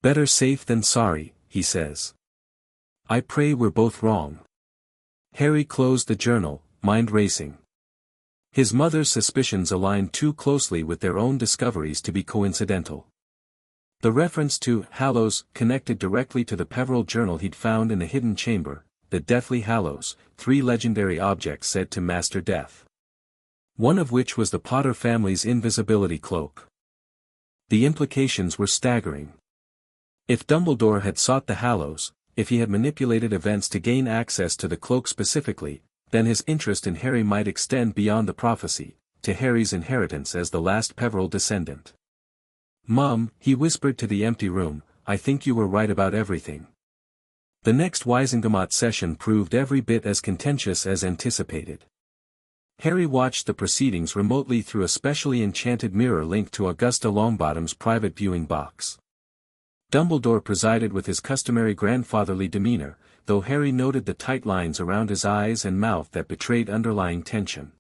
Better safe than sorry, he says. I pray we're both wrong. Harry closed the journal, mind racing. His mother's suspicions aligned too closely with their own discoveries to be coincidental. The reference to Hallows connected directly to the Peveril journal he'd found in the hidden chamber, the Deathly Hallows, 3 legendary objects said to master death. One of which was the Potter family's invisibility cloak. The implications were staggering. If Dumbledore had sought the Hallows, if he had manipulated events to gain access to the cloak specifically, then his interest in Harry might extend beyond the prophecy, to Harry's inheritance as the last Peveril descendant. Mum, he whispered to the empty room, I think you were right about everything. The next Wisengamot session proved every bit as contentious as anticipated. Harry watched the proceedings remotely through a specially enchanted mirror linked to Augusta Longbottom's private viewing box. Dumbledore presided with his customary grandfatherly demeanor, though Harry noted the tight lines around his eyes and mouth that betrayed underlying tension.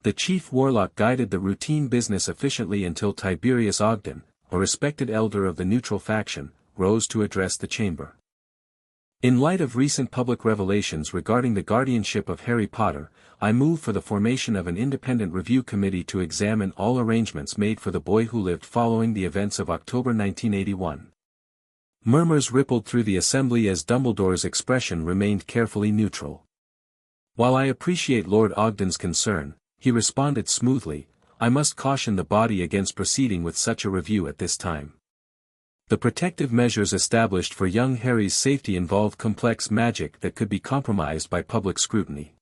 The chief warlock guided the routine business efficiently until Tiberius Ogden, a respected elder of the neutral faction, rose to address the chamber. In light of recent public revelations regarding the guardianship of Harry Potter, I move for the formation of an independent review committee to examine all arrangements made for the boy who lived following the events of October 1981. Murmurs rippled through the assembly as Dumbledore's expression remained carefully neutral. While I appreciate Lord Ogden's concern, he responded smoothly, I must caution the body against proceeding with such a review at this time. The protective measures established for young Harry's safety involve complex magic that could be compromised by public scrutiny.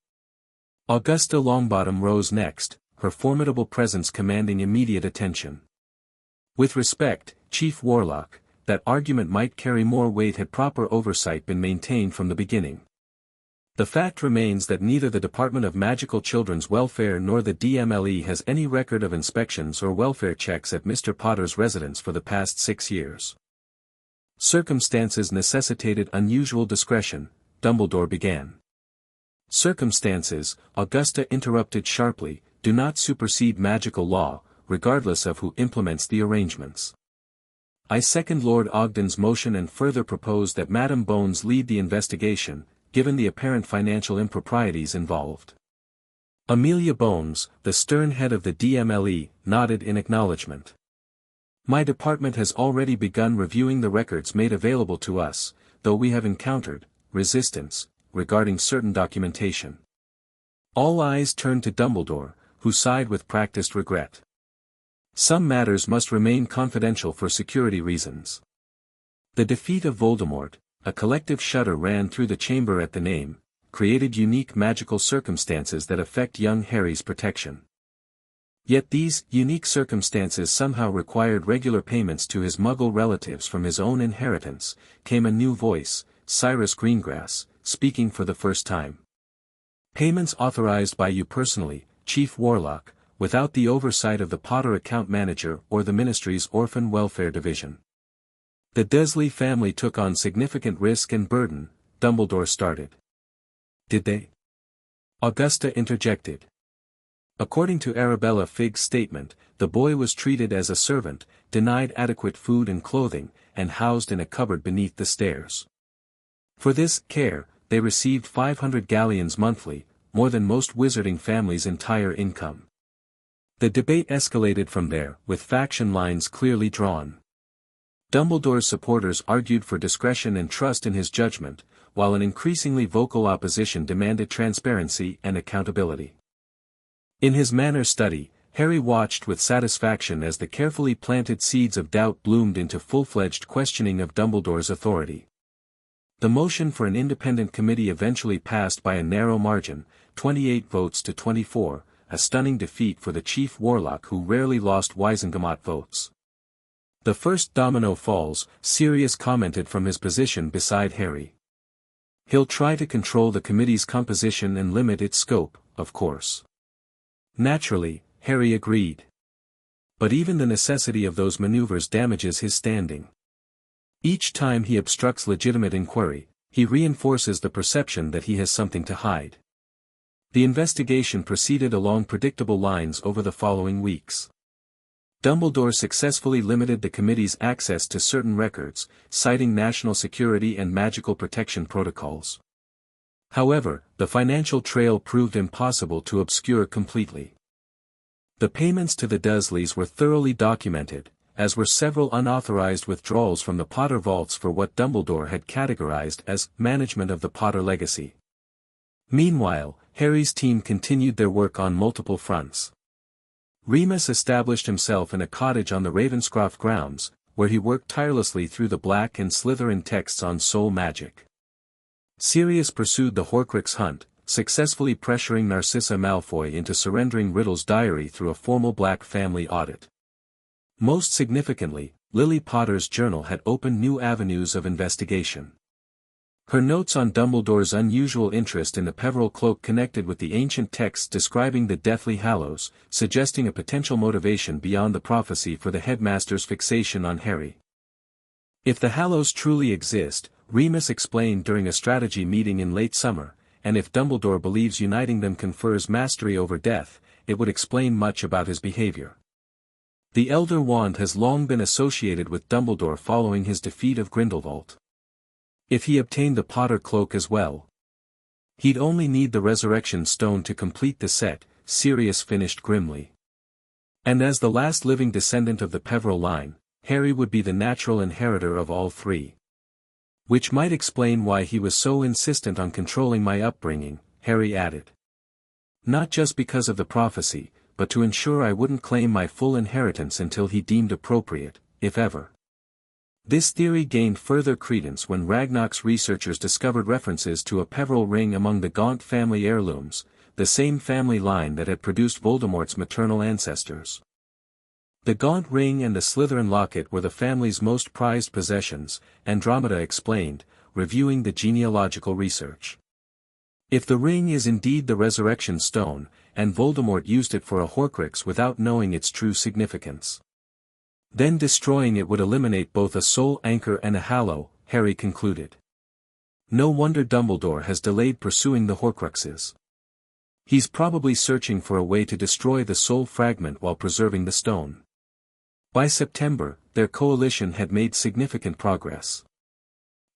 Augusta Longbottom rose next, her formidable presence commanding immediate attention. With respect, Chief Warlock, that argument might carry more weight had proper oversight been maintained from the beginning. The fact remains that neither the Department of Magical Children's Welfare nor the DMLE has any record of inspections or welfare checks at Mr. Potter's residence for the past 6 years. Circumstances necessitated unusual discretion, Dumbledore began. Circumstances, Augusta interrupted sharply, do not supersede magical law, regardless of who implements the arrangements. I second Lord Ogden's motion and further propose that Madame Bones lead the investigation, given the apparent financial improprieties involved. Amelia Bones, the stern head of the DMLE, nodded in acknowledgement. My department has already begun reviewing the records made available to us, though we have encountered resistance regarding certain documentation. All eyes turned to Dumbledore, who sighed with practiced regret. Some matters must remain confidential for security reasons. The defeat of Voldemort, a collective shudder ran through the chamber at the name, created unique magical circumstances that affect young Harry's protection. Yet these unique circumstances somehow required regular payments to his Muggle relatives from his own inheritance. Came a new voice, Cyrus Greengrass, speaking for the first time. Payments authorized by you personally, Chief Warlock, without the oversight of the Potter account manager or the Ministry's Orphan Welfare Division. The Deslley family took on significant risk and burden, Dumbledore started. Did they? Augusta interjected. According to Arabella Figg's statement, the boy was treated as a servant, denied adequate food and clothing, and housed in a cupboard beneath the stairs. For this care, they received 500 galleons monthly, more than most wizarding families' entire income. The debate escalated from there, with faction lines clearly drawn. Dumbledore's supporters argued for discretion and trust in his judgment, while an increasingly vocal opposition demanded transparency and accountability. In his manner study, Harry watched with satisfaction as the carefully planted seeds of doubt bloomed into full-fledged questioning of Dumbledore's authority. The motion for an independent committee eventually passed by a narrow margin, 28 votes to 24, a stunning defeat for the chief warlock who rarely lost Wisengamot votes. The first domino falls, Sirius commented from his position beside Harry. He'll try to control the committee's composition and limit its scope, of course. Naturally, Harry agreed. But even the necessity of those maneuvers damages his standing. Each time he obstructs legitimate inquiry, he reinforces the perception that he has something to hide. The investigation proceeded along predictable lines over the following weeks. Dumbledore successfully limited the committee's access to certain records, citing national security and magical protection protocols. However, the financial trail proved impossible to obscure completely. The payments to the Dursleys were thoroughly documented, as were several unauthorized withdrawals from the Potter vaults for what Dumbledore had categorized as management of the Potter legacy. Meanwhile, Harry's team continued their work on multiple fronts. Remus established himself in a cottage on the Ravenscroft grounds, where he worked tirelessly through the Black and Slytherin texts on soul magic. Sirius pursued the Horcrux hunt, successfully pressuring Narcissa Malfoy into surrendering Riddle's diary through a formal Black family audit. Most significantly, Lily Potter's journal had opened new avenues of investigation. Her notes on Dumbledore's unusual interest in the Peveril cloak connected with the ancient texts describing the Deathly Hallows, suggesting a potential motivation beyond the prophecy for the headmaster's fixation on Harry. If the Hallows truly exist, Remus explained during a strategy meeting in late summer, and if Dumbledore believes uniting them confers mastery over death, it would explain much about his behavior. The Elder Wand has long been associated with Dumbledore following his defeat of Grindelwald. If he obtained the Potter cloak as well, he'd only need the Resurrection Stone to complete the set, Sirius finished grimly. And as the last living descendant of the Peveril line, Harry would be the natural inheritor of all three. Which might explain why he was so insistent on controlling my upbringing, Harry added. Not just because of the prophecy, but to ensure I wouldn't claim my full inheritance until he deemed appropriate, if ever. This theory gained further credence when Ragnarok's researchers discovered references to a Peveril ring among the Gaunt family heirlooms, the same family line that had produced Voldemort's maternal ancestors. The Gaunt ring and the Slytherin locket were the family's most prized possessions, Andromeda explained, reviewing the genealogical research. If the ring is indeed the Resurrection Stone, and Voldemort used it for a Horcrux without knowing its true significance, then destroying it would eliminate both a soul anchor and a hallow, Harry concluded. No wonder Dumbledore has delayed pursuing the Horcruxes. He's probably searching for a way to destroy the soul fragment while preserving the stone. By September, their coalition had made significant progress.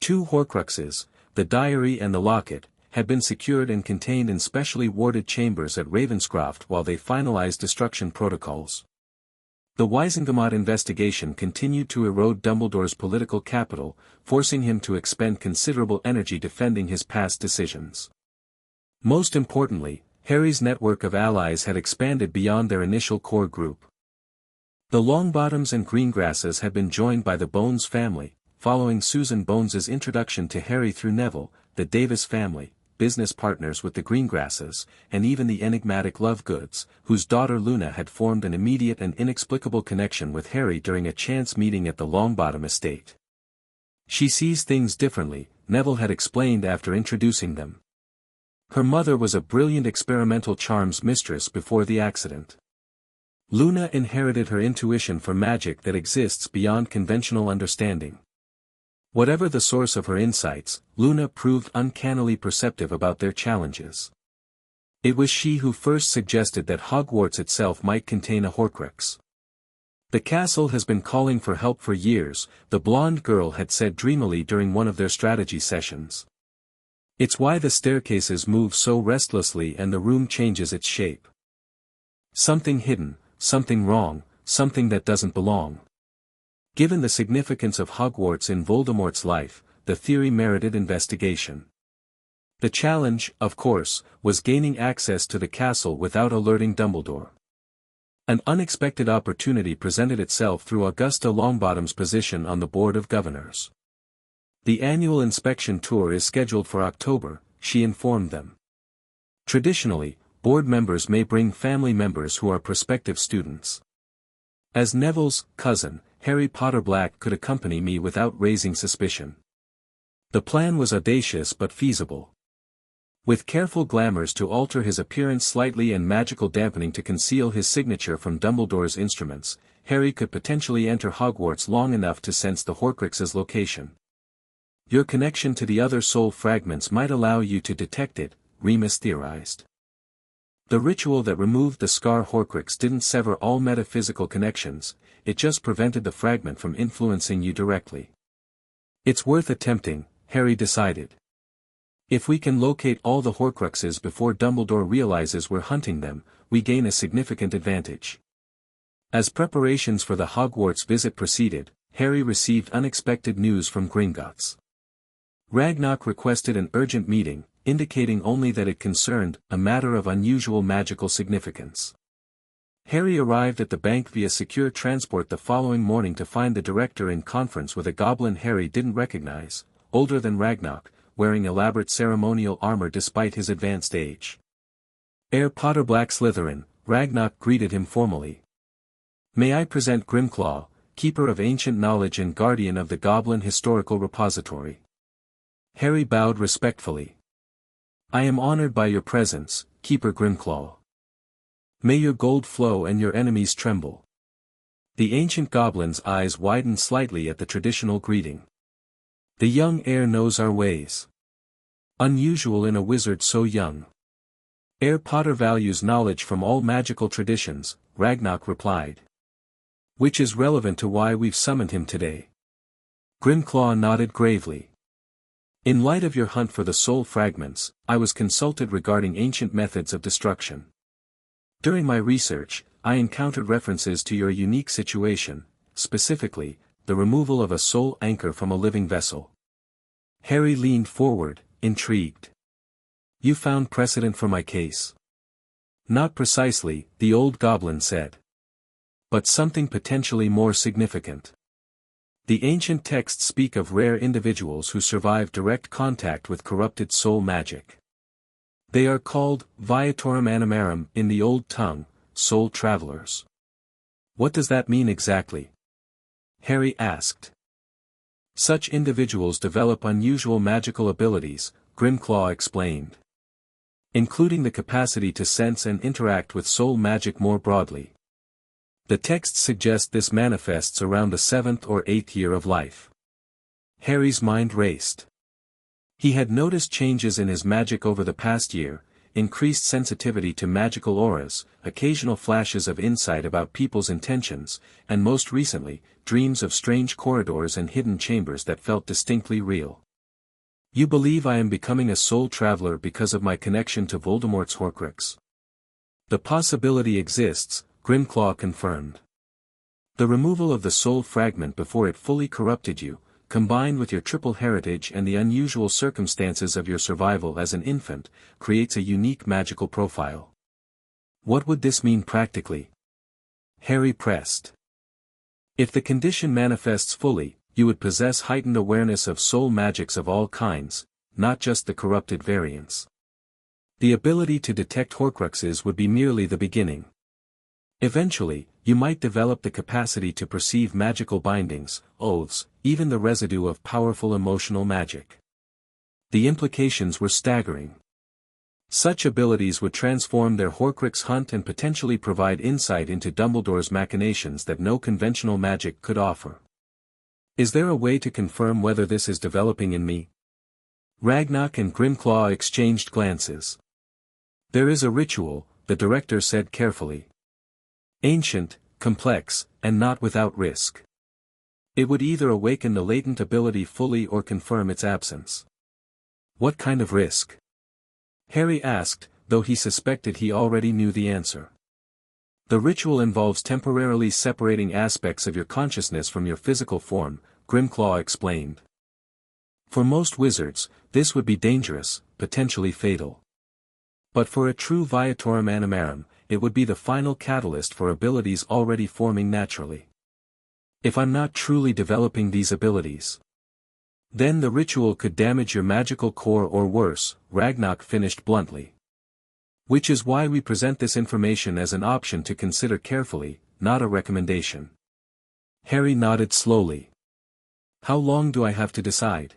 2 Horcruxes, the diary and the locket, had been secured and contained in specially warded chambers at Ravenscroft while they finalized destruction protocols. The Wizengamot investigation continued to erode Dumbledore's political capital, forcing him to expend considerable energy defending his past decisions. Most importantly, Harry's network of allies had expanded beyond their initial core group. The Longbottoms and Greengrasses had been joined by the Bones family, following Susan Bones's introduction to Harry through Neville, the Davis family, business partners with the Greengrasses, and even the enigmatic Lovegoods, whose daughter Luna had formed an immediate and inexplicable connection with Harry during a chance meeting at the Longbottom estate. She sees things differently, Neville had explained after introducing them. Her mother was a brilliant experimental charms mistress before the accident. Luna inherited her intuition for magic that exists beyond conventional understanding. Whatever the source of her insights, Luna proved uncannily perceptive about their challenges. It was she who first suggested that Hogwarts itself might contain a Horcrux. The castle has been calling for help for years, the blonde girl had said dreamily during one of their strategy sessions. It's why the staircases move so restlessly and the room changes its shape. Something hidden, something wrong, something that doesn't belong. Given the significance of Hogwarts in Voldemort's life, the theory merited investigation. The challenge, of course, was gaining access to the castle without alerting Dumbledore. An unexpected opportunity presented itself through Augusta Longbottom's position on the Board of Governors. The annual inspection tour is scheduled for October, she informed them. Traditionally, board members may bring family members who are prospective students. As Neville's cousin, Harry Potter Black could accompany me without raising suspicion. The plan was audacious but feasible. With careful glamours to alter his appearance slightly and magical dampening to conceal his signature from Dumbledore's instruments, Harry could potentially enter Hogwarts long enough to sense the Horcrux's location. Your connection to the other soul fragments might allow you to detect it, Remus theorized. The ritual that removed the Scar Horcrux didn't sever all metaphysical connections, it just prevented the fragment from influencing you directly. It's worth attempting, Harry decided. If we can locate all the Horcruxes before Dumbledore realizes we're hunting them, we gain a significant advantage. As preparations for the Hogwarts visit proceeded, Harry received unexpected news from Gringotts. Ragnarok requested an urgent meeting, indicating only that it concerned a matter of unusual magical significance. Harry arrived at the bank via secure transport the following morning to find the director in conference with a goblin Harry didn't recognize, older than Ragnarok, wearing elaborate ceremonial armor despite his advanced age. Heir Potter Black Slytherin, Ragnarok greeted him formally. May I present Grimclaw, keeper of ancient knowledge and guardian of the Goblin Historical Repository. Harry bowed respectfully. I am honored by your presence, Keeper Grimclaw. May your gold flow and your enemies tremble. The ancient goblin's eyes widened slightly at the traditional greeting. The young heir knows our ways. Unusual in a wizard so young. Heir Potter values knowledge from all magical traditions, Ragnarok replied. Which is relevant to why we've summoned him today. Grimclaw nodded gravely. In light of your hunt for the soul fragments, I was consulted regarding ancient methods of destruction. During my research, I encountered references to your unique situation, specifically, the removal of a soul anchor from a living vessel. Harry leaned forward, intrigued. You found precedent for my case? Not precisely, the old goblin said. But something potentially more significant. The ancient texts speak of rare individuals who survive direct contact with corrupted soul magic. They are called, Viatorum Animarum in the old tongue, soul travelers. What does that mean exactly? Harry asked. Such individuals develop unusual magical abilities, Grimclaw explained. Including the capacity to sense and interact with soul magic more broadly. The texts suggest this manifests around the 7th or 8th year of life. Harry's mind raced. He had noticed changes in his magic over the past year, increased sensitivity to magical auras, occasional flashes of insight about people's intentions, and most recently, dreams of strange corridors and hidden chambers that felt distinctly real. You believe I am becoming a soul traveler because of my connection to Voldemort's Horcrux? The possibility exists, Grimclaw confirmed. The removal of the soul fragment before it fully corrupted you, combined with your triple heritage and the unusual circumstances of your survival as an infant, creates a unique magical profile. What would this mean practically? Harry pressed. If the condition manifests fully, you would possess heightened awareness of soul magics of all kinds, not just the corrupted variants. The ability to detect Horcruxes would be merely the beginning. Eventually, you might develop the capacity to perceive magical bindings, oaths, even the residue of powerful emotional magic. The implications were staggering. Such abilities would transform their Horcrux hunt and potentially provide insight into Dumbledore's machinations that no conventional magic could offer. Is there a way to confirm whether this is developing in me? Ragnarok and Grimclaw exchanged glances. There is a ritual, the director said carefully. Ancient, complex, and not without risk. It would either awaken the latent ability fully or confirm its absence. What kind of risk? Harry asked, though he suspected he already knew the answer. The ritual involves temporarily separating aspects of your consciousness from your physical form, Grimclaw explained. For most wizards, this would be dangerous, potentially fatal. But for a true Viatorum Animarum, it would be the final catalyst for abilities already forming naturally. If I'm not truly developing these abilities, then the ritual could damage your magical core or worse, Ragnarok finished bluntly. Which is why we present this information as an option to consider carefully, not a recommendation. Harry nodded slowly. How long do I have to decide?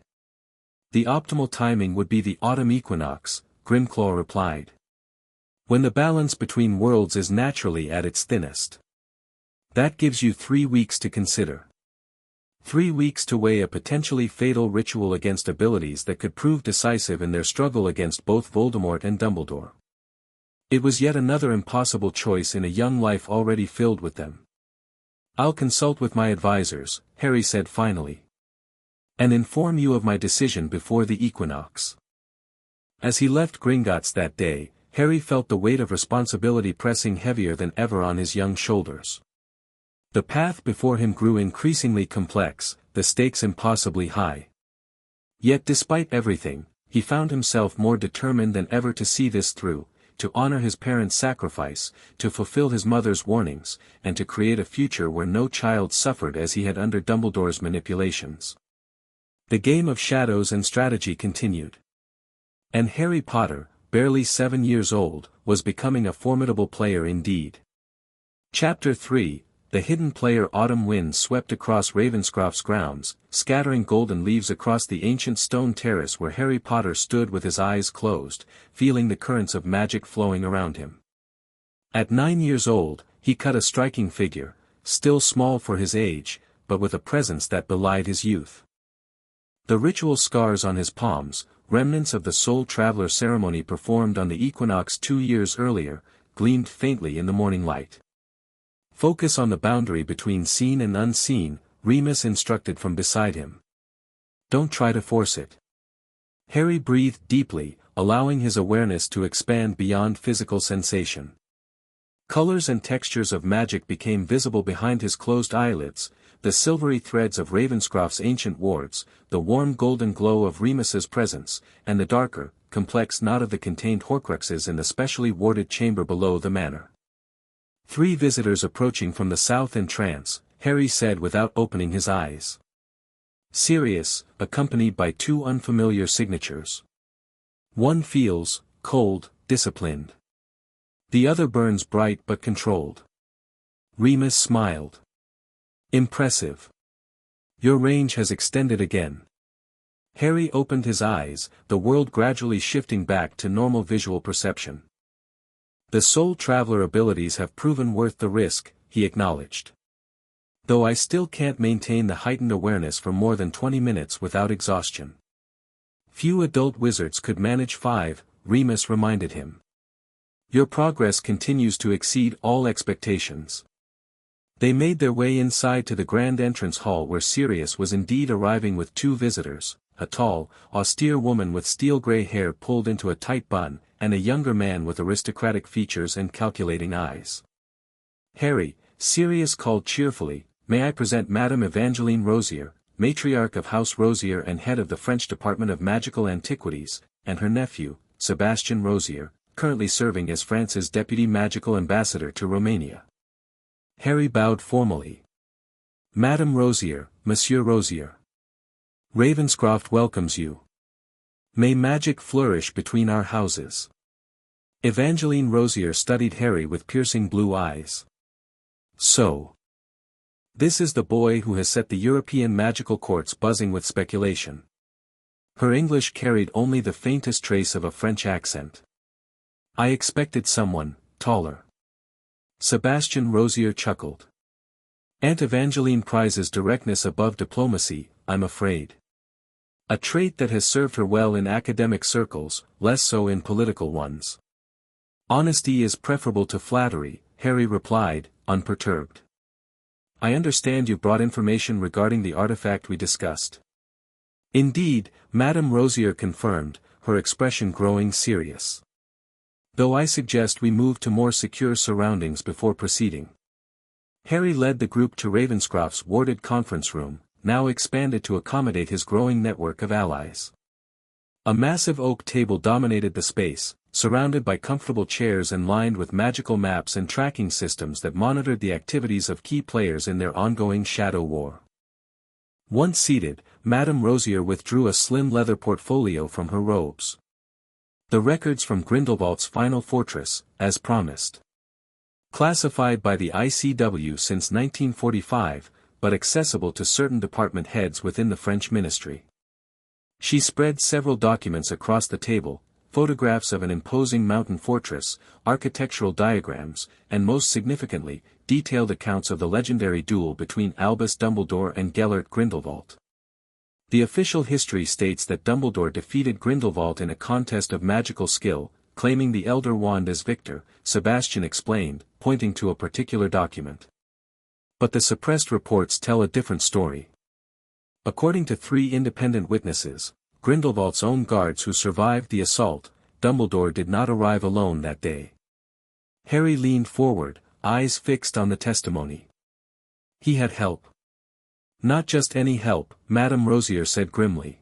The optimal timing would be the autumn equinox, Grimclaw replied. When the balance between worlds is naturally at its thinnest. That gives you 3 weeks to consider. 3 weeks to weigh a potentially fatal ritual against abilities that could prove decisive in their struggle against both Voldemort and Dumbledore. It was yet another impossible choice in a young life already filled with them. I'll consult with my advisors, Harry said finally. And inform you of my decision before the equinox. As he left Gringotts that day, Harry felt the weight of responsibility pressing heavier than ever on his young shoulders. The path before him grew increasingly complex, the stakes impossibly high. Yet despite everything, he found himself more determined than ever to see this through, to honor his parents' sacrifice, to fulfill his mother's warnings, and to create a future where no child suffered as he had under Dumbledore's manipulations. The game of shadows and strategy continued. And Harry Potter, barely 7 years old, was becoming a formidable player indeed. Chapter 3, the hidden player autumn wind swept across Ravenscroft's grounds, scattering golden leaves across the ancient stone terrace where Harry Potter stood with his eyes closed, feeling the currents of magic flowing around him. At 9 years old, he cut a striking figure, still small for his age, but with a presence that belied his youth. The ritual scars on his palms, remnants of the Soul Traveler ceremony performed on the equinox 2 years earlier, gleamed faintly in the morning light. Focus on the boundary between seen and unseen, Remus instructed from beside him. Don't try to force it. Harry breathed deeply, allowing his awareness to expand beyond physical sensation. Colors and textures of magic became visible behind his closed eyelids, the silvery threads of Ravenscroft's ancient wards, the warm golden glow of Remus's presence, and the darker, complex knot of the contained Horcruxes in the specially warded chamber below the manor. 3 visitors approaching from the south in trance, Harry said without opening his eyes. Sirius, accompanied by 2 unfamiliar signatures. One feels, cold, disciplined. The other burns bright but controlled. Remus smiled. Impressive. Your range has extended again. Harry opened his eyes, the world gradually shifting back to normal visual perception. The Soul Traveler abilities have proven worth the risk, he acknowledged. Though I still can't maintain the heightened awareness for more than 20 minutes without exhaustion. Few adult wizards could manage 5, Remus reminded him. Your progress continues to exceed all expectations. They made their way inside to the grand entrance hall where Sirius was indeed arriving with 2 visitors, a tall, austere woman with steel-gray hair pulled into a tight bun, and a younger man with aristocratic features and calculating eyes. Harry, Sirius called cheerfully, may I present Madame Evangeline Rosier, matriarch of House Rosier and head of the French Department of Magical Antiquities, and her nephew, Sebastian Rosier, currently serving as France's deputy magical ambassador to Romania. Harry bowed formally. Madame Rosier, Monsieur Rosier. Ravenscroft welcomes you. May magic flourish between our houses. Evangeline Rosier studied Harry with piercing blue eyes. So. This is the boy who has set the European magical courts buzzing with speculation. Her English carried only the faintest trace of a French accent. I expected someone, taller. Sebastian Rosier chuckled. Aunt Evangeline prizes directness above diplomacy, I'm afraid. A trait that has served her well in academic circles, less so in political ones. Honesty is preferable to flattery, Harry replied, unperturbed. I understand you brought information regarding the artifact we discussed. Indeed, Madame Rosier confirmed, her expression growing serious. Though I suggest we move to more secure surroundings before proceeding. Harry led the group to Ravenscroft's warded conference room, now expanded to accommodate his growing network of allies. A massive oak table dominated the space, surrounded by comfortable chairs and lined with magical maps and tracking systems that monitored the activities of key players in their ongoing shadow war. Once seated, Madame Rosier withdrew a slim leather portfolio from her robes. The records from Grindelwald's final fortress, as promised. Classified by the ICW since 1945, but accessible to certain department heads within the French ministry. She spread several documents across the table, photographs of an imposing mountain fortress, architectural diagrams, and most significantly, detailed accounts of the legendary duel between Albus Dumbledore and Gellert Grindelwald. The official history states that Dumbledore defeated Grindelwald in a contest of magical skill, claiming the Elder Wand as victor, Sebastian explained, pointing to a particular document. But the suppressed reports tell a different story. According to 3 independent witnesses, Grindelwald's own guards who survived the assault, Dumbledore did not arrive alone that day. Harry leaned forward, eyes fixed on the testimony. He had help. Not just any help, Madame Rosier said grimly.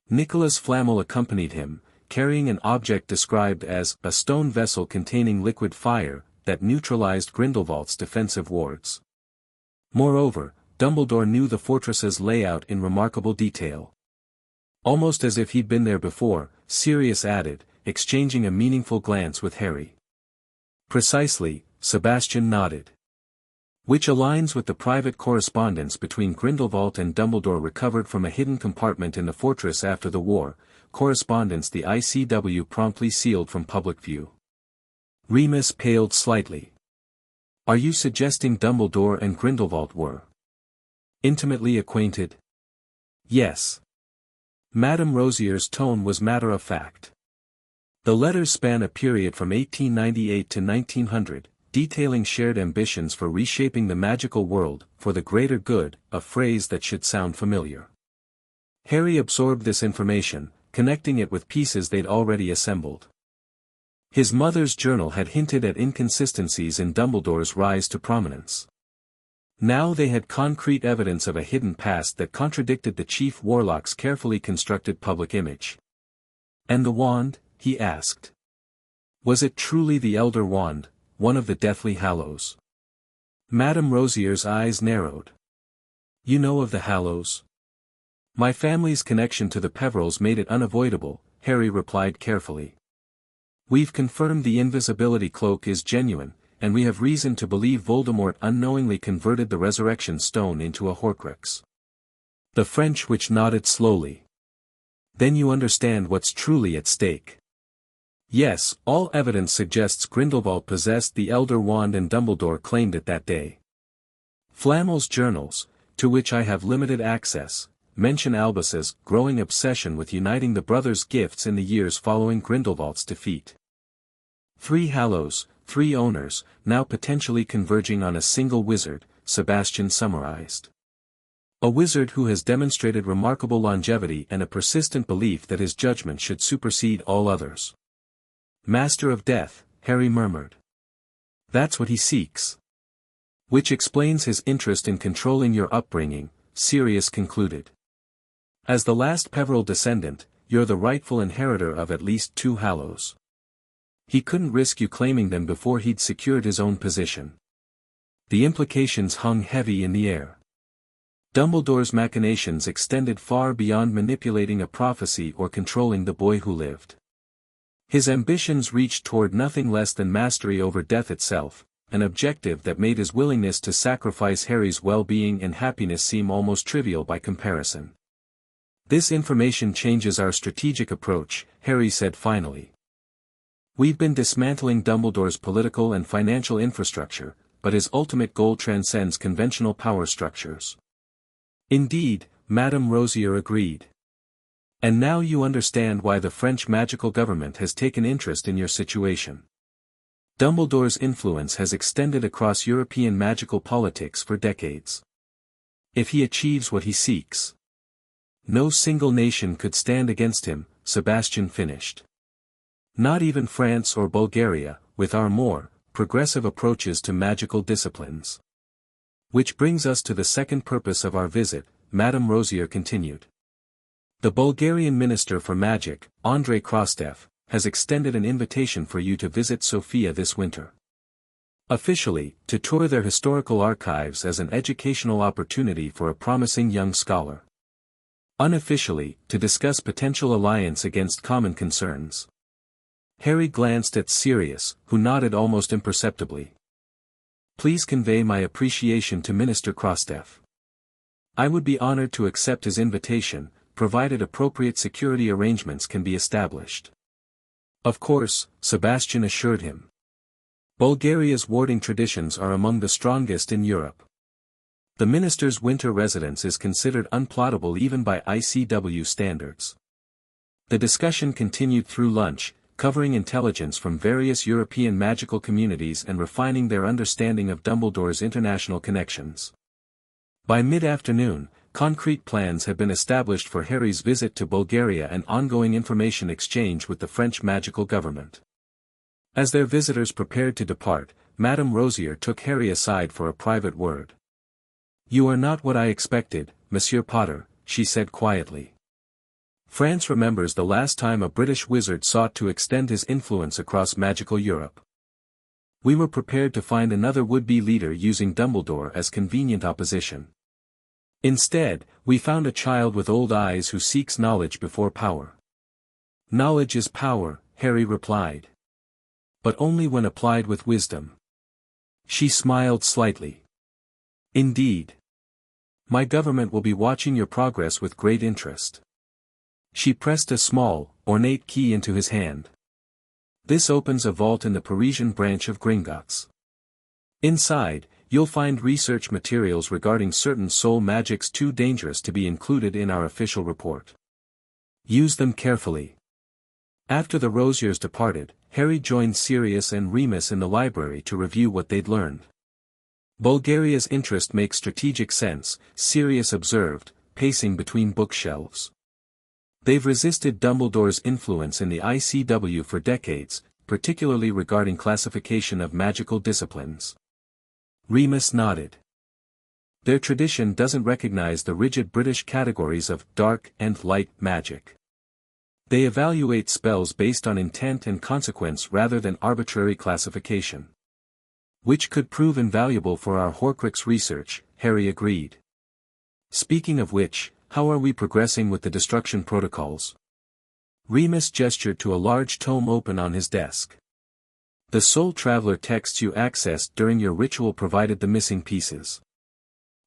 Nicholas Flamel accompanied him, carrying an object described as a stone vessel containing liquid fire, that neutralized Grindelwald's defensive wards. Moreover, Dumbledore knew the fortress's layout in remarkable detail. Almost as if he'd been there before, Sirius added, exchanging a meaningful glance with Harry. Precisely, Sebastian nodded. which aligns with the private correspondence between Grindelwald and Dumbledore recovered from a hidden compartment in the fortress after the war, correspondence the ICW promptly sealed from public view. Remus paled slightly. Are you suggesting Dumbledore and Grindelwald were intimately acquainted? Yes. Madame Rosier's tone was matter-of-fact. The letters span a period from 1898 to 1900, detailing shared ambitions for reshaping the magical world, for the greater good, a phrase that should sound familiar. Harry absorbed this information, connecting it with pieces they'd already assembled. His mother's journal had hinted at inconsistencies in Dumbledore's rise to prominence. Now they had concrete evidence of a hidden past that contradicted the Chief Warlock's carefully constructed public image. And the wand, he asked. Was it truly the Elder Wand, one of the Deathly Hallows? Madame Rosier's eyes narrowed. You know of the Hallows? My family's connection to the Peverills made it unavoidable, Harry replied carefully. We've confirmed the invisibility cloak is genuine, and we have reason to believe Voldemort unknowingly converted the resurrection stone into a Horcrux. The French witch nodded slowly. Then you understand what's truly at stake. Yes, all evidence suggests Grindelwald possessed the Elder Wand and Dumbledore claimed it that day. Flamel's journals, to which I have limited access, mention Albus's growing obsession with uniting the brothers' gifts in the years following Grindelwald's defeat. 3 Hallows, 3 owners, now potentially converging on a single wizard, Sebastian summarized. A wizard who has demonstrated remarkable longevity and a persistent belief that his judgment should supersede all others. Master of Death, Harry murmured. That's what he seeks. Which explains his interest in controlling your upbringing, Sirius concluded. As the last Peveril descendant, you're the rightful inheritor of at least 2 Hallows. He couldn't risk you claiming them before he'd secured his own position. The implications hung heavy in the air. Dumbledore's machinations extended far beyond manipulating a prophecy or controlling the boy who lived. His ambitions reached toward nothing less than mastery over death itself, an objective that made his willingness to sacrifice Harry's well-being and happiness seem almost trivial by comparison. This information changes our strategic approach, Harry said finally. We've been dismantling Dumbledore's political and financial infrastructure, but his ultimate goal transcends conventional power structures. Indeed, Madame Rosier agreed. And now you understand why the French magical government has taken interest in your situation. Dumbledore's influence has extended across European magical politics for decades. If he achieves what he seeks, no single nation could stand against him, Sebastian finished. Not even France or Bulgaria, with our more progressive approaches to magical disciplines. Which brings us to the second purpose of our visit, Madame Rosier continued. The Bulgarian Minister for Magic, Andrei Krastev, has extended an invitation for you to visit Sofia this winter. Officially, to tour their historical archives as an educational opportunity for a promising young scholar. Unofficially, to discuss potential alliance against common concerns. Harry glanced at Sirius, who nodded almost imperceptibly. Please convey my appreciation to Minister Krastev. I would be honored to accept his invitation, provided appropriate security arrangements can be established. Of course, Sebastian assured him. Bulgaria's warding traditions are among the strongest in Europe. The minister's winter residence is considered unplottable even by ICW standards. The discussion continued through lunch, covering intelligence from various European magical communities and refining their understanding of Dumbledore's international connections. By mid-afternoon, concrete plans had been established for Harry's visit to Bulgaria and ongoing information exchange with the French magical government. As their visitors prepared to depart, Madame Rosier took Harry aside for a private word. You are not what I expected, Monsieur Potter, she said quietly. France remembers the last time a British wizard sought to extend his influence across magical Europe. We were prepared to find another would-be leader using Dumbledore as convenient opposition. Instead, we found a child with old eyes who seeks knowledge before power. Knowledge is power, Harry replied. But only when applied with wisdom. She smiled slightly. Indeed. My government will be watching your progress with great interest. She pressed a small, ornate key into his hand. This opens a vault in the Parisian branch of Gringotts. Inside, you'll find research materials regarding certain soul magics too dangerous to be included in our official report. Use them carefully. After the Rosiers departed, Harry joined Sirius and Remus in the library to review what they'd learned. Bulgaria's interest makes strategic sense, Sirius observed, pacing between bookshelves. They've resisted Dumbledore's influence in the ICW for decades, particularly regarding classification of magical disciplines. Remus nodded. Their tradition doesn't recognize the rigid British categories of dark and light magic. They evaluate spells based on intent and consequence rather than arbitrary classification. Which could prove invaluable for our Horcrux research, Harry agreed. Speaking of which, how are we progressing with the destruction protocols? Remus gestured to a large tome open on his desk. The Soul Traveler texts you accessed during your ritual provided the missing pieces.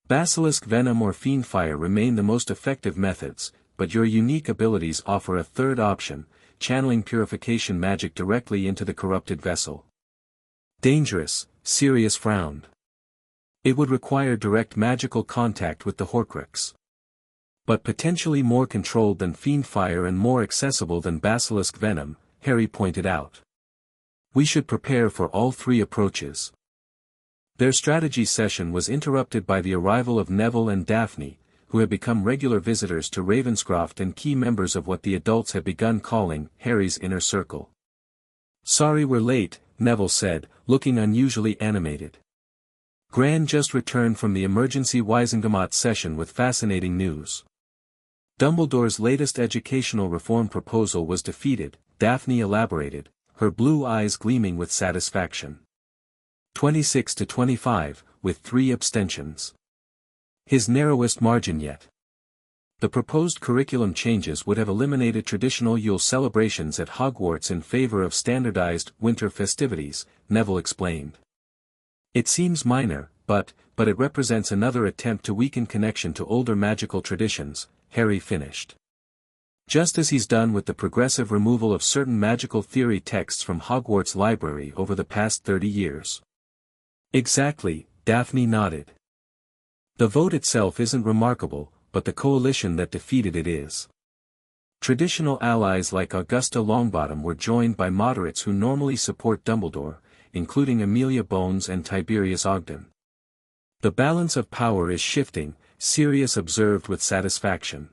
Basilisk Venom or Fiend Fire remain the most effective methods, but your unique abilities offer a third option, channeling purification magic directly into the corrupted vessel. Dangerous, Sirius frowned. It would require direct magical contact with the Horcrux. But potentially more controlled than Fiend Fire and more accessible than Basilisk Venom, Harry pointed out. We should prepare for all three approaches. Their strategy session was interrupted by the arrival of Neville and Daphne, who had become regular visitors to Ravenscroft and key members of what the adults had begun calling Harry's inner circle. Sorry we're late, Neville said, looking unusually animated. Gran just returned from the emergency Wisengamot session with fascinating news. Dumbledore's latest educational reform proposal was defeated, Daphne elaborated, her blue eyes gleaming with satisfaction. 26 to 25, with 3 abstentions. His narrowest margin yet. The proposed curriculum changes would have eliminated traditional Yule celebrations at Hogwarts in favor of standardized winter festivities, Neville explained. It seems minor, but it represents another attempt to weaken connection to older magical traditions, Harry finished. Just as he's done with the progressive removal of certain magical theory texts from Hogwarts library over the past 30 years. Exactly, Daphne nodded. The vote itself isn't remarkable, but the coalition that defeated it is. Traditional allies like Augusta Longbottom were joined by moderates who normally support Dumbledore, including Amelia Bones and Tiberius Ogden. The balance of power is shifting, Sirius observed with satisfaction.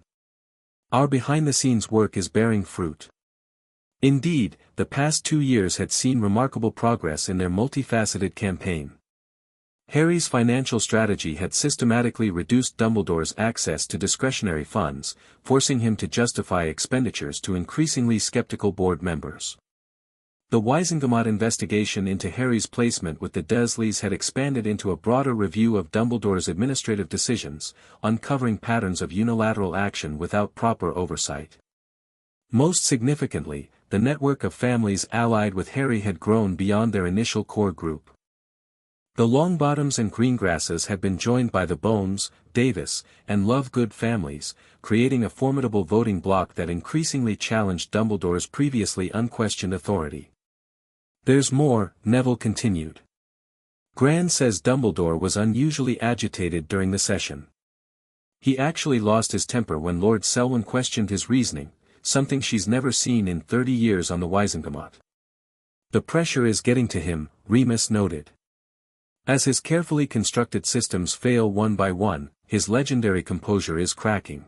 Our behind-the-scenes work is bearing fruit. Indeed, the past 2 years had seen remarkable progress in their multifaceted campaign. Harry's financial strategy had systematically reduced Dumbledore's access to discretionary funds, forcing him to justify expenditures to increasingly skeptical board members. The Wisengamot investigation into Harry's placement with the Desleys had expanded into a broader review of Dumbledore's administrative decisions, uncovering patterns of unilateral action without proper oversight. Most significantly, the network of families allied with Harry had grown beyond their initial core group. The Longbottoms and Greengrasses had been joined by the Bones, Davis, and Lovegood families, creating a formidable voting bloc that increasingly challenged Dumbledore's previously unquestioned authority. There's more, Neville continued. Gran says Dumbledore was unusually agitated during the session. He actually lost his temper when Lord Selwyn questioned his reasoning, something she's never seen in 30 years on the Wisengamot. The pressure is getting to him, Remus noted. As his carefully constructed systems fail one by one, his legendary composure is cracking.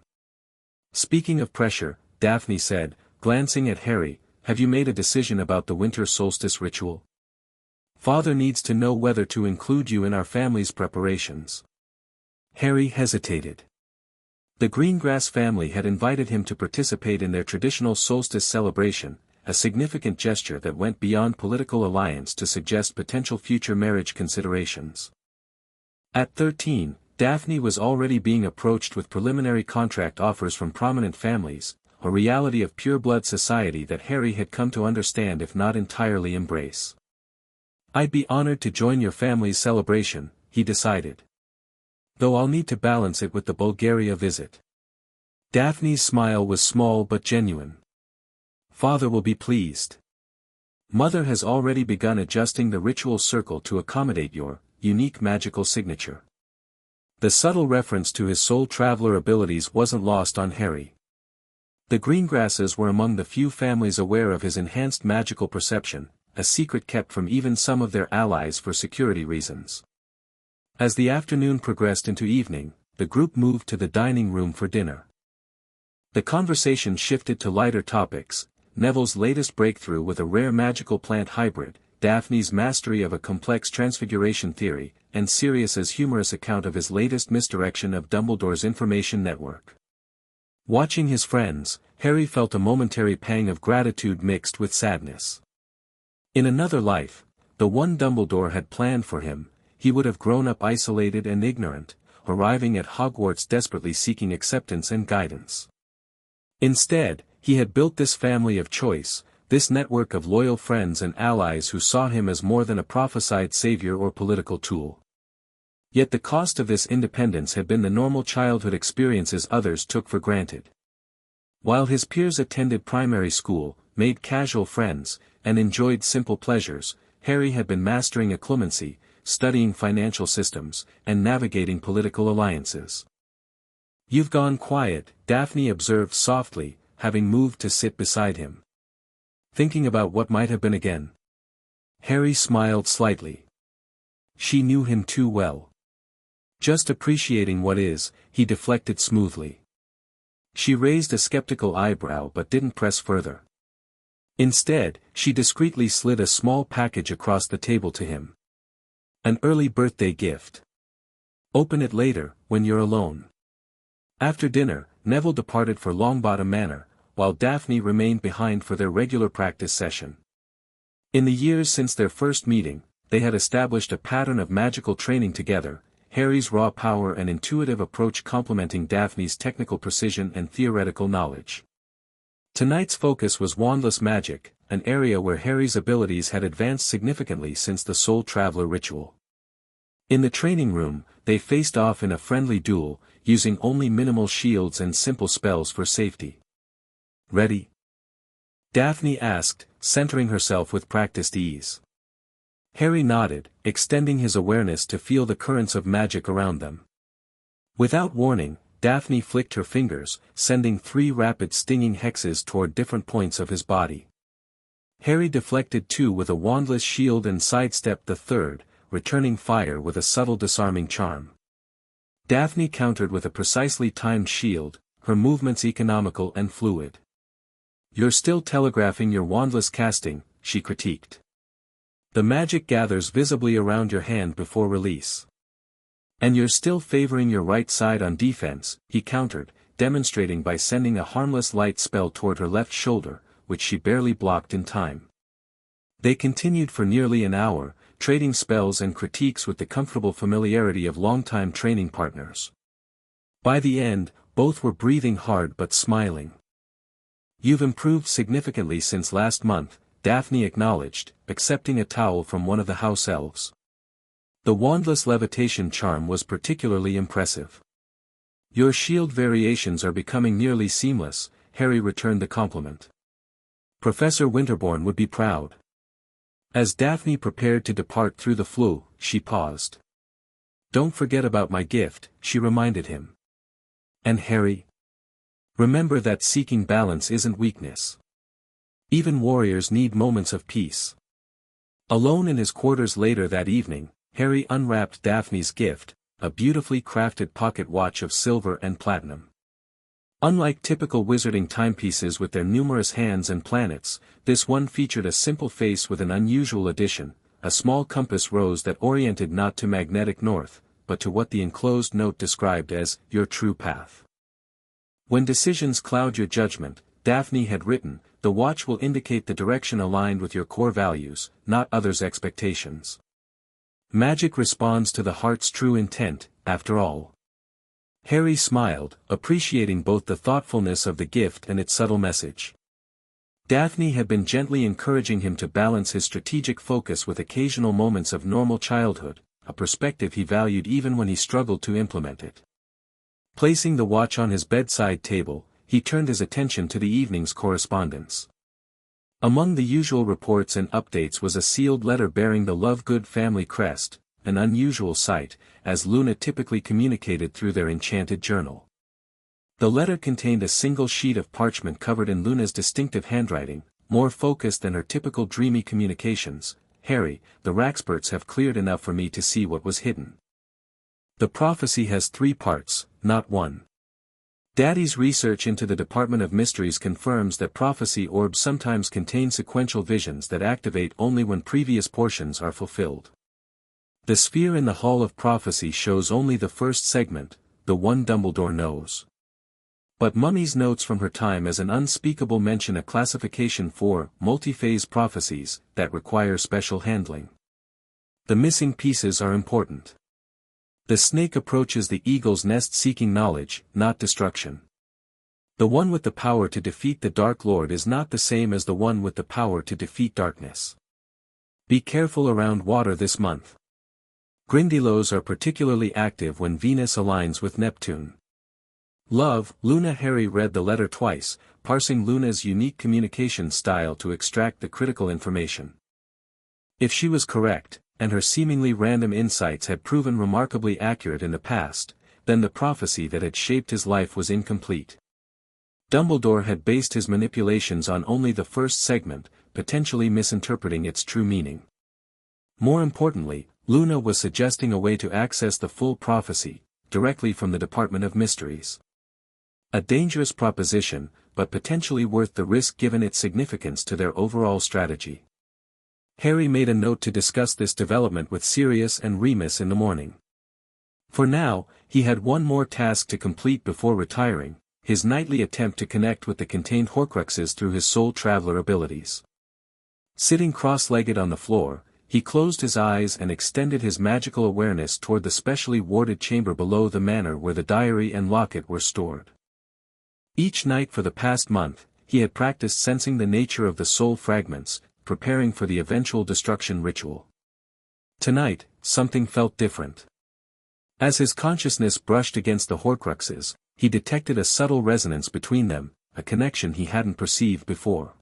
Speaking of pressure, Daphne said, glancing at Harry, have you made a decision about the winter solstice ritual? Father needs to know whether to include you in our family's preparations. Harry hesitated. The Greengrass family had invited him to participate in their traditional solstice celebration, a significant gesture that went beyond political alliance to suggest potential future marriage considerations. At 13, Daphne was already being approached with preliminary contract offers from prominent families, a reality of pure-blood society that Harry had come to understand if not entirely embrace. I'd be honored to join your family's celebration, he decided. Though I'll need to balance it with the Bulgaria visit. Daphne's smile was small but genuine. Father will be pleased. Mother has already begun adjusting the ritual circle to accommodate your unique magical signature. The subtle reference to his soul traveler abilities wasn't lost on Harry. The Greengrasses were among the few families aware of his enhanced magical perception, a secret kept from even some of their allies for security reasons. As the afternoon progressed into evening, the group moved to the dining room for dinner. The conversation shifted to lighter topics: Neville's latest breakthrough with a rare magical plant hybrid, Daphne's mastery of a complex transfiguration theory, and Sirius's humorous account of his latest misdirection of Dumbledore's information network. Watching his friends, Harry felt a momentary pang of gratitude mixed with sadness. In another life, the one Dumbledore had planned for him, he would have grown up isolated and ignorant, arriving at Hogwarts desperately seeking acceptance and guidance. Instead, he had built this family of choice, this network of loyal friends and allies who saw him as more than a prophesied savior or political tool. Yet the cost of this independence had been the normal childhood experiences others took for granted. While his peers attended primary school, made casual friends, and enjoyed simple pleasures, Harry had been mastering occlumency, studying financial systems, and navigating political alliances. "You've gone quiet," Daphne observed softly, having moved to sit beside him. "Thinking about what might have been again?" Harry smiled slightly. She knew him too well. "Just appreciating what is," he deflected smoothly. She raised a skeptical eyebrow but didn't press further. Instead, she discreetly slid a small package across the table to him. "An early birthday gift. Open it later, when you're alone." After dinner, Neville departed for Longbottom Manor, while Daphne remained behind for their regular practice session. In the years since their first meeting, they had established a pattern of magical training together, Harry's raw power and intuitive approach complementing Daphne's technical precision and theoretical knowledge. Tonight's focus was wandless magic, an area where Harry's abilities had advanced significantly since the Soul Traveler ritual. In the training room, they faced off in a friendly duel, using only minimal shields and simple spells for safety. "Ready?" Daphne asked, centering herself with practiced ease. Harry nodded, extending his awareness to feel the currents of magic around them. Without warning, Daphne flicked her fingers, sending 3 rapid stinging hexes toward different points of his body. Harry deflected 2 with a wandless shield and sidestepped the third, returning fire with a subtle disarming charm. Daphne countered with a precisely timed shield, her movements economical and fluid. "You're still telegraphing your wandless casting," she critiqued. "The magic gathers visibly around your hand before release. And you're still favoring your right side on defense," he countered, demonstrating by sending a harmless light spell toward her left shoulder, which she barely blocked in time. They continued for nearly an hour, trading spells and critiques with the comfortable familiarity of longtime training partners. By the end, both were breathing hard but smiling. "You've improved significantly since last month," Daphne acknowledged, accepting a towel from one of the house elves. The wandless levitation charm was particularly impressive. "Your shield variations are becoming nearly seamless," Harry returned the compliment. "Professor Winterbourne would be proud." As Daphne prepared to depart through the flue, she paused. "Don't forget about my gift," she reminded him. "And Harry? Remember that seeking balance isn't weakness. Even warriors need moments of peace." Alone in his quarters later that evening, Harry unwrapped Daphne's gift, a beautifully crafted pocket watch of silver and platinum. Unlike typical wizarding timepieces with their numerous hands and planets, this one featured a simple face with an unusual addition, a small compass rose that oriented not to magnetic north, but to what the enclosed note described as, "your true path." "When decisions cloud your judgment," Daphne had written, "the watch will indicate the direction aligned with your core values, not others' expectations." Magic responds to the heart's true intent, after all. Harry smiled, appreciating both the thoughtfulness of the gift and its subtle message. Daphne had been gently encouraging him to balance his strategic focus with occasional moments of normal childhood, a perspective he valued even when he struggled to implement it. Placing the watch on his bedside table, he turned his attention to the evening's correspondence. Among the usual reports and updates was a sealed letter bearing the Lovegood family crest, an unusual sight, as Luna typically communicated through their enchanted journal. The letter contained a single sheet of parchment covered in Luna's distinctive handwriting, more focused than her typical dreamy communications. "Harry, the Raxperts have cleared enough for me to see what was hidden. The prophecy has 3 parts, not 1. Daddy's research into the Department of Mysteries confirms that prophecy orbs sometimes contain sequential visions that activate only when previous portions are fulfilled. The sphere in the Hall of Prophecy shows only the first segment, the one Dumbledore knows. But Mummy's notes from her time as an unspeakable mention a classification for multi-phase prophecies that require special handling. The missing pieces are important. The snake approaches the eagle's nest seeking knowledge, not destruction. The one with the power to defeat the Dark Lord is not the same as the one with the power to defeat darkness. Be careful around water this month. Grindylows are particularly active when Venus aligns with Neptune. Love, Luna. Harry read the letter twice, parsing Luna's unique communication style to extract the critical information. If she was correct, and her seemingly random insights had proven remarkably accurate in the past, then the prophecy that had shaped his life was incomplete. Dumbledore had based his manipulations on only the first segment, potentially misinterpreting its true meaning. More importantly, Luna was suggesting a way to access the full prophecy, directly from the Department of Mysteries. A dangerous proposition, but potentially worth the risk given its significance to their overall strategy. Harry made a note to discuss this development with Sirius and Remus in the morning. For now, he had one more task to complete before retiring, his nightly attempt to connect with the contained Horcruxes through his soul traveler abilities. Sitting cross-legged on the floor, he closed his eyes and extended his magical awareness toward the specially warded chamber below the manor where the diary and locket were stored. Each night for the past month, he had practiced sensing the nature of the soul fragments, preparing for the eventual destruction ritual. Tonight, something felt different. As his consciousness brushed against the Horcruxes, he detected a subtle resonance between them, a connection he hadn't perceived before.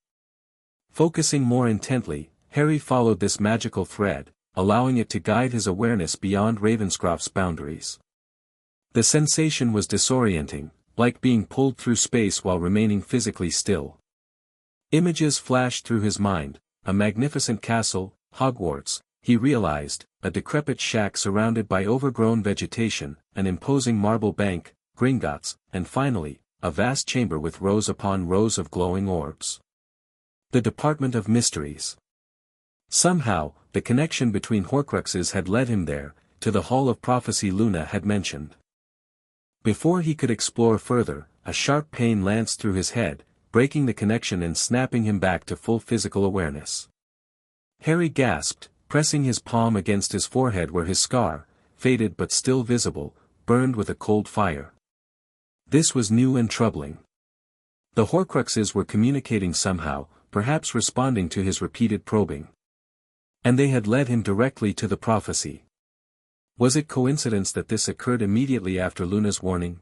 Focusing more intently, Harry followed this magical thread, allowing it to guide his awareness beyond Ravenscroft's boundaries. The sensation was disorienting, like being pulled through space while remaining physically still. Images flashed through his mind, a magnificent castle, Hogwarts, he realized, a decrepit shack surrounded by overgrown vegetation, an imposing marble bank, Gringotts, and finally, a vast chamber with rows upon rows of glowing orbs. The Department of Mysteries. Somehow, the connection between Horcruxes had led him there, to the Hall of Prophecy Luna had mentioned. Before he could explore further, a sharp pain lanced through his head, breaking the connection and snapping him back to full physical awareness. Harry gasped, pressing his palm against his forehead where his scar, faded but still visible, burned with a cold fire. This was new and troubling. The Horcruxes were communicating somehow, perhaps responding to his repeated probing. And they had led him directly to the prophecy. Was it coincidence that this occurred immediately after Luna's warning?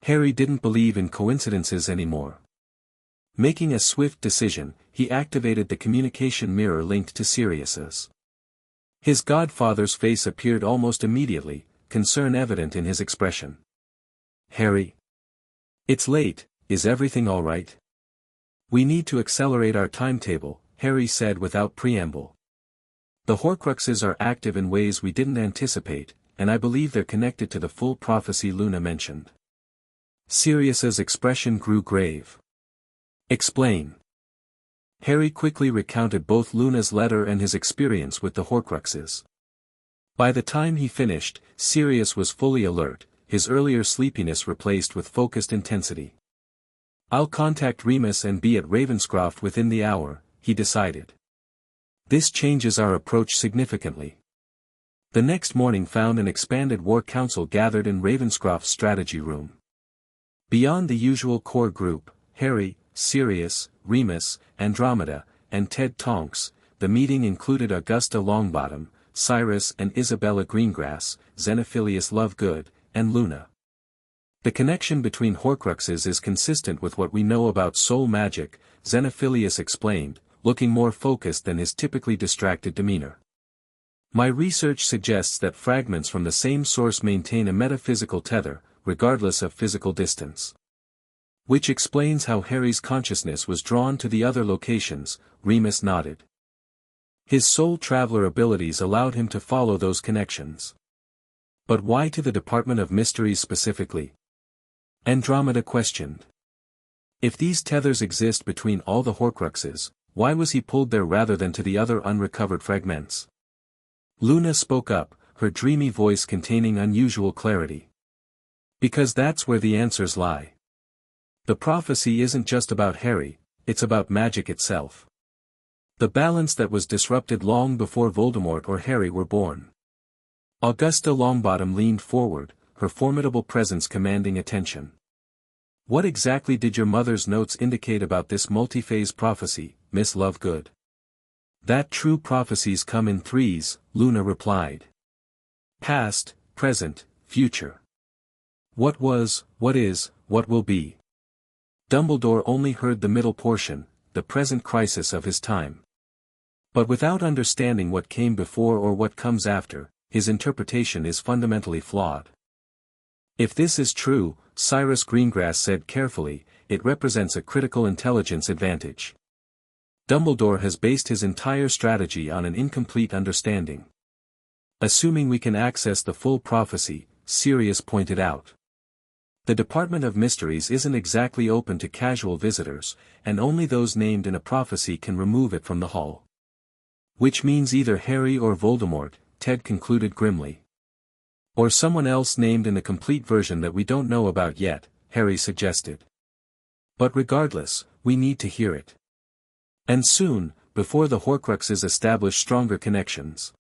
Harry didn't believe in coincidences anymore. Making a swift decision, he activated the communication mirror linked to Sirius's. His godfather's face appeared almost immediately, concern evident in his expression. "Harry? It's late, is everything all right?" "We need to accelerate our timetable," Harry said without preamble. "The Horcruxes are active in ways we didn't anticipate, and I believe they're connected to the full prophecy Luna mentioned." Sirius's expression grew grave. "Explain." Harry quickly recounted both Luna's letter and his experience with the Horcruxes. By the time he finished, Sirius was fully alert, his earlier sleepiness replaced with focused intensity. "I'll contact Remus and be at Ravenscroft within the hour," he decided. "This changes our approach significantly." The next morning found an expanded war council gathered in Ravenscroft's strategy room. Beyond the usual core group, Harry, Sirius, Remus, Andromeda, and Ted Tonks, the meeting included Augusta Longbottom, Cyrus and Isabella Greengrass, Xenophilius Lovegood, and Luna. The connection between Horcruxes is consistent with what we know about soul magic, Xenophilius explained, looking more focused than his typically distracted demeanor. My research suggests that fragments from the same source maintain a metaphysical tether, regardless of physical distance. Which explains how Harry's consciousness was drawn to the other locations, Remus nodded. His soul traveler abilities allowed him to follow those connections. But why to the Department of Mysteries specifically? Andromeda questioned. If these tethers exist between all the Horcruxes, why was he pulled there rather than to the other unrecovered fragments? Luna spoke up, her dreamy voice containing unusual clarity. Because that's where the answers lie. The prophecy isn't just about Harry, it's about magic itself. The balance that was disrupted long before Voldemort or Harry were born. Augusta Longbottom leaned forward, her formidable presence commanding attention. What exactly did your mother's notes indicate about this multi-phase prophecy, Miss Lovegood? That true prophecies come in threes, Luna replied. Past, present, future. What was, what is, what will be. Dumbledore only heard the middle portion, the present crisis of his time. But without understanding what came before or what comes after, his interpretation is fundamentally flawed. If this is true, Cyrus Greengrass said carefully, it represents a critical intelligence advantage. Dumbledore has based his entire strategy on an incomplete understanding. Assuming we can access the full prophecy, Sirius pointed out. The Department of Mysteries isn't exactly open to casual visitors, and only those named in a prophecy can remove it from the hall. Which means either Harry or Voldemort, Ted concluded grimly. Or someone else named in a complete version that we don't know about yet, Harry suggested. But regardless, we need to hear it. And soon, before the Horcruxes establish stronger connections.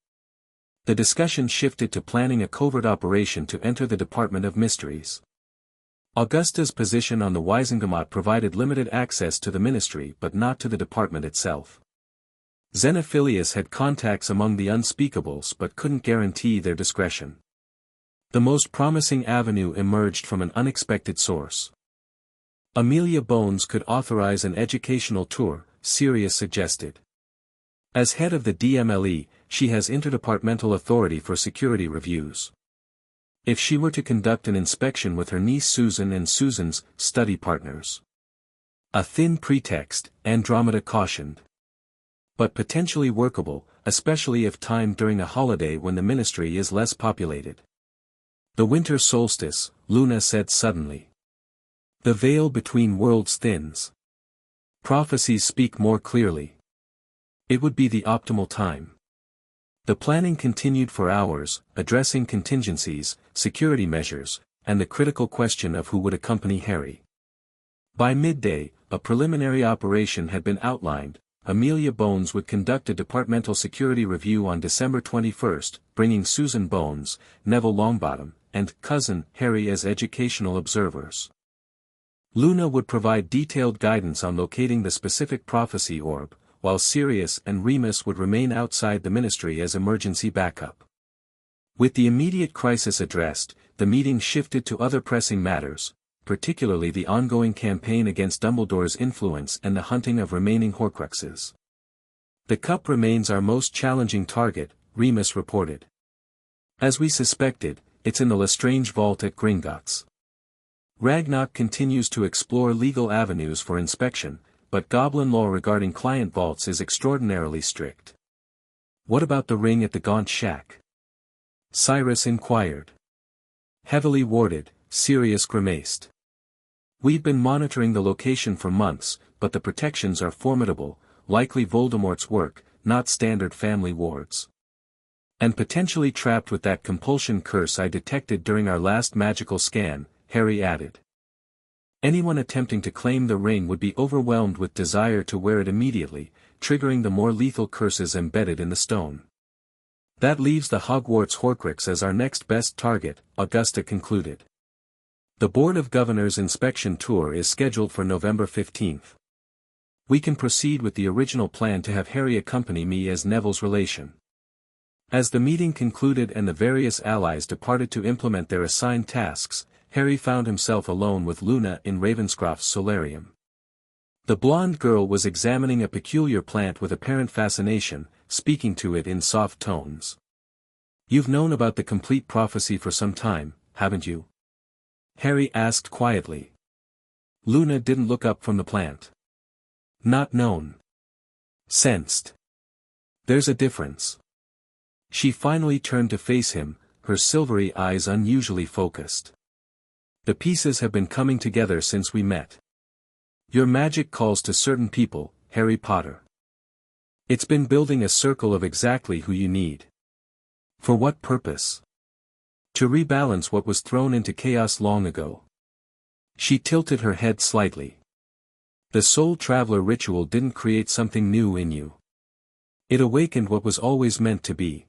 The discussion shifted to planning a covert operation to enter the Department of Mysteries. Augusta's position on the Wizengamot provided limited access to the Ministry but not to the department itself. Xenophilius had contacts among the Unspeakables but couldn't guarantee their discretion. The most promising avenue emerged from an unexpected source. Amelia Bones could authorize an educational tour, Sirius suggested. As head of the DMLE, she has interdepartmental authority for security reviews. If she were to conduct an inspection with her niece Susan and Susan's study partners. A thin pretext, Andromeda cautioned. But potentially workable, especially if timed during a holiday when the Ministry is less populated. The winter solstice, Luna said suddenly. The veil between worlds thins. Prophecies speak more clearly. It would be the optimal time. The planning continued for hours, addressing contingencies, security measures, and the critical question of who would accompany Harry. By midday, a preliminary operation had been outlined. Amelia Bones would conduct a departmental security review on December 21st, bringing Susan Bones, Neville Longbottom, and cousin Harry as educational observers. Luna would provide detailed guidance on locating the specific prophecy orb, while Sirius and Remus would remain outside the Ministry as emergency backup. With the immediate crisis addressed, the meeting shifted to other pressing matters, particularly the ongoing campaign against Dumbledore's influence and the hunting of remaining Horcruxes. The cup remains our most challenging target, Remus reported. As we suspected, it's in the Lestrange vault at Gringotts. Ragnarok continues to explore legal avenues for inspection, but Goblin law regarding client vaults is extraordinarily strict. What about the ring at the Gaunt Shack? Cyrus inquired. Heavily warded, Sirius grimaced. We've been monitoring the location for months, but the protections are formidable, likely Voldemort's work, not standard family wards. And potentially trapped with that compulsion curse I detected during our last magical scan, Harry added. Anyone attempting to claim the ring would be overwhelmed with desire to wear it immediately, triggering the more lethal curses embedded in the stone. That leaves the Hogwarts Horcrux as our next best target, Augusta concluded. The Board of Governors inspection tour is scheduled for November 15th. We can proceed with the original plan to have Harry accompany me as Neville's relation. As the meeting concluded and the various allies departed to implement their assigned tasks, Harry found himself alone with Luna in Ravenscroft's solarium. The blonde girl was examining a peculiar plant with apparent fascination, speaking to it in soft tones. "You've known about the complete prophecy for some time, haven't you?" Harry asked quietly. Luna didn't look up from the plant. "Not known. Sensed. There's a difference." She finally turned to face him, her silvery eyes unusually focused. "The pieces have been coming together since we met. Your magic calls to certain people, Harry Potter. It's been building a circle of exactly who you need. For what purpose? To rebalance what was thrown into chaos long ago." She tilted her head slightly. "The Soul Traveler ritual didn't create something new in you. It awakened what was always meant to be."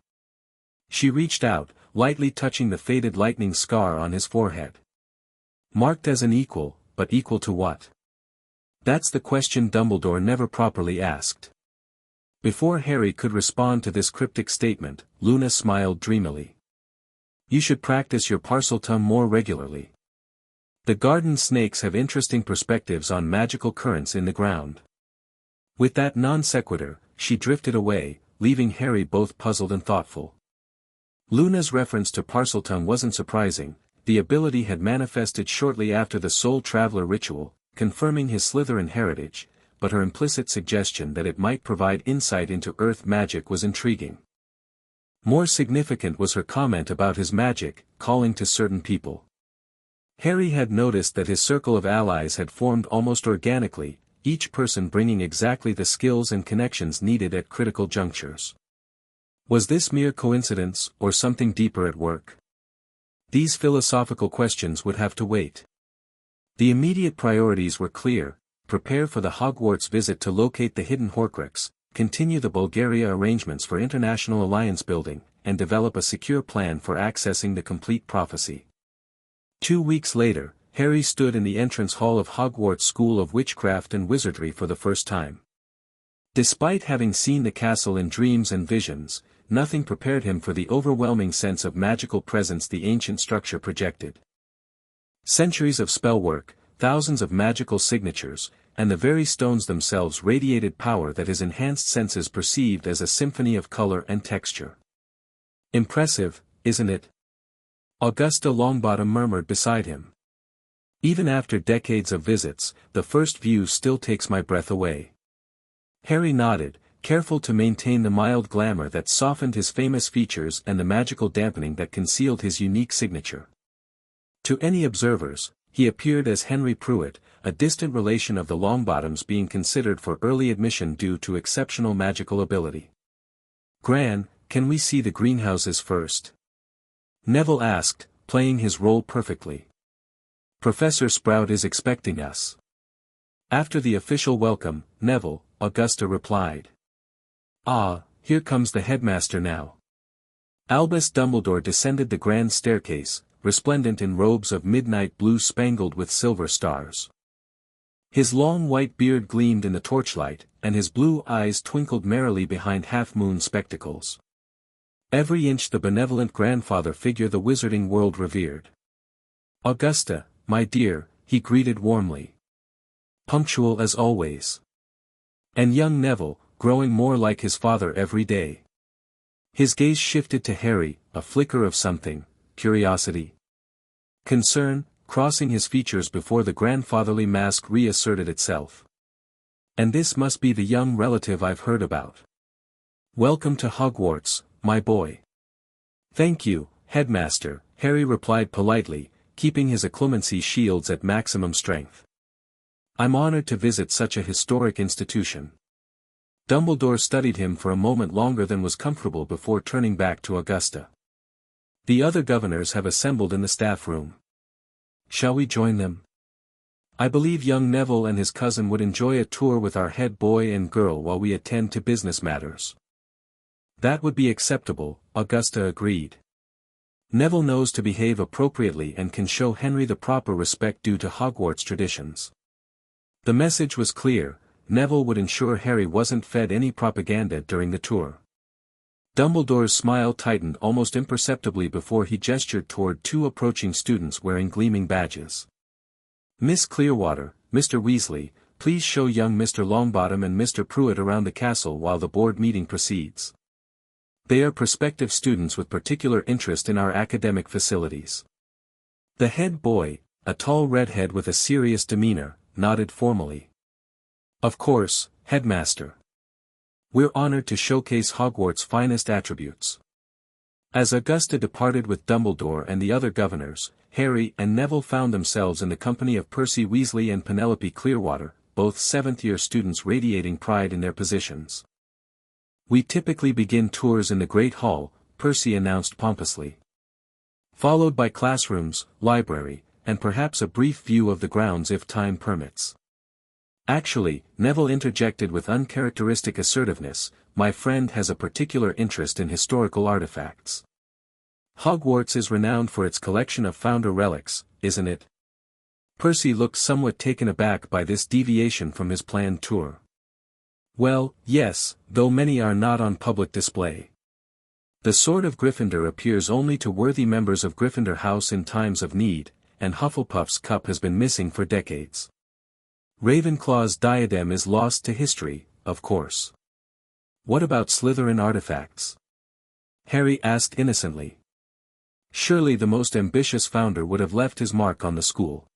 She reached out, lightly touching the faded lightning scar on his forehead. "Marked as an equal, but equal to what? That's the question Dumbledore never properly asked." Before Harry could respond to this cryptic statement, Luna smiled dreamily. "You should practice your Parseltongue more regularly. The garden snakes have interesting perspectives on magical currents in the ground." With that non sequitur, she drifted away, leaving Harry both puzzled and thoughtful. Luna's reference to Parseltongue wasn't surprising. The ability had manifested shortly after the Soul Traveler ritual, confirming his Slytherin heritage, but her implicit suggestion that it might provide insight into earth magic was intriguing. More significant was her comment about his magic, calling to certain people. Harry had noticed that his circle of allies had formed almost organically, each person bringing exactly the skills and connections needed at critical junctures. Was this mere coincidence, or something deeper at work? These philosophical questions would have to wait. The immediate priorities were clear: prepare for the Hogwarts visit to locate the hidden Horcrux, continue the Bulgaria arrangements for international alliance building, and develop a secure plan for accessing the complete prophecy. 2 weeks later, Harry stood in the entrance hall of Hogwarts School of Witchcraft and Wizardry for the first time. Despite having seen the castle in dreams and visions, nothing prepared him for the overwhelming sense of magical presence the ancient structure projected. Centuries of spellwork, thousands of magical signatures, and the very stones themselves radiated power that his enhanced senses perceived as a symphony of color and texture. "Impressive, isn't it?" Augusta Longbottom murmured beside him. "Even after decades of visits, the first view still takes my breath away." Harry nodded, careful to maintain the mild glamour that softened his famous features and the magical dampening that concealed his unique signature. To any observers, he appeared as Henry Pruitt, a distant relation of the Longbottoms being considered for early admission due to exceptional magical ability. "Gran, can we see the greenhouses first?" Neville asked, playing his role perfectly. "Professor Sprout is expecting us." After the official welcome, "Neville," Augusta replied. "Ah, here comes the headmaster now." Albus Dumbledore descended the grand staircase, resplendent in robes of midnight blue spangled with silver stars. His long white beard gleamed in the torchlight, and his blue eyes twinkled merrily behind half-moon spectacles. Every inch the benevolent grandfather figure the wizarding world revered. "Augusta, my dear," he greeted warmly. "Punctual as always." And young Neville, growing more like his father every day. His gaze shifted to Harry, a flicker of something, curiosity, concern, crossing his features before the grandfatherly mask reasserted itself. "And this must be the young relative I've heard about. Welcome to Hogwarts, my boy." "Thank you, headmaster," Harry replied politely, keeping his occlumency shields at maximum strength. "I'm honored to visit such a historic institution." Dumbledore studied him for a moment longer than was comfortable before turning back to Augusta. "The other governors have assembled in the staff room. Shall we join them? I believe young Neville and his cousin would enjoy a tour with our head boy and girl while we attend to business matters." "That would be acceptable," Augusta agreed. "Neville knows to behave appropriately and can show Henry the proper respect due to Hogwarts traditions." The message was clear: Neville would ensure Harry wasn't fed any propaganda during the tour. Dumbledore's smile tightened almost imperceptibly before he gestured toward two approaching students wearing gleaming badges. "Miss Clearwater, Mr. Weasley, please show young Mr. Longbottom and Mr. Pruitt around the castle while the board meeting proceeds. They are prospective students with particular interest in our academic facilities." The head boy, a tall redhead with a serious demeanor, nodded formally. "Of course, Headmaster. We're honored to showcase Hogwarts' finest attributes." As Augusta departed with Dumbledore and the other governors, Harry and Neville found themselves in the company of Percy Weasley and Penelope Clearwater, both seventh-year students radiating pride in their positions. "We typically begin tours in the Great Hall," Percy announced pompously. "Followed by classrooms, library, and perhaps a brief view of the grounds if time permits." "Actually," Neville interjected with uncharacteristic assertiveness, "my friend has a particular interest in historical artifacts. Hogwarts is renowned for its collection of founder relics, isn't it?" Percy looked somewhat taken aback by this deviation from his planned tour. "Well, yes, though many are not on public display. The Sword of Gryffindor appears only to worthy members of Gryffindor House in times of need, and Hufflepuff's cup has been missing for decades. Ravenclaw's diadem is lost to history, of course." "What about Slytherin artifacts?" Harry asked innocently. Surely the most ambitious founder would have left his mark on the school.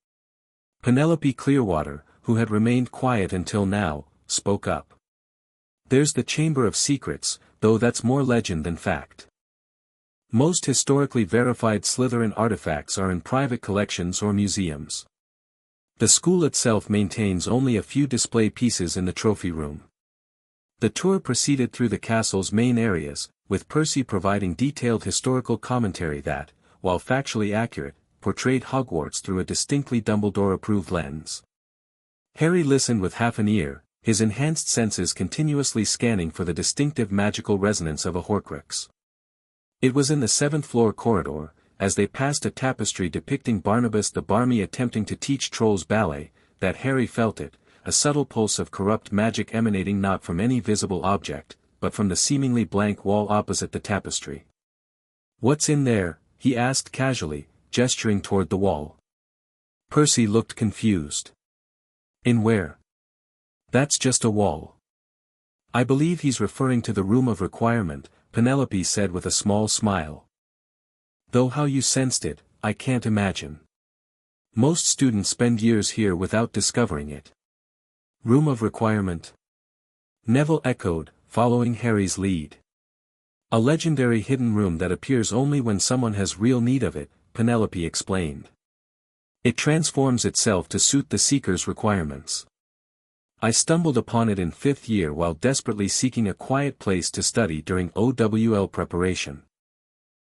Penelope Clearwater, who had remained quiet until now, spoke up. "There's the Chamber of Secrets, though that's more legend than fact. Most historically verified Slytherin artifacts are in private collections or museums. The school itself maintains only a few display pieces in the trophy room." The tour proceeded through the castle's main areas, with Percy providing detailed historical commentary that, while factually accurate, portrayed Hogwarts through a distinctly Dumbledore-approved lens. Harry listened with half an ear, his enhanced senses continuously scanning for the distinctive magical resonance of a Horcrux. It was in the seventh-floor corridor, as they passed a tapestry depicting Barnabas the Barmy attempting to teach trolls ballet, that Harry felt it, a subtle pulse of corrupt magic emanating not from any visible object, but from the seemingly blank wall opposite the tapestry. "What's in there?" he asked casually, gesturing toward the wall. Percy looked confused. "In where?" "That's just a wall." "I believe he's referring to the Room of Requirement," Penelope said with a small smile. "Though how you sensed it, I can't imagine. Most students spend years here without discovering it." "Room of Requirement?" Neville echoed, following Harry's lead. "A legendary hidden room that appears only when someone has real need of it," Penelope explained. "It transforms itself to suit the seeker's requirements. I stumbled upon it in fifth year while desperately seeking a quiet place to study during OWL preparation."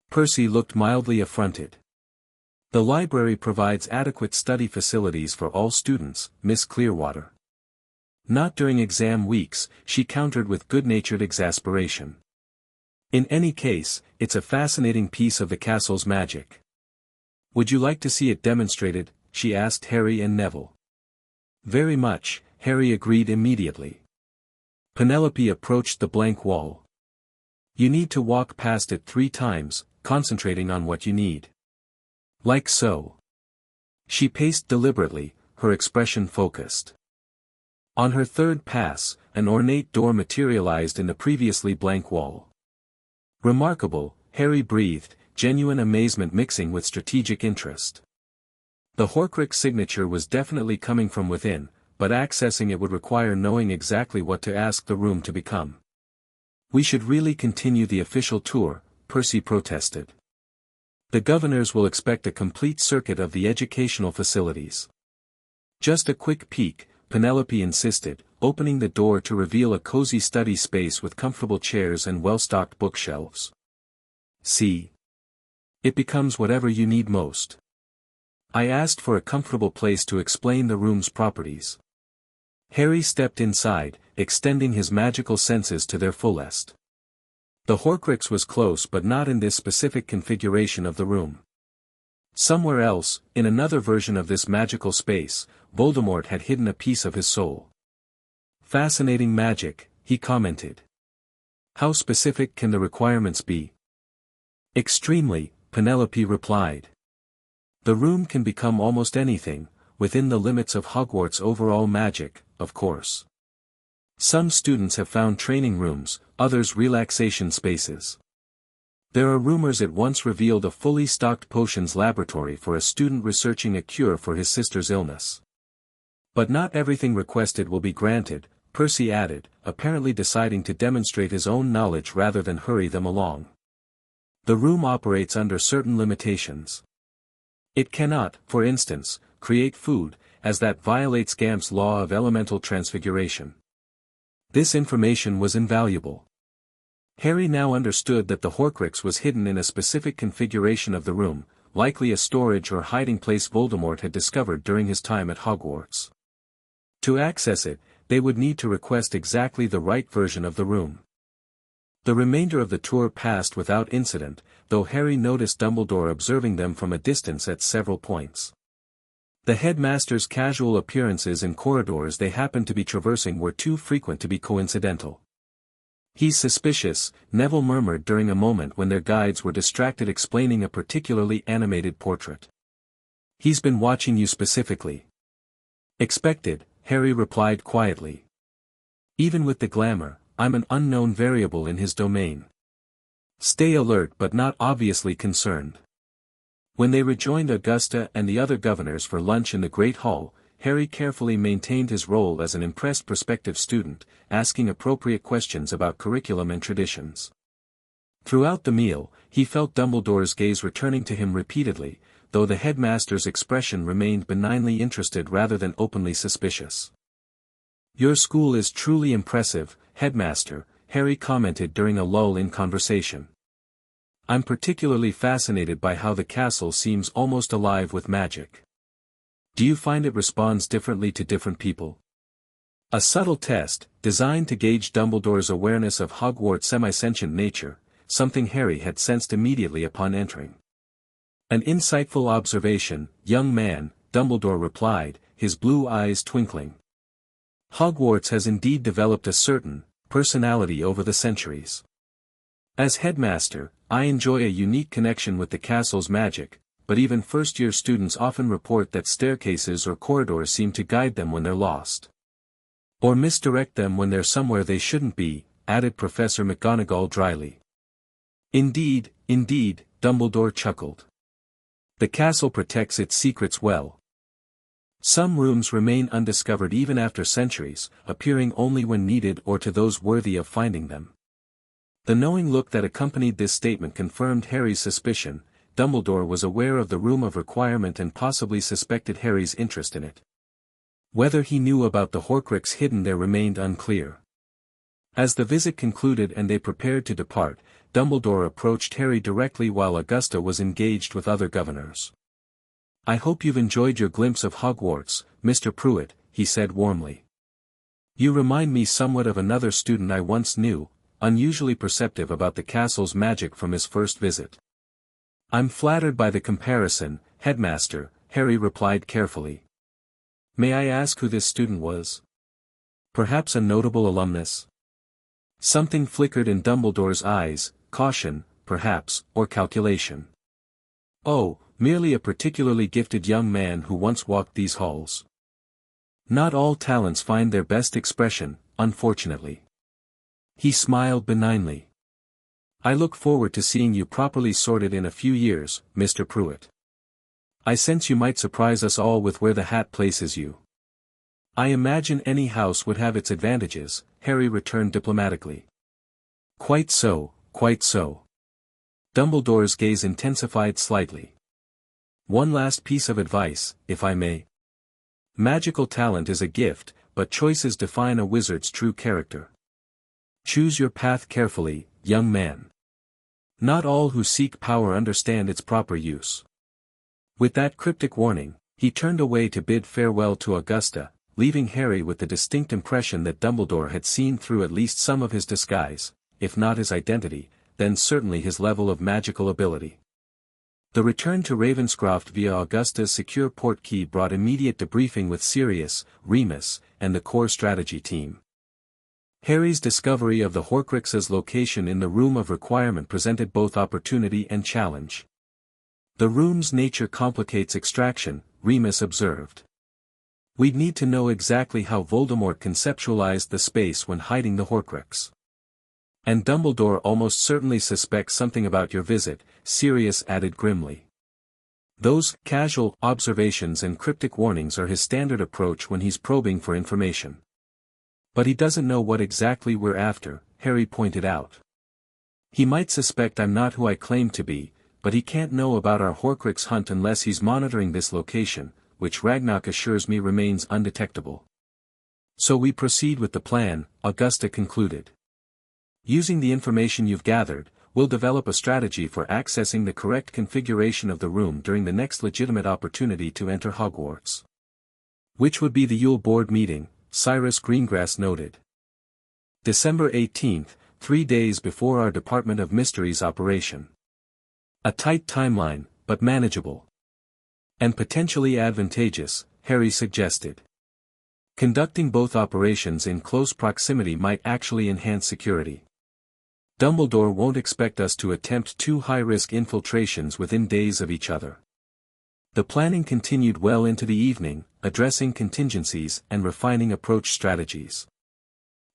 Percy looked mildly affronted. "The library provides adequate study facilities for all students, Miss Clearwater." "Not during exam weeks," she countered with good-natured exasperation. "In any case, it's a fascinating piece of the castle's magic." "Would you like to see it demonstrated?" she asked Harry and Neville. "Very much," Harry agreed immediately. Penelope approached the blank wall. "You need to walk past it 3 times, concentrating on what you need. Like so." She paced deliberately, her expression focused. On her third pass, an ornate door materialized in the previously blank wall. "Remarkable," Harry breathed, genuine amazement mixing with strategic interest. The Horcrux signature was definitely coming from within, but accessing it would require knowing exactly what to ask the room to become. "We should really continue the official tour," Percy protested. "The governors will expect a complete circuit of the educational facilities." "Just a quick peek," Penelope insisted, opening the door to reveal a cozy study space with comfortable chairs and well-stocked bookshelves. "See? It becomes whatever you need most. I asked for a comfortable place to explain the room's properties." Harry stepped inside, extending his magical senses to their fullest. The Horcrux was close but not in this specific configuration of the room. Somewhere else, in another version of this magical space, Voldemort had hidden a piece of his soul. "Fascinating magic," he commented. How specific can the requirements be? Extremely, Penelope replied. The room can become almost anything, within the limits of Hogwarts' overall magic, of course. Some students have found training rooms, others relaxation spaces. There are rumors it once revealed a fully stocked potions laboratory for a student researching a cure for his sister's illness. But not everything requested will be granted, Percy added, apparently deciding to demonstrate his own knowledge rather than hurry them along. The room operates under certain limitations. It cannot, for instance, create food, as that violates Gamp's law of elemental transfiguration. This information was invaluable. Harry now understood that the Horcrux was hidden in a specific configuration of the room, likely a storage or hiding place Voldemort had discovered during his time at Hogwarts. To access it, they would need to request exactly the right version of the room. The remainder of the tour passed without incident, though Harry noticed Dumbledore observing them from a distance at several points. The headmaster's casual appearances in corridors they happened to be traversing were too frequent to be coincidental. He's suspicious, Neville murmured during a moment when their guides were distracted explaining a particularly animated portrait. He's been watching you specifically. Expected, Harry replied quietly. Even with the glamour, I'm an unknown variable in his domain. Stay alert but not obviously concerned. When they rejoined Augusta and the other governors for lunch in the Great Hall, Harry carefully maintained his role as an impressed prospective student, asking appropriate questions about curriculum and traditions. Throughout the meal, he felt Dumbledore's gaze returning to him repeatedly, though the headmaster's expression remained benignly interested rather than openly suspicious. Your school is truly impressive, Headmaster, Harry commented during a lull in conversation. I'm particularly fascinated by how the castle seems almost alive with magic. Do you find it responds differently to different people? A subtle test, designed to gauge Dumbledore's awareness of Hogwarts' semi-sentient nature, something Harry had sensed immediately upon entering. An insightful observation, young man, Dumbledore replied, his blue eyes twinkling. Hogwarts has indeed developed a certain personality over the centuries. As headmaster, I enjoy a unique connection with the castle's magic, but even first-year students often report that staircases or corridors seem to guide them when they're lost. Or misdirect them when they're somewhere they shouldn't be, added Professor McGonagall dryly. Indeed, Dumbledore chuckled. The castle protects its secrets well. Some rooms remain undiscovered even after centuries, appearing only when needed or to those worthy of finding them. The knowing look that accompanied this statement confirmed Harry's suspicion. Dumbledore was aware of the Room of Requirement and possibly suspected Harry's interest in it. Whether he knew about the Horcrux hidden there remained unclear. As the visit concluded and they prepared to depart, Dumbledore approached Harry directly while Augusta was engaged with other governors. I hope you've enjoyed your glimpse of Hogwarts, Mr. Pruitt, he said warmly. You remind me somewhat of another student I once knew, unusually perceptive about the castle's magic from his first visit. I'm flattered by the comparison, Headmaster, Harry replied carefully. May I ask who this student was? Perhaps a notable alumnus? Something flickered in Dumbledore's eyes, caution, perhaps, or calculation. Oh, merely a particularly gifted young man who once walked these halls. Not all talents find their best expression, unfortunately. He smiled benignly. I look forward to seeing you properly sorted in a few years, Mr. Pruitt. I sense you might surprise us all with where the hat places you. I imagine any house would have its advantages, Harry returned diplomatically. Quite so, quite so. Dumbledore's gaze intensified slightly. One last piece of advice, if I may. Magical talent is a gift, but choices define a wizard's true character. Choose your path carefully, young man. Not all who seek power understand its proper use. With that cryptic warning, he turned away to bid farewell to Augusta, leaving Harry with the distinct impression that Dumbledore had seen through at least some of his disguise, if not his identity, then certainly his level of magical ability. The return to Ravenscroft via Augusta's secure port key brought immediate debriefing with Sirius, Remus, and the core strategy team. Harry's discovery of the Horcrux's location in the Room of Requirement presented both opportunity and challenge. The room's nature complicates extraction, Remus observed. We'd need to know exactly how Voldemort conceptualized the space when hiding the Horcrux. And Dumbledore almost certainly suspects something about your visit, Sirius added grimly. Those casual observations and cryptic warnings are his standard approach when he's probing for information. But he doesn't know what exactly we're after, Harry pointed out. He might suspect I'm not who I claim to be, but he can't know about our Horcrux hunt unless he's monitoring this location, which Ragnarok assures me remains undetectable. So we proceed with the plan, Augusta concluded. Using the information you've gathered, we'll develop a strategy for accessing the correct configuration of the room during the next legitimate opportunity to enter Hogwarts. Which would be the Yule board meeting, Cyrus Greengrass noted. December 18th, 3 days before our Department of Mysteries operation. A tight timeline, but manageable. And potentially advantageous, Harry suggested. Conducting both operations in close proximity might actually enhance security. Dumbledore won't expect us to attempt two high-risk infiltrations within days of each other. The planning continued well into the evening, addressing contingencies and refining approach strategies.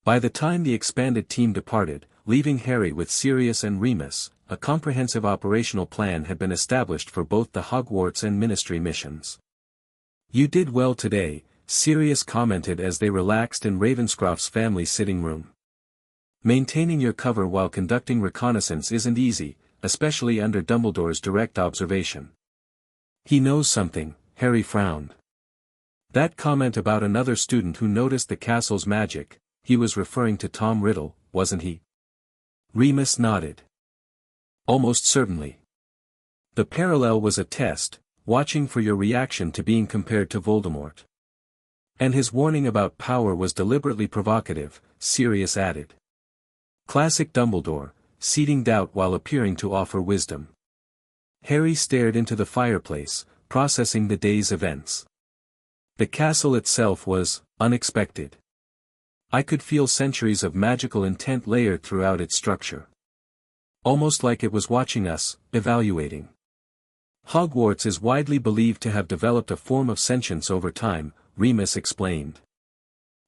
By the time the expanded team departed, leaving Harry with Sirius and Remus, a comprehensive operational plan had been established for both the Hogwarts and Ministry missions. You did well today, Sirius commented as they relaxed in Ravenscroft's family sitting room. Maintaining your cover while conducting reconnaissance isn't easy, especially under Dumbledore's direct observation. He knows something, Harry frowned. That comment about another student who noticed the castle's magic, he was referring to Tom Riddle, wasn't he? Remus nodded. Almost certainly. The parallel was a test, watching for your reaction to being compared to Voldemort. And his warning about power was deliberately provocative, Sirius added. Classic Dumbledore, seeding doubt while appearing to offer wisdom. Harry stared into the fireplace, processing the day's events. The castle itself was unexpected. I could feel centuries of magical intent layered throughout its structure. Almost like it was watching us, evaluating. Hogwarts is widely believed to have developed a form of sentience over time, Remus explained.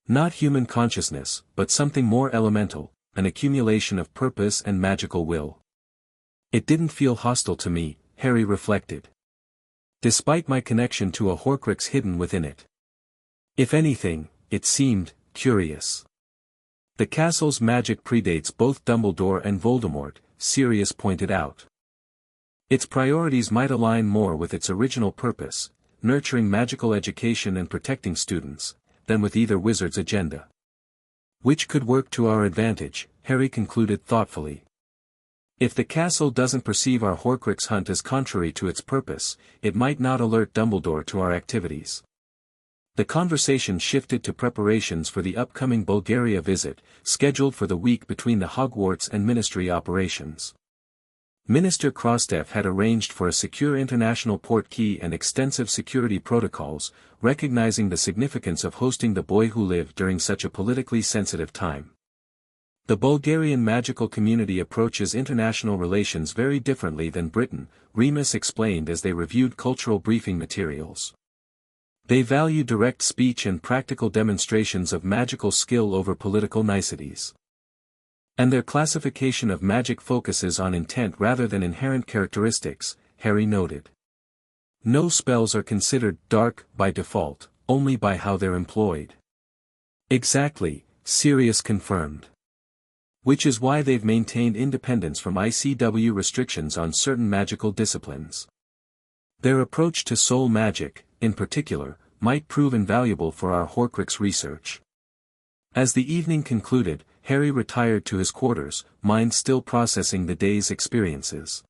Not human consciousness, but something more elemental, an accumulation of purpose and magical will. It didn't feel hostile to me, Harry reflected. Despite my connection to a Horcrux hidden within it. If anything, it seemed curious. The castle's magic predates both Dumbledore and Voldemort, Sirius pointed out. Its priorities might align more with its original purpose, nurturing magical education and protecting students, than with either wizard's agenda. Which could work to our advantage, Harry concluded thoughtfully. If the castle doesn't perceive our Horcrux hunt as contrary to its purpose, it might not alert Dumbledore to our activities. The conversation shifted to preparations for the upcoming Bulgaria visit, scheduled for the week between the Hogwarts and Ministry operations. Minister Krosdev had arranged for a secure international port key and extensive security protocols, recognizing the significance of hosting the boy who lived during such a politically sensitive time. The Bulgarian magical community approaches international relations very differently than Britain, Remus explained as they reviewed cultural briefing materials. They value direct speech and practical demonstrations of magical skill over political niceties. And their classification of magic focuses on intent rather than inherent characteristics, Harry noted. No spells are considered dark by default, only by how they're employed. Exactly, Sirius confirmed. Which is why they've maintained independence from ICW restrictions on certain magical disciplines. Their approach to soul magic, in particular, might prove invaluable for our Horcrux research. As the evening concluded, Harry retired to his quarters, mind still processing the day's experiences.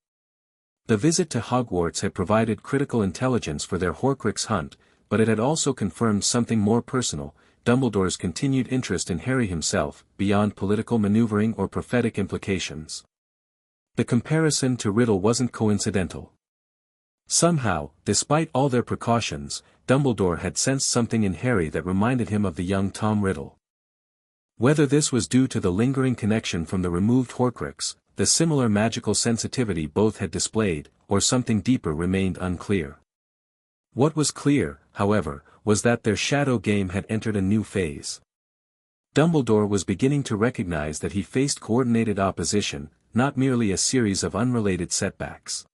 The visit to Hogwarts had provided critical intelligence for their Horcrux hunt, but it had also confirmed something more personal, Dumbledore's continued interest in Harry himself, beyond political maneuvering or prophetic implications. The comparison to Riddle wasn't coincidental. Somehow, despite all their precautions, Dumbledore had sensed something in Harry that reminded him of the young Tom Riddle. Whether this was due to the lingering connection from the removed Horcrux, the similar magical sensitivity both had displayed, or something deeper remained unclear. What was clear, however, was that their shadow game had entered a new phase. Dumbledore was beginning to recognize that he faced coordinated opposition, not merely a series of unrelated setbacks.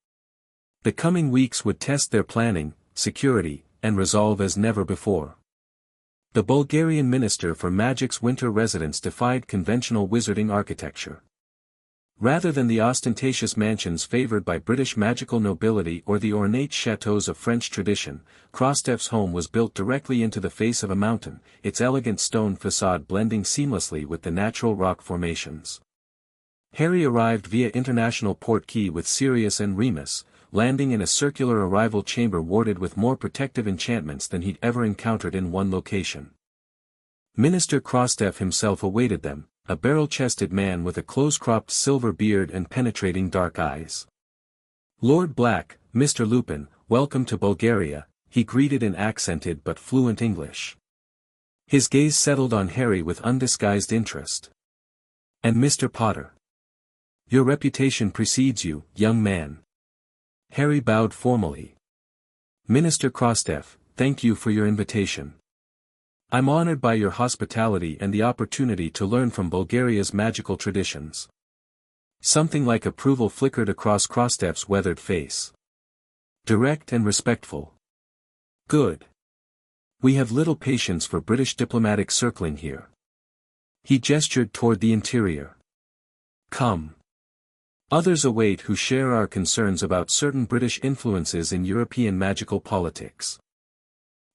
The coming weeks would test their planning, security, and resolve as never before. The Bulgarian Minister for Magic's winter residence defied conventional wizarding architecture. Rather than the ostentatious mansions favored by British magical nobility or the ornate chateaux of French tradition, Krostev's home was built directly into the face of a mountain, its elegant stone facade blending seamlessly with the natural rock formations. Harry arrived via international port key with Sirius and Remus, landing in a circular arrival chamber warded with more protective enchantments than he'd ever encountered in one location. Minister Krostev himself awaited them, a barrel-chested man with a close-cropped silver beard and penetrating dark eyes. "Lord Black, Mr. Lupin, welcome to Bulgaria," he greeted in accented but fluent English. His gaze settled on Harry with undisguised interest. "And Mr. Potter. Your reputation precedes you, young man." Harry bowed formally. "Minister Krostev, thank you for your invitation. I'm honored by your hospitality and the opportunity to learn from Bulgaria's magical traditions." Something like approval flickered across Krostev's weathered face. "Direct and respectful. Good. We have little patience for British diplomatic circling here." He gestured toward the interior. "Come. Others await who share our concerns about certain British influences in European magical politics."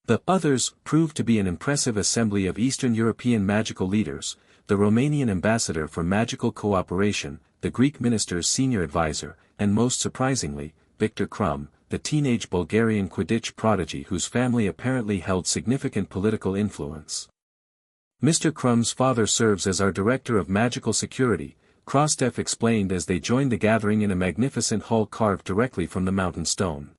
The others proved to be an impressive assembly of Eastern European magical leaders, the Romanian ambassador for magical cooperation, the Greek minister's senior advisor, and most surprisingly, Victor Krum, the teenage Bulgarian Quidditch prodigy whose family apparently held significant political influence. "Mr. Krum's father serves as our director of magical security," Krostev explained as they joined the gathering in a magnificent hall carved directly from the mountain stone.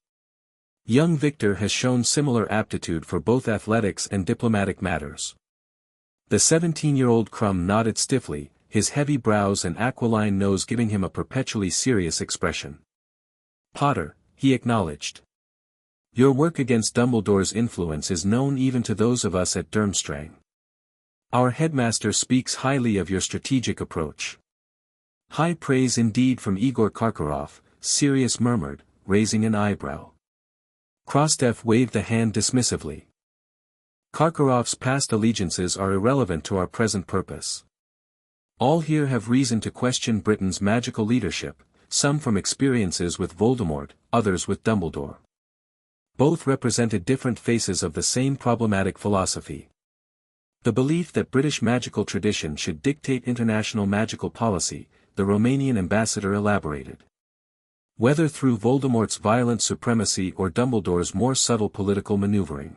"Young Victor has shown similar aptitude for both athletics and diplomatic matters." The 17-year-old Krum nodded stiffly, his heavy brows and aquiline nose giving him a perpetually serious expression. "Potter," he acknowledged. "Your work against Dumbledore's influence is known even to those of us at Durmstrang. Our headmaster speaks highly of your strategic approach." "High praise indeed from Igor Karkaroff," Sirius murmured, raising an eyebrow. Krostev waved a hand dismissively. "Karkaroff's past allegiances are irrelevant to our present purpose. All here have reason to question Britain's magical leadership, some from experiences with Voldemort, others with Dumbledore. Both represented different faces of the same problematic philosophy. The belief that British magical tradition should dictate international magical policy, the Romanian ambassador elaborated. Whether through Voldemort's violent supremacy or Dumbledore's more subtle political maneuvering.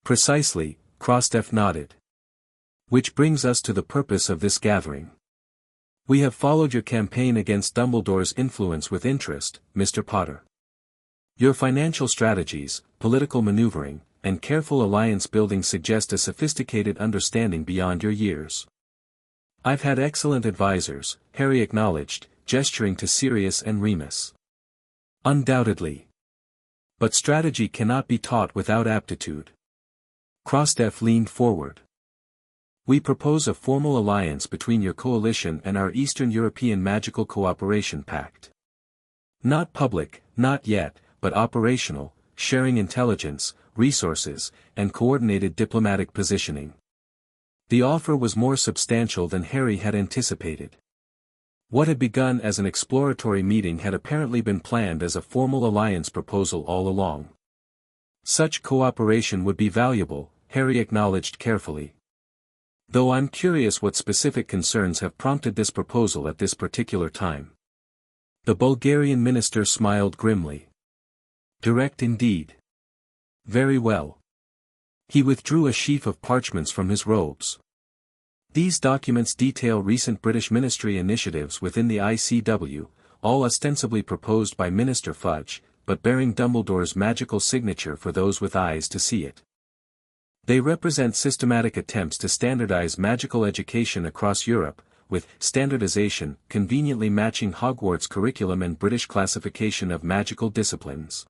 "Precisely," Krostev nodded. "Which brings us to the purpose of this gathering. We have followed your campaign against Dumbledore's influence with interest, Mr. Potter. Your financial strategies, political maneuvering, and careful alliance building suggest a sophisticated understanding beyond your years." "I've had excellent advisors," Harry acknowledged, gesturing to Sirius and Remus. "Undoubtedly. But strategy cannot be taught without aptitude." Krostev leaned forward. "We propose a formal alliance between your coalition and our Eastern European Magical Cooperation Pact. Not public, not yet, but operational, sharing intelligence, resources, and coordinated diplomatic positioning." The offer was more substantial than Harry had anticipated. What had begun as an exploratory meeting had apparently been planned as a formal alliance proposal all along. Such cooperation would be valuable, Harry acknowledged carefully. "Though I'm curious what specific concerns have prompted this proposal at this particular time." The Bulgarian minister smiled grimly. "Direct indeed. Very well." He withdrew a sheaf of parchments from his robes. "These documents detail recent British ministry initiatives within the ICW, all ostensibly proposed by Minister Fudge, but bearing Dumbledore's magical signature for those with eyes to see it. They represent systematic attempts to standardize magical education across Europe, with standardization conveniently matching Hogwarts curriculum and British classification of magical disciplines.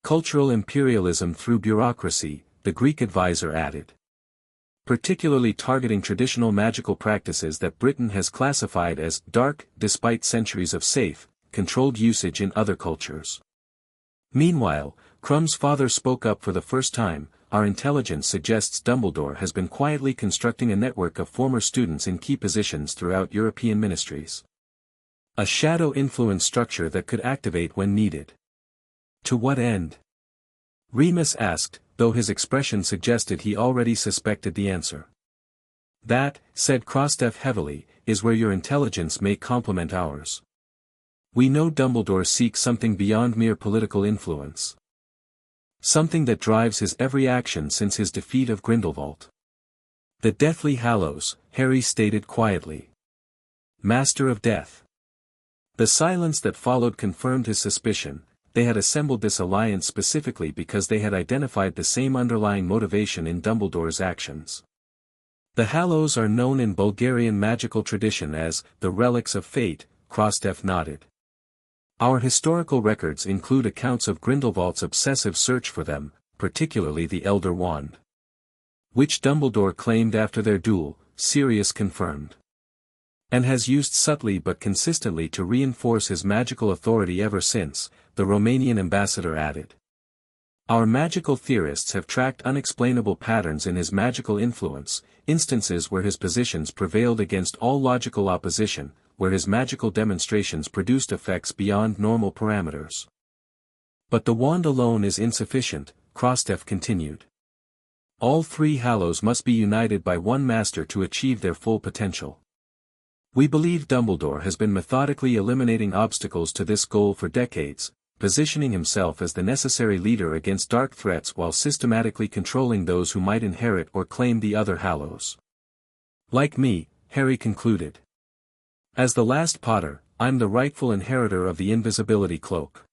Cultural imperialism through bureaucracy, the Greek advisor added. Particularly targeting traditional magical practices that Britain has classified as dark, despite centuries of safe, controlled usage in other cultures. Meanwhile, Crumb's father spoke up for the first time. Our intelligence suggests Dumbledore has been quietly constructing a network of former students in key positions throughout European ministries. A shadow influence structure that could activate when needed. To what end? Remus asked, though his expression suggested he already suspected the answer. That, said Krosdev heavily, is where your intelligence may complement ours. We know Dumbledore seeks something beyond mere political influence. Something that drives his every action since his defeat of Grindelwald. The Deathly Hallows, Harry stated quietly. Master of Death. The silence that followed confirmed his suspicion. They had assembled this alliance specifically because they had identified the same underlying motivation in Dumbledore's actions. The Hallows are known in Bulgarian magical tradition as the Relics of Fate, Krosdev nodded. Our historical records include accounts of Grindelwald's obsessive search for them, particularly the Elder Wand. Which Dumbledore claimed after their duel, Sirius confirmed. And has used subtly but consistently to reinforce his magical authority ever since, the Romanian ambassador added. Our magical theorists have tracked unexplainable patterns in his magical influence, instances where his positions prevailed against all logical opposition, where his magical demonstrations produced effects beyond normal parameters. But the wand alone is insufficient, Krosdev continued. All three Hallows must be united by one master to achieve their full potential. We believe Dumbledore has been methodically eliminating obstacles to this goal for decades, positioning himself as the necessary leader against dark threats while systematically controlling those who might inherit or claim the other Hallows. Like me, Harry concluded. As the last Potter, I'm the rightful inheritor of the invisibility cloak.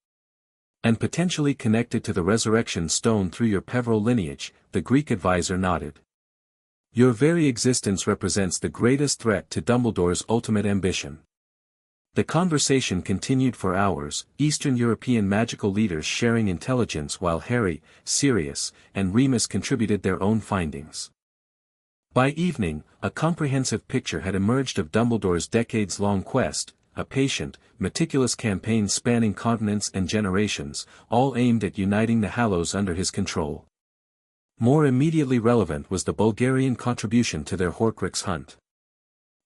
And potentially connected to the resurrection stone through your Peverell lineage, the Greek advisor nodded. Your very existence represents the greatest threat to Dumbledore's ultimate ambition. The conversation continued for hours, Eastern European magical leaders sharing intelligence while Harry, Sirius, and Remus contributed their own findings. By evening, a comprehensive picture had emerged of Dumbledore's decades-long quest, a patient, meticulous campaign spanning continents and generations, all aimed at uniting the Hallows under his control. More immediately relevant was the Bulgarian contribution to their Horcrux hunt.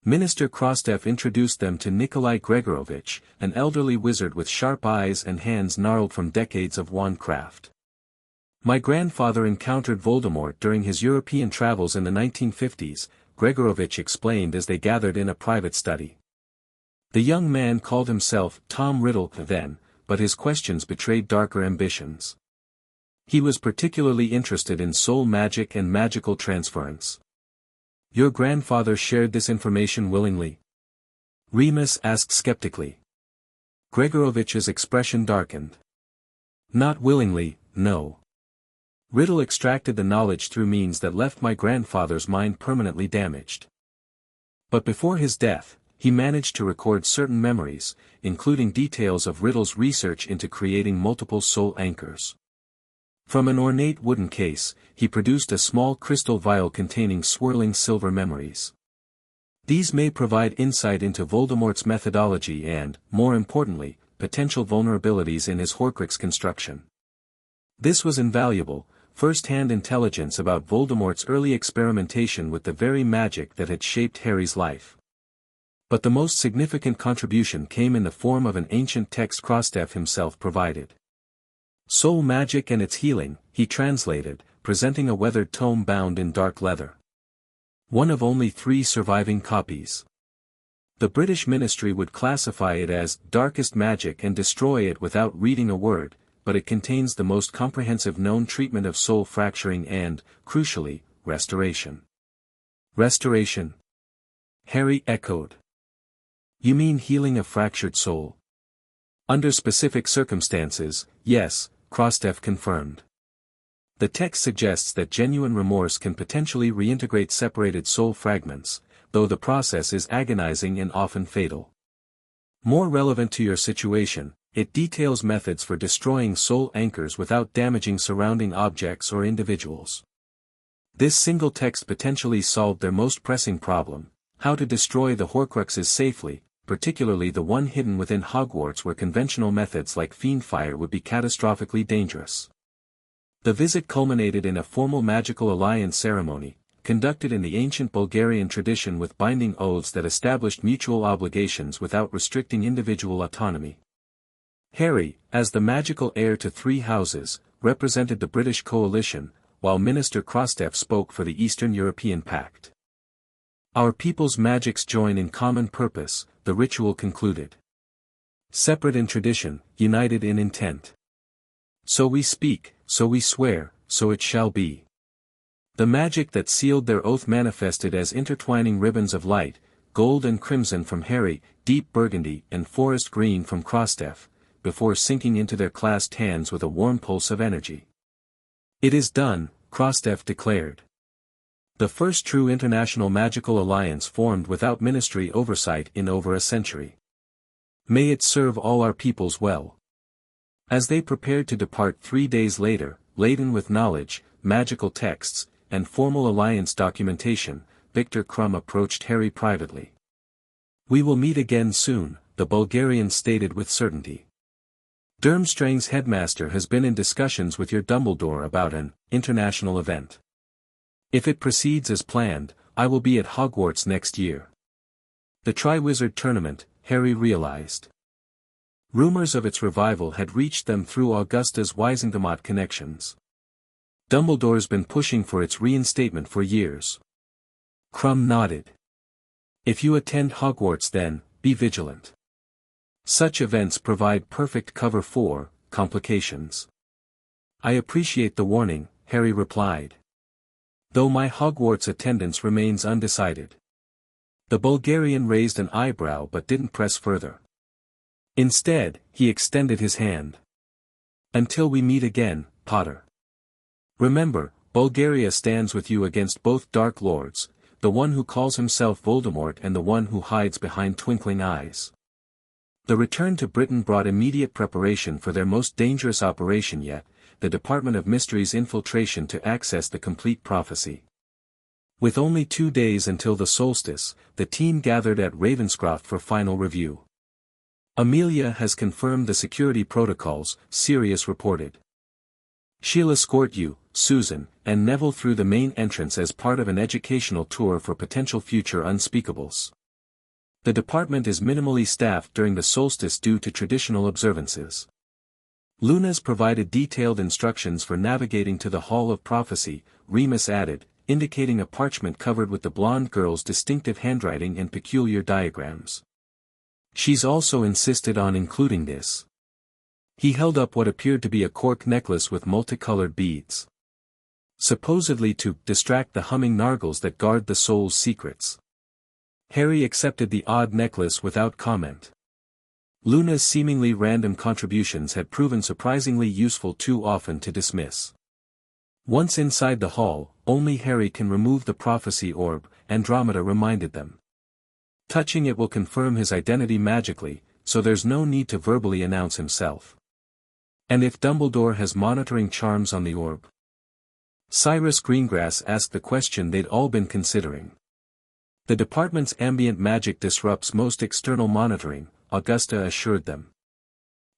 Minister Krosdev introduced them to Nikolai Gregorovich, an elderly wizard with sharp eyes and hands gnarled from decades of wandcraft. My grandfather encountered Voldemort during his European travels in the 1950s, Gregorovich explained as they gathered in a private study. The young man called himself Tom Riddle then, but his questions betrayed darker ambitions. He was particularly interested in soul magic and magical transference. Your grandfather shared this information willingly? Remus asked skeptically. Gregorovich's expression darkened. Not willingly, no. Riddle extracted the knowledge through means that left my grandfather's mind permanently damaged. But before his death, he managed to record certain memories, including details of Riddle's research into creating multiple soul anchors. From an ornate wooden case, he produced a small crystal vial containing swirling silver memories. These may provide insight into Voldemort's methodology and, more importantly, potential vulnerabilities in his Horcrux construction. This was invaluable, first-hand intelligence about Voldemort's early experimentation with the very magic that had shaped Harry's life. But the most significant contribution came in the form of an ancient text Krosdev himself provided. Soul Magic and Its Healing, he translated, presenting a weathered tome bound in dark leather. One of only 3 surviving copies. The British ministry would classify it as darkest magic and destroy it without reading a word, but it contains the most comprehensive known treatment of soul fracturing and, crucially, restoration. Restoration? Harry echoed. You mean healing a fractured soul? Under specific circumstances, yes, Krosdev confirmed. The text suggests that genuine remorse can potentially reintegrate separated soul fragments, though the process is agonizing and often fatal. More relevant to your situation, it details methods for destroying soul anchors without damaging surrounding objects or individuals. This single text potentially solved their most pressing problem: how to destroy the Horcruxes safely, particularly the one hidden within Hogwarts where conventional methods like fiendfire would be catastrophically dangerous. The visit culminated in a formal magical alliance ceremony, conducted in the ancient Bulgarian tradition with binding oaths that established mutual obligations without restricting individual autonomy. Harry, as the magical heir to 3 houses, represented the British coalition, while Minister Krostef spoke for the Eastern European Pact. Our people's magics join in common purpose, the ritual concluded. Separate in tradition, united in intent. So we speak, so we swear, so it shall be. The magic that sealed their oath manifested as intertwining ribbons of light, gold and crimson from Harry, deep burgundy and forest green from Krostef, before sinking into their clasped hands with a warm pulse of energy. It is done, Krostef declared. The first true international magical alliance formed without ministry oversight in over a century. May it serve all our peoples well. As they prepared to depart 3 days later, laden with knowledge, magical texts, and formal alliance documentation, Viktor Krum approached Harry privately. "We will meet again soon," the Bulgarian stated with certainty. "Durmstrang's headmaster has been in discussions with your Dumbledore about an international event. If it proceeds as planned, I will be at Hogwarts next year." The Triwizard Tournament, Harry realized. Rumors of its revival had reached them through Augusta's Wisingamot connections. Dumbledore's been pushing for its reinstatement for years. Krum nodded. "If you attend Hogwarts then, be vigilant. Such events provide perfect cover for complications." "I appreciate the warning," Harry replied. "Though my Hogwarts attendance remains undecided." The Bulgarian raised an eyebrow but didn't press further. Instead, he extended his hand. "Until we meet again, Potter. Remember, Bulgaria stands with you against both Dark Lords, the one who calls himself Voldemort and the one who hides behind twinkling eyes." The return to Britain brought immediate preparation for their most dangerous operation yet, the Department of Mystery's infiltration to access the complete prophecy. With only 2 days until the solstice, the team gathered at Ravenscroft for final review. "Amelia has confirmed the security protocols," Sirius reported. "She'll escort you, Susan, and Neville through the main entrance as part of an educational tour for potential future unspeakables. The department is minimally staffed during the solstice due to traditional observances." Luna's provided detailed instructions for navigating to the Hall of Prophecy, Remus added, indicating a parchment covered with the blonde girl's distinctive handwriting and peculiar diagrams. "She's also insisted on including this." He held up what appeared to be a cork necklace with multicolored beads. "Supposedly to distract the humming nargles that guard the soul's secrets." Harry accepted the odd necklace without comment. Luna's seemingly random contributions had proven surprisingly useful too often to dismiss. Once inside the hall, only Harry can remove the prophecy orb, Andromeda reminded them. Touching it will confirm his identity magically, so there's no need to verbally announce himself. "And if Dumbledore has monitoring charms on the orb?" Cyrus Greengrass asked the question they'd all been considering. "The department's ambient magic disrupts most external monitoring," Augusta assured them.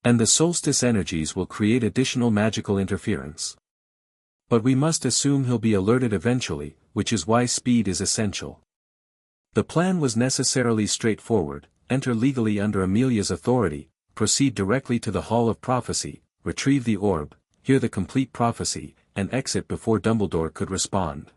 "And the solstice energies will create additional magical interference. But we must assume he'll be alerted eventually, which is why speed is essential." The plan was necessarily straightforward: enter legally under Amelia's authority, proceed directly to the Hall of Prophecy, retrieve the orb, hear the complete prophecy, and exit before Dumbledore could respond.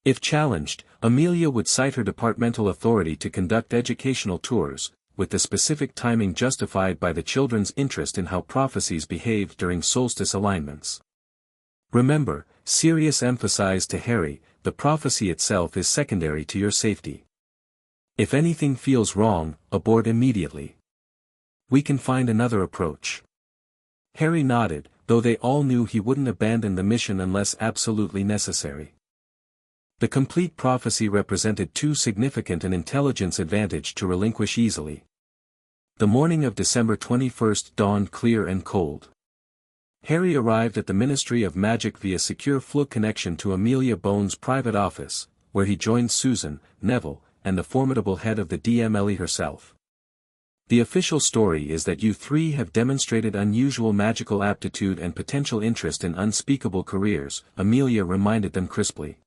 If challenged, Amelia would cite her departmental authority to conduct educational tours, with the specific timing justified by the children's interest in how prophecies behaved during solstice alignments. "Remember," Sirius emphasized to Harry, "the prophecy itself is secondary to your safety. If anything feels wrong, abort immediately. We can find another approach." Harry nodded, though they all knew he wouldn't abandon the mission unless absolutely necessary. The complete prophecy represented too significant an intelligence advantage to relinquish easily. The morning of December 21st dawned clear and cold. Harry arrived at the Ministry of Magic via secure fluke connection to Amelia Bones' private office, where he joined Susan, Neville, and the formidable head of the Deslley herself. The official story is that you three have demonstrated unusual magical aptitude and potential interest in unspeakable careers, Amelia reminded them crisply.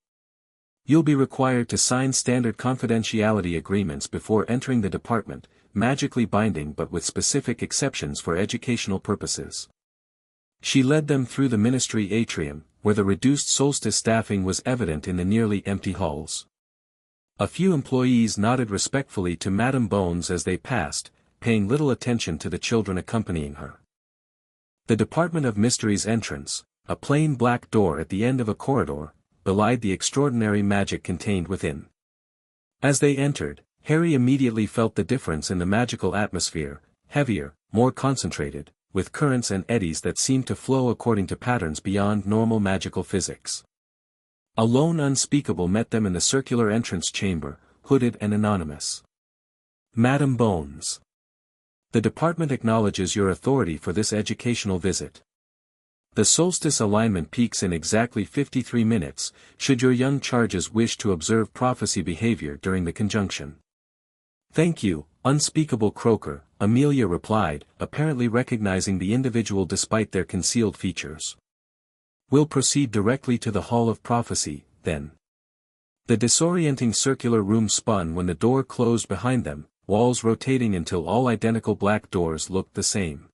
You'll be required to sign standard confidentiality agreements before entering the department, magically binding but with specific exceptions for educational purposes. She led them through the ministry atrium, where the reduced solstice staffing was evident in the nearly empty halls. A few employees nodded respectfully to Madame Bones as they passed, paying little attention to the children accompanying her. The Department of Mysteries entrance, a plain black door at the end of a corridor, belied the extraordinary magic contained within. As they entered, Harry immediately felt the difference in the magical atmosphere, heavier, more concentrated, with currents and eddies that seemed to flow according to patterns beyond normal magical physics. A lone unspeakable met them in the circular entrance chamber, hooded and anonymous. Madame Bones. The department acknowledges your authority for this educational visit. The solstice alignment peaks in exactly 53 minutes, should your young charges wish to observe prophecy behavior during the conjunction. Thank you, unspeakable croaker, Amelia replied, apparently recognizing the individual despite their concealed features. We'll proceed directly to the Hall of Prophecy, then. The disorienting circular room spun when the door closed behind them, walls rotating until all identical black doors looked the same.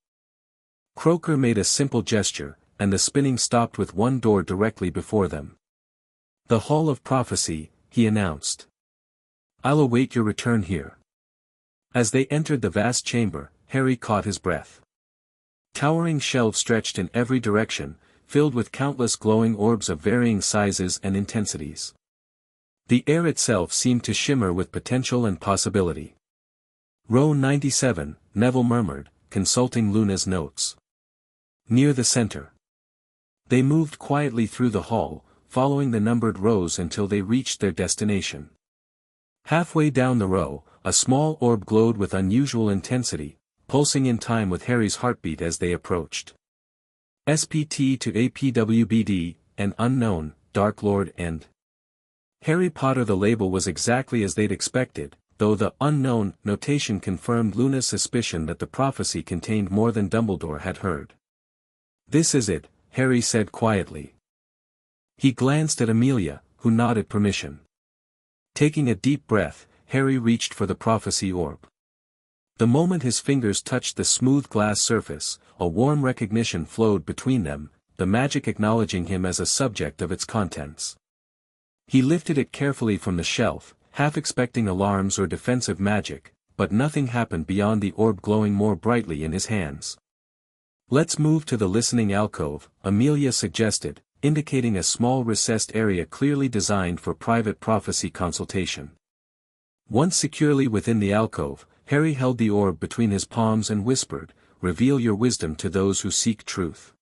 Croaker made a simple gesture, and the spinning stopped with one door directly before them. The Hall of Prophecy, he announced. I'll await your return here. As they entered the vast chamber, Harry caught his breath. Towering shelves stretched in every direction, filled with countless glowing orbs of varying sizes and intensities. The air itself seemed to shimmer with potential and possibility. Row 97, Neville murmured, consulting Luna's notes. Near the center. They moved quietly through the hall, following the numbered rows until they reached their destination. Halfway down the row, a small orb glowed with unusual intensity, pulsing in time with Harry's heartbeat as they approached. SPT to APWBD, an unknown, Dark Lord and Harry Potter. The label was exactly as they'd expected, though the unknown notation confirmed Luna's suspicion that the prophecy contained more than Dumbledore had heard. This is it, Harry said quietly. He glanced at Amelia, who nodded permission. Taking a deep breath, Harry reached for the prophecy orb. The moment his fingers touched the smooth glass surface, a warm recognition flowed between them, the magic acknowledging him as a subject of its contents. He lifted it carefully from the shelf, half expecting alarms or defensive magic, but nothing happened beyond the orb glowing more brightly in his hands. Let's move to the listening alcove, Amelia suggested, indicating a small recessed area clearly designed for private prophecy consultation. Once securely within the alcove, Harry held the orb between his palms and whispered, "Reveal your wisdom to those who seek truth."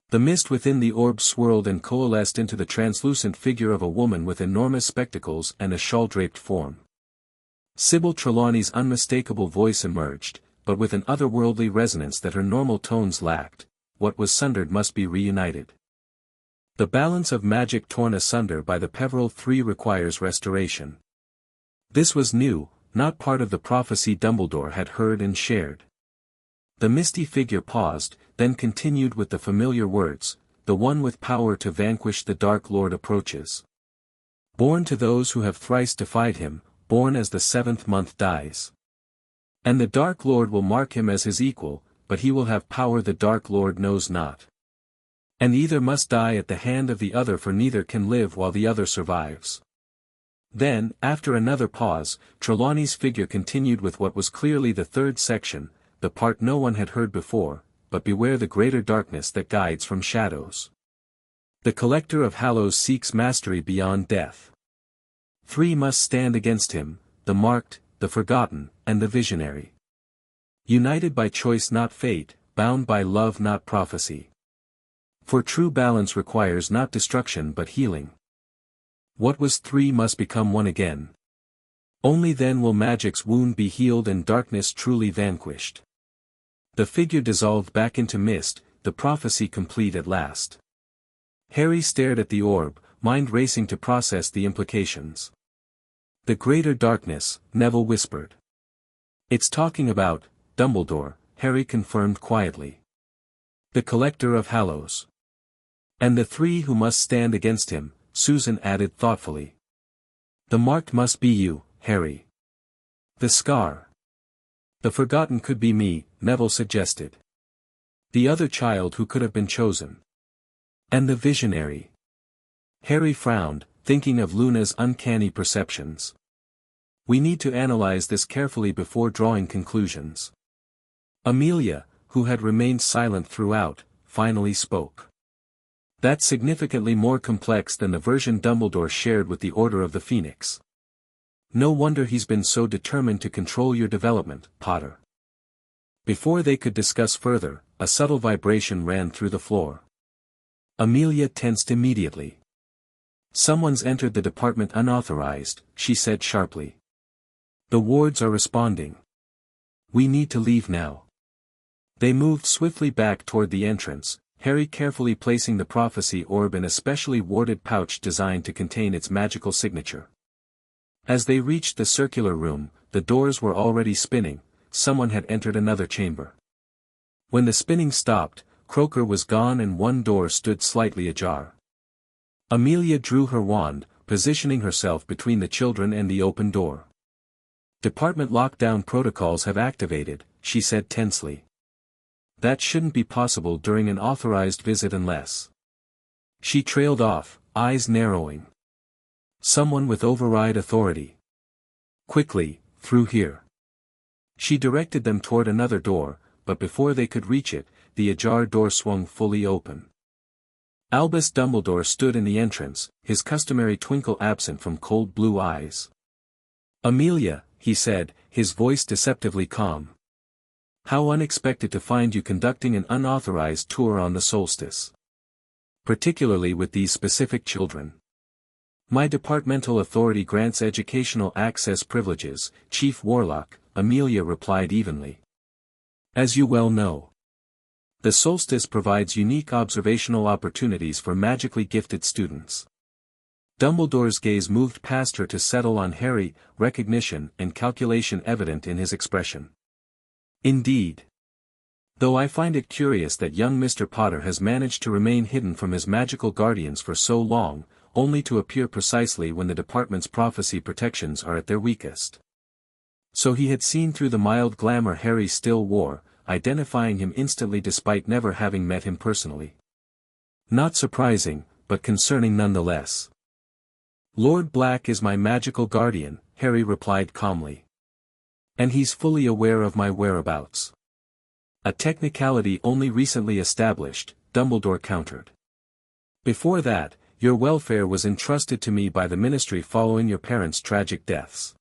The mist within the orb swirled and coalesced into the translucent figure of a woman with enormous spectacles and a shawl-draped form. Sybil Trelawney's unmistakable voice emerged, but with an otherworldly resonance that her normal tones lacked. What was sundered must be reunited. The balance of magic torn asunder by the Peveril Three requires restoration. This was new, not part of the prophecy Dumbledore had heard and shared. The misty figure paused, then continued with the familiar words, "The one with power to vanquish the Dark Lord approaches. Born to those who have thrice defied him, born as the seventh month dies. And the Dark Lord will mark him as his equal, but he will have power the Dark Lord knows not. And either must die at the hand of the other, for neither can live while the other survives." Then, after another pause, Trelawney's figure continued with what was clearly the third section, the part no one had heard before, "But beware the greater darkness that guides from shadows. The Collector of Hallows seeks mastery beyond death. Three must stand against him, the marked, the forgotten, and the visionary. United by choice not fate, bound by love not prophecy. For true balance requires not destruction but healing. What was 3 must become 1 again. Only then will magic's wound be healed and darkness truly vanquished. The figure dissolved back into mist, the prophecy complete at last. Harry stared at the orb, mind racing to process the implications. The greater darkness, Neville whispered. It's talking about Dumbledore, Harry confirmed quietly. The collector of hallows. And the 3 who must stand against him, Susan added thoughtfully. The marked must be you, Harry. The scar. The forgotten could be me, Neville suggested. The other child who could have been chosen. And the visionary. Harry frowned, thinking of Luna's uncanny perceptions. We need to analyze this carefully before drawing conclusions. Amelia, who had remained silent throughout, finally spoke. That's significantly more complex than the version Dumbledore shared with the Order of the Phoenix. No wonder he's been so determined to control your development, Potter. Before they could discuss further, a subtle vibration ran through the floor. Amelia tensed immediately. Someone's entered the department unauthorized, she said sharply. The wards are responding. We need to leave now. They moved swiftly back toward the entrance, Harry carefully placing the prophecy orb in a specially warded pouch designed to contain its magical signature. As they reached the circular room, the doors were already spinning, someone had entered another chamber. When the spinning stopped, Croaker was gone and one door stood slightly ajar. Amelia drew her wand, positioning herself between the children and the open door. Department lockdown protocols have activated, she said tensely. That shouldn't be possible during an authorized visit unless. She trailed off, eyes narrowing. Someone with override authority. Quickly, through here. She directed them toward another door, but before they could reach it, the ajar door swung fully open. Albus Dumbledore stood in the entrance, his customary twinkle absent from cold blue eyes. Amelia, he said, his voice deceptively calm. How unexpected to find you conducting an unauthorized tour on the solstice. Particularly with these specific children. My departmental authority grants educational access privileges, Chief Warlock, Amelia replied evenly. As you well know. The solstice provides unique observational opportunities for magically gifted students. Dumbledore's gaze moved past her to settle on Harry, recognition and calculation evident in his expression. Indeed. Though I find it curious that young Mr. Potter has managed to remain hidden from his magical guardians for so long, only to appear precisely when the department's prophecy protections are at their weakest. So he had seen through the mild glamour Harry still wore, identifying him instantly despite never having met him personally. Not surprising, but concerning nonetheless. Lord Black is my magical guardian, Harry replied calmly. And he's fully aware of my whereabouts. A technicality only recently established, Dumbledore countered. Before that, your welfare was entrusted to me by the Ministry following your parents' tragic deaths.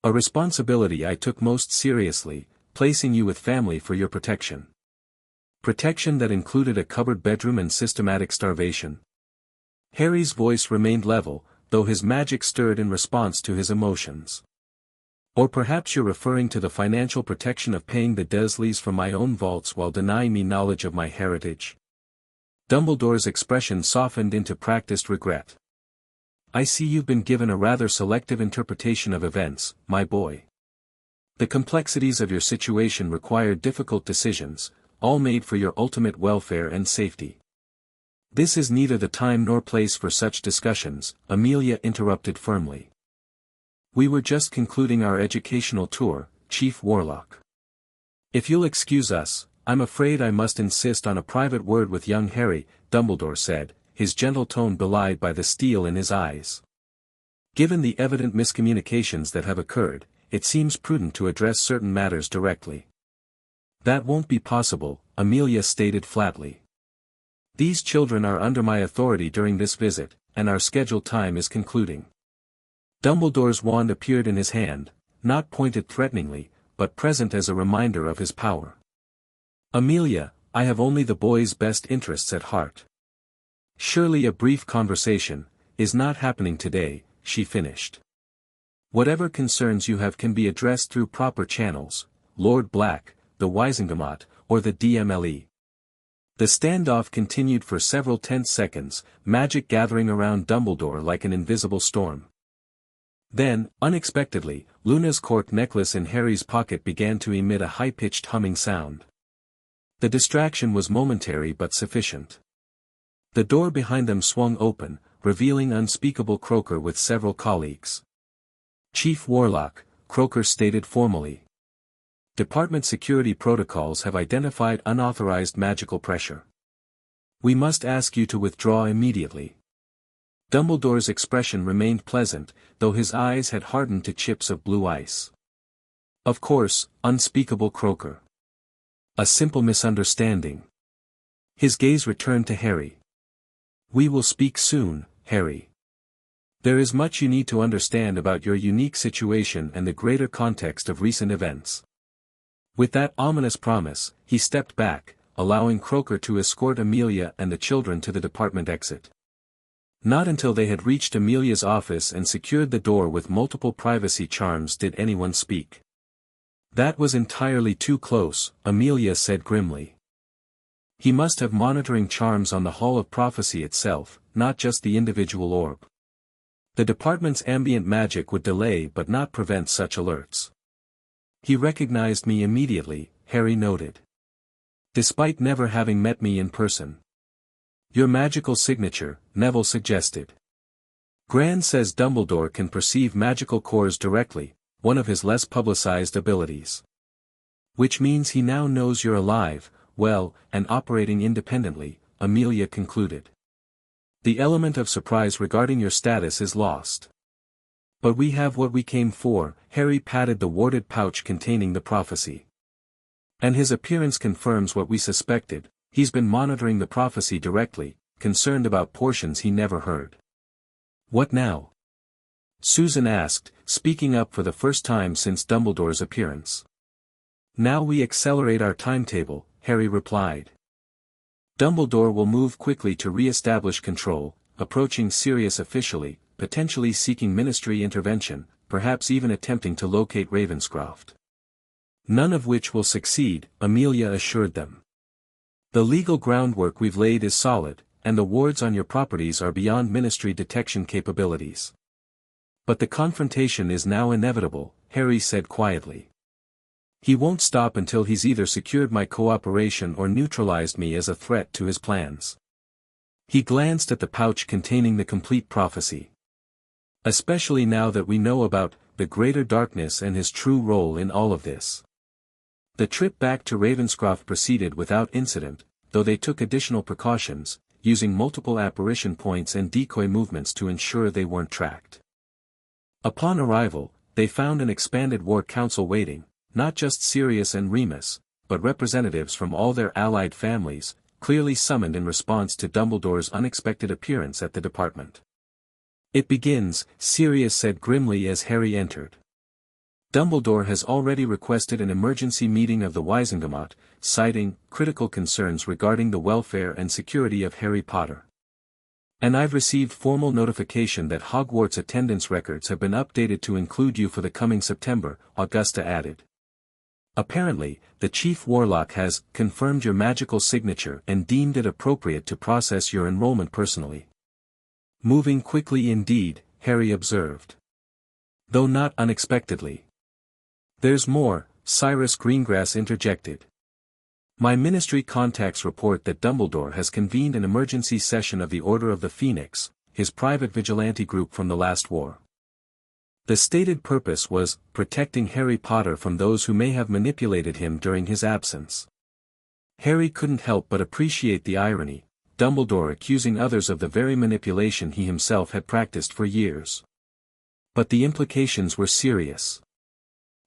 A responsibility I took most seriously, placing you with family for your protection. Protection that included a cupboard bedroom and systematic starvation. Harry's voice remained level, though his magic stirred in response to his emotions. Or perhaps you're referring to the financial protection of paying the Dessleys from my own vaults while denying me knowledge of my heritage. Dumbledore's expression softened into practiced regret. I see you've been given a rather selective interpretation of events, my boy. The complexities of your situation require difficult decisions, all made for your ultimate welfare and safety. This is neither the time nor place for such discussions, Amelia interrupted firmly. We were just concluding our educational tour, Chief Warlock. If you'll excuse us, I'm afraid I must insist on a private word with young Harry, Dumbledore said, his gentle tone belied by the steel in his eyes. Given the evident miscommunications that have occurred, it seems prudent to address certain matters directly. That won't be possible, Amelia stated flatly. These children are under my authority during this visit, and our scheduled time is concluding. Dumbledore's wand appeared in his hand, not pointed threateningly, but present as a reminder of his power. Amelia, I have only the boy's best interests at heart. Surely a brief conversation is not happening today, she finished. Whatever concerns you have can be addressed through proper channels, Lord Black, the Wisingamot, or the DMLE. The standoff continued for several tense seconds, magic gathering around Dumbledore like an invisible storm. Then, unexpectedly, Luna's cork necklace in Harry's pocket began to emit a high-pitched humming sound. The distraction was momentary but sufficient. The door behind them swung open, revealing unspeakable Croaker with several colleagues. Chief Warlock, Croaker stated formally. Department security protocols have identified unauthorized magical pressure. We must ask you to withdraw immediately. Dumbledore's expression remained pleasant, though his eyes had hardened to chips of blue ice. Of course, unspeakable Croaker. A simple misunderstanding. His gaze returned to Harry. We will speak soon, Harry. There is much you need to understand about your unique situation and the greater context of recent events. With that ominous promise, he stepped back, allowing Croaker to escort Amelia and the children to the department exit. Not until they had reached Amelia's office and secured the door with multiple privacy charms did anyone speak. That was entirely too close, Amelia said grimly. He must have monitoring charms on the Hall of Prophecy itself, not just the individual orb. The department's ambient magic would delay but not prevent such alerts. He recognized me immediately, Harry noted. Despite never having met me in person. Your magical signature, Neville suggested. Gran says Dumbledore can perceive magical cores directly, one of his less publicized abilities. Which means he now knows you're alive, well, and operating independently, Amelia concluded. The element of surprise regarding your status is lost. But we have what we came for, Harry patted the warded pouch containing the prophecy. And his appearance confirms what we suspected, he's been monitoring the prophecy directly, concerned about portions he never heard. What now? Susan asked, speaking up for the first time since Dumbledore's appearance. Now we accelerate our timetable, Harry replied. Dumbledore will move quickly to re-establish control, approaching Sirius officially, potentially seeking ministry intervention, perhaps even attempting to locate Ravenscroft. None of which will succeed, Amelia assured them. The legal groundwork we've laid is solid, and the wards on your properties are beyond ministry detection capabilities. But the confrontation is now inevitable, Harry said quietly. He won't stop until he's either secured my cooperation or neutralized me as a threat to his plans. He glanced at the pouch containing the complete prophecy. Especially now that we know about the greater darkness and his true role in all of this. The trip back to Ravenscroft proceeded without incident, though they took additional precautions, using multiple apparition points and decoy movements to ensure they weren't tracked. Upon arrival, they found an expanded ward council waiting, not just Sirius and Remus, but representatives from all their allied families, clearly summoned in response to Dumbledore's unexpected appearance at the department. It begins, Sirius said grimly as Harry entered. Dumbledore has already requested an emergency meeting of the Wisingamot, citing critical concerns regarding the welfare and security of Harry Potter. And I've received formal notification that Hogwarts attendance records have been updated to include you for the coming September, Augusta added. Apparently, the Chief Warlock has confirmed your magical signature and deemed it appropriate to process your enrollment personally. Moving quickly indeed, Harry observed. Though not unexpectedly. There's more, Cyrus Greengrass interjected. My ministry contacts report that Dumbledore has convened an emergency session of the Order of the Phoenix, his private vigilante group from the last war. The stated purpose was protecting Harry Potter from those who may have manipulated him during his absence. Harry couldn't help but appreciate the irony, Dumbledore accusing others of the very manipulation he himself had practiced for years. But the implications were serious.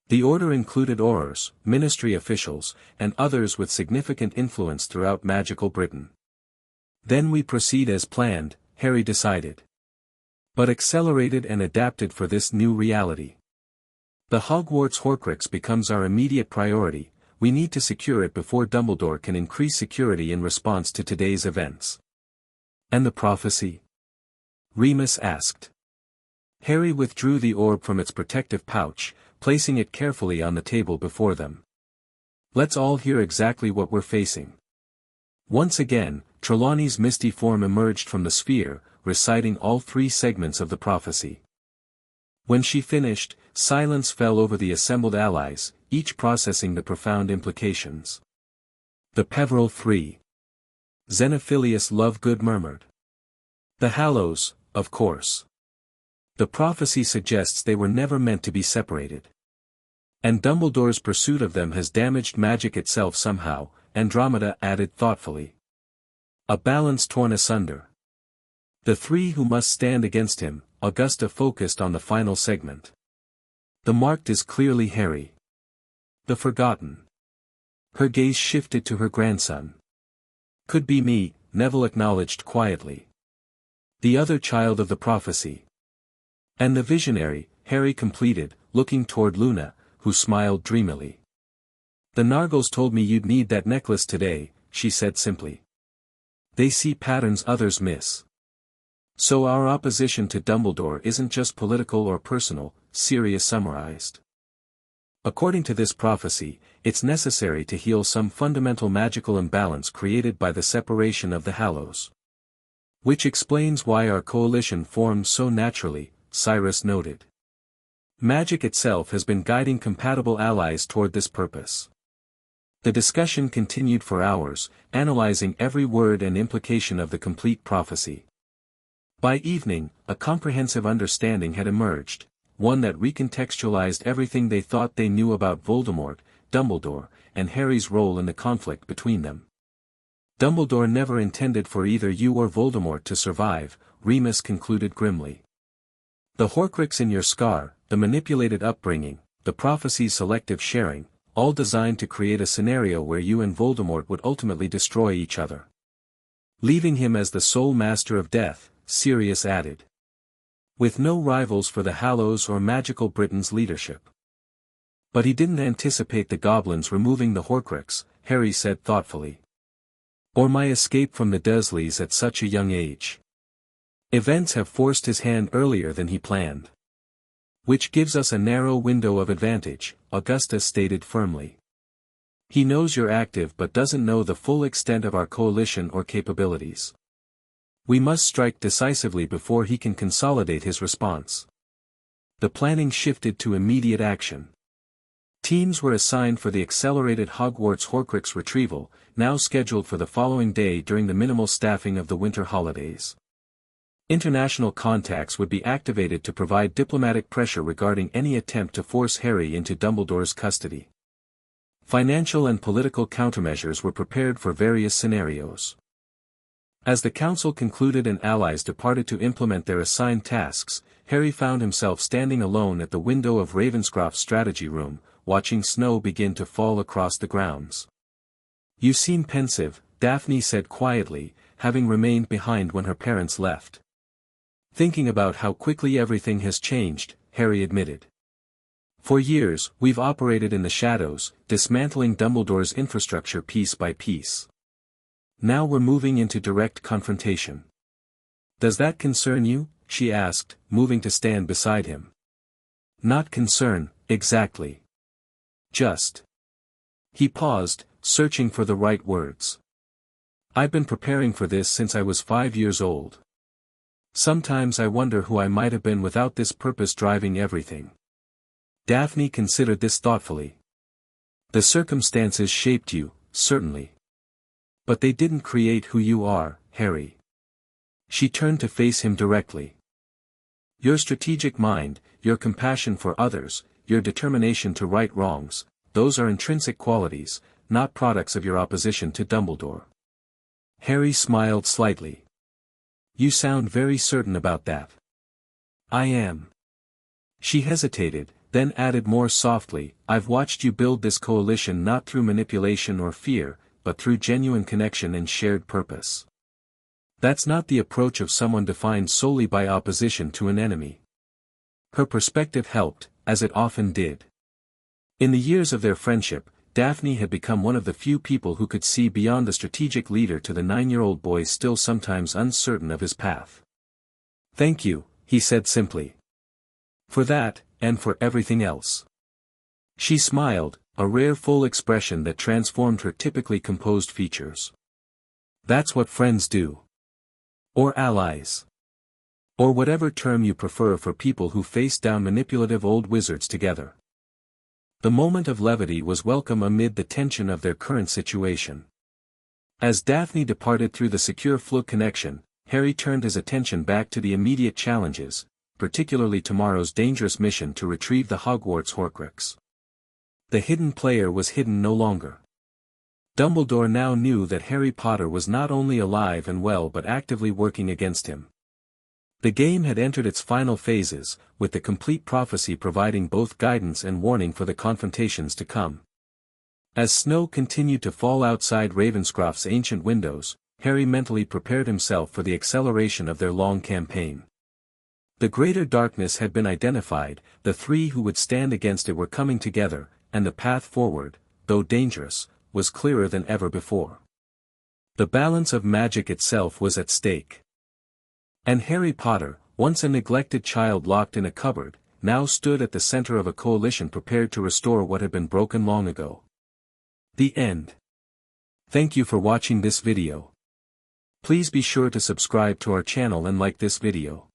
The order included Aurors, ministry officials, and others with significant influence throughout magical Britain. Then we proceed as planned, Harry decided. But accelerated and adapted for this new reality. The Hogwarts Horcrux becomes our immediate priority, we need to secure it before Dumbledore can increase security in response to today's events. And the prophecy? Remus asked. Harry withdrew the orb from its protective pouch, placing it carefully on the table before them. Let's all hear exactly what we're facing. Once again, Trelawney's misty form emerged from the sphere, reciting all 3 segments of the prophecy. When she finished, silence fell over the assembled allies, each processing the profound implications. The Peverell 3. Xenophilius Lovegood murmured. The Hallows, of course. The prophecy suggests they were never meant to be separated. And Dumbledore's pursuit of them has damaged magic itself somehow, Andromeda added thoughtfully. A balance torn asunder. The 3 who must stand against him, Augusta focused on the final segment. The marked is clearly Harry. The forgotten. Her gaze shifted to her grandson. Could be me, Neville acknowledged quietly. The other child of the prophecy. And the visionary, Harry completed, looking toward Luna, who smiled dreamily. The Nargles told me you'd need that necklace today, she said simply. They see patterns others miss. So our opposition to Dumbledore isn't just political or personal, Sirius summarized. According to this prophecy, it's necessary to heal some fundamental magical imbalance created by the separation of the Hallows. Which explains why our coalition formed so naturally, Cyrus noted. Magic itself has been guiding compatible allies toward this purpose. The discussion continued for hours, analyzing every word and implication of the complete prophecy. By evening, a comprehensive understanding had emerged, one that recontextualized everything they thought they knew about Voldemort, Dumbledore, and Harry's role in the conflict between them. Dumbledore never intended for either you or Voldemort to survive, Remus concluded grimly. The Horcrux in your scar, the manipulated upbringing, the prophecy's selective sharing, all designed to create a scenario where you and Voldemort would ultimately destroy each other. Leaving him as the sole master of death, Sirius added. With no rivals for the Hallows or magical Britain's leadership. But he didn't anticipate the goblins removing the Horcrux, Harry said thoughtfully. Or my escape from the Desleys at such a young age. Events have forced his hand earlier than he planned. Which gives us a narrow window of advantage, Augusta stated firmly. He knows you're active but doesn't know the full extent of our coalition or capabilities. We must strike decisively before he can consolidate his response. The planning shifted to immediate action. Teams were assigned for the accelerated Hogwarts Horcrux retrieval, now scheduled for the following day during the minimal staffing of the winter holidays. International contacts would be activated to provide diplomatic pressure regarding any attempt to force Harry into Dumbledore's custody. Financial and political countermeasures were prepared for various scenarios. As the council concluded and allies departed to implement their assigned tasks, Harry found himself standing alone at the window of Ravenscroft's strategy room, watching snow begin to fall across the grounds. You seem pensive, Daphne said quietly, having remained behind when her parents left. Thinking about how quickly everything has changed, Harry admitted. For years, we've operated in the shadows, dismantling Dumbledore's infrastructure piece by piece. Now we're moving into direct confrontation. Does that concern you? She asked, moving to stand beside him. Not concern, exactly. Just. He paused, searching for the right words. I've been preparing for this since I was 5 years old. Sometimes I wonder who I might have been without this purpose driving everything. Daphne considered this thoughtfully. The circumstances shaped you, certainly. But they didn't create who you are, Harry. She turned to face him directly. Your strategic mind, your compassion for others, your determination to right wrongs, those are intrinsic qualities, not products of your opposition to Dumbledore. Harry smiled slightly. You sound very certain about that. I am. She hesitated, then added more softly, I've watched you build this coalition not through manipulation or fear, but through genuine connection and shared purpose. That's not the approach of someone defined solely by opposition to an enemy. Her perspective helped, as it often did. In the years of their friendship, Daphne had become one of the few people who could see beyond the strategic leader to the 9-year-old boy still sometimes uncertain of his path. "Thank you," he said simply. "For that, and for everything else." She smiled, a rare full expression that transformed her typically composed features. "That's what friends do. Or allies. Or whatever term you prefer for people who face down manipulative old wizards together." The moment of levity was welcome amid the tension of their current situation. As Daphne departed through the secure Flug connection, Harry turned his attention back to the immediate challenges, particularly tomorrow's dangerous mission to retrieve the Hogwarts Horcrux. The hidden player was hidden no longer. Dumbledore now knew that Harry Potter was not only alive and well but actively working against him. The game had entered its final phases, with the complete prophecy providing both guidance and warning for the confrontations to come. As snow continued to fall outside Ravenscroft's ancient windows, Harry mentally prepared himself for the acceleration of their long campaign. The greater darkness had been identified, the three who would stand against it were coming together, and the path forward, though dangerous, was clearer than ever before. The balance of magic itself was at stake. And Harry Potter, once a neglected child locked in a cupboard, now stood at the center of a coalition prepared to restore what had been broken long ago. The end. Thank you for watching this video. Please be sure to subscribe to our channel and like this video.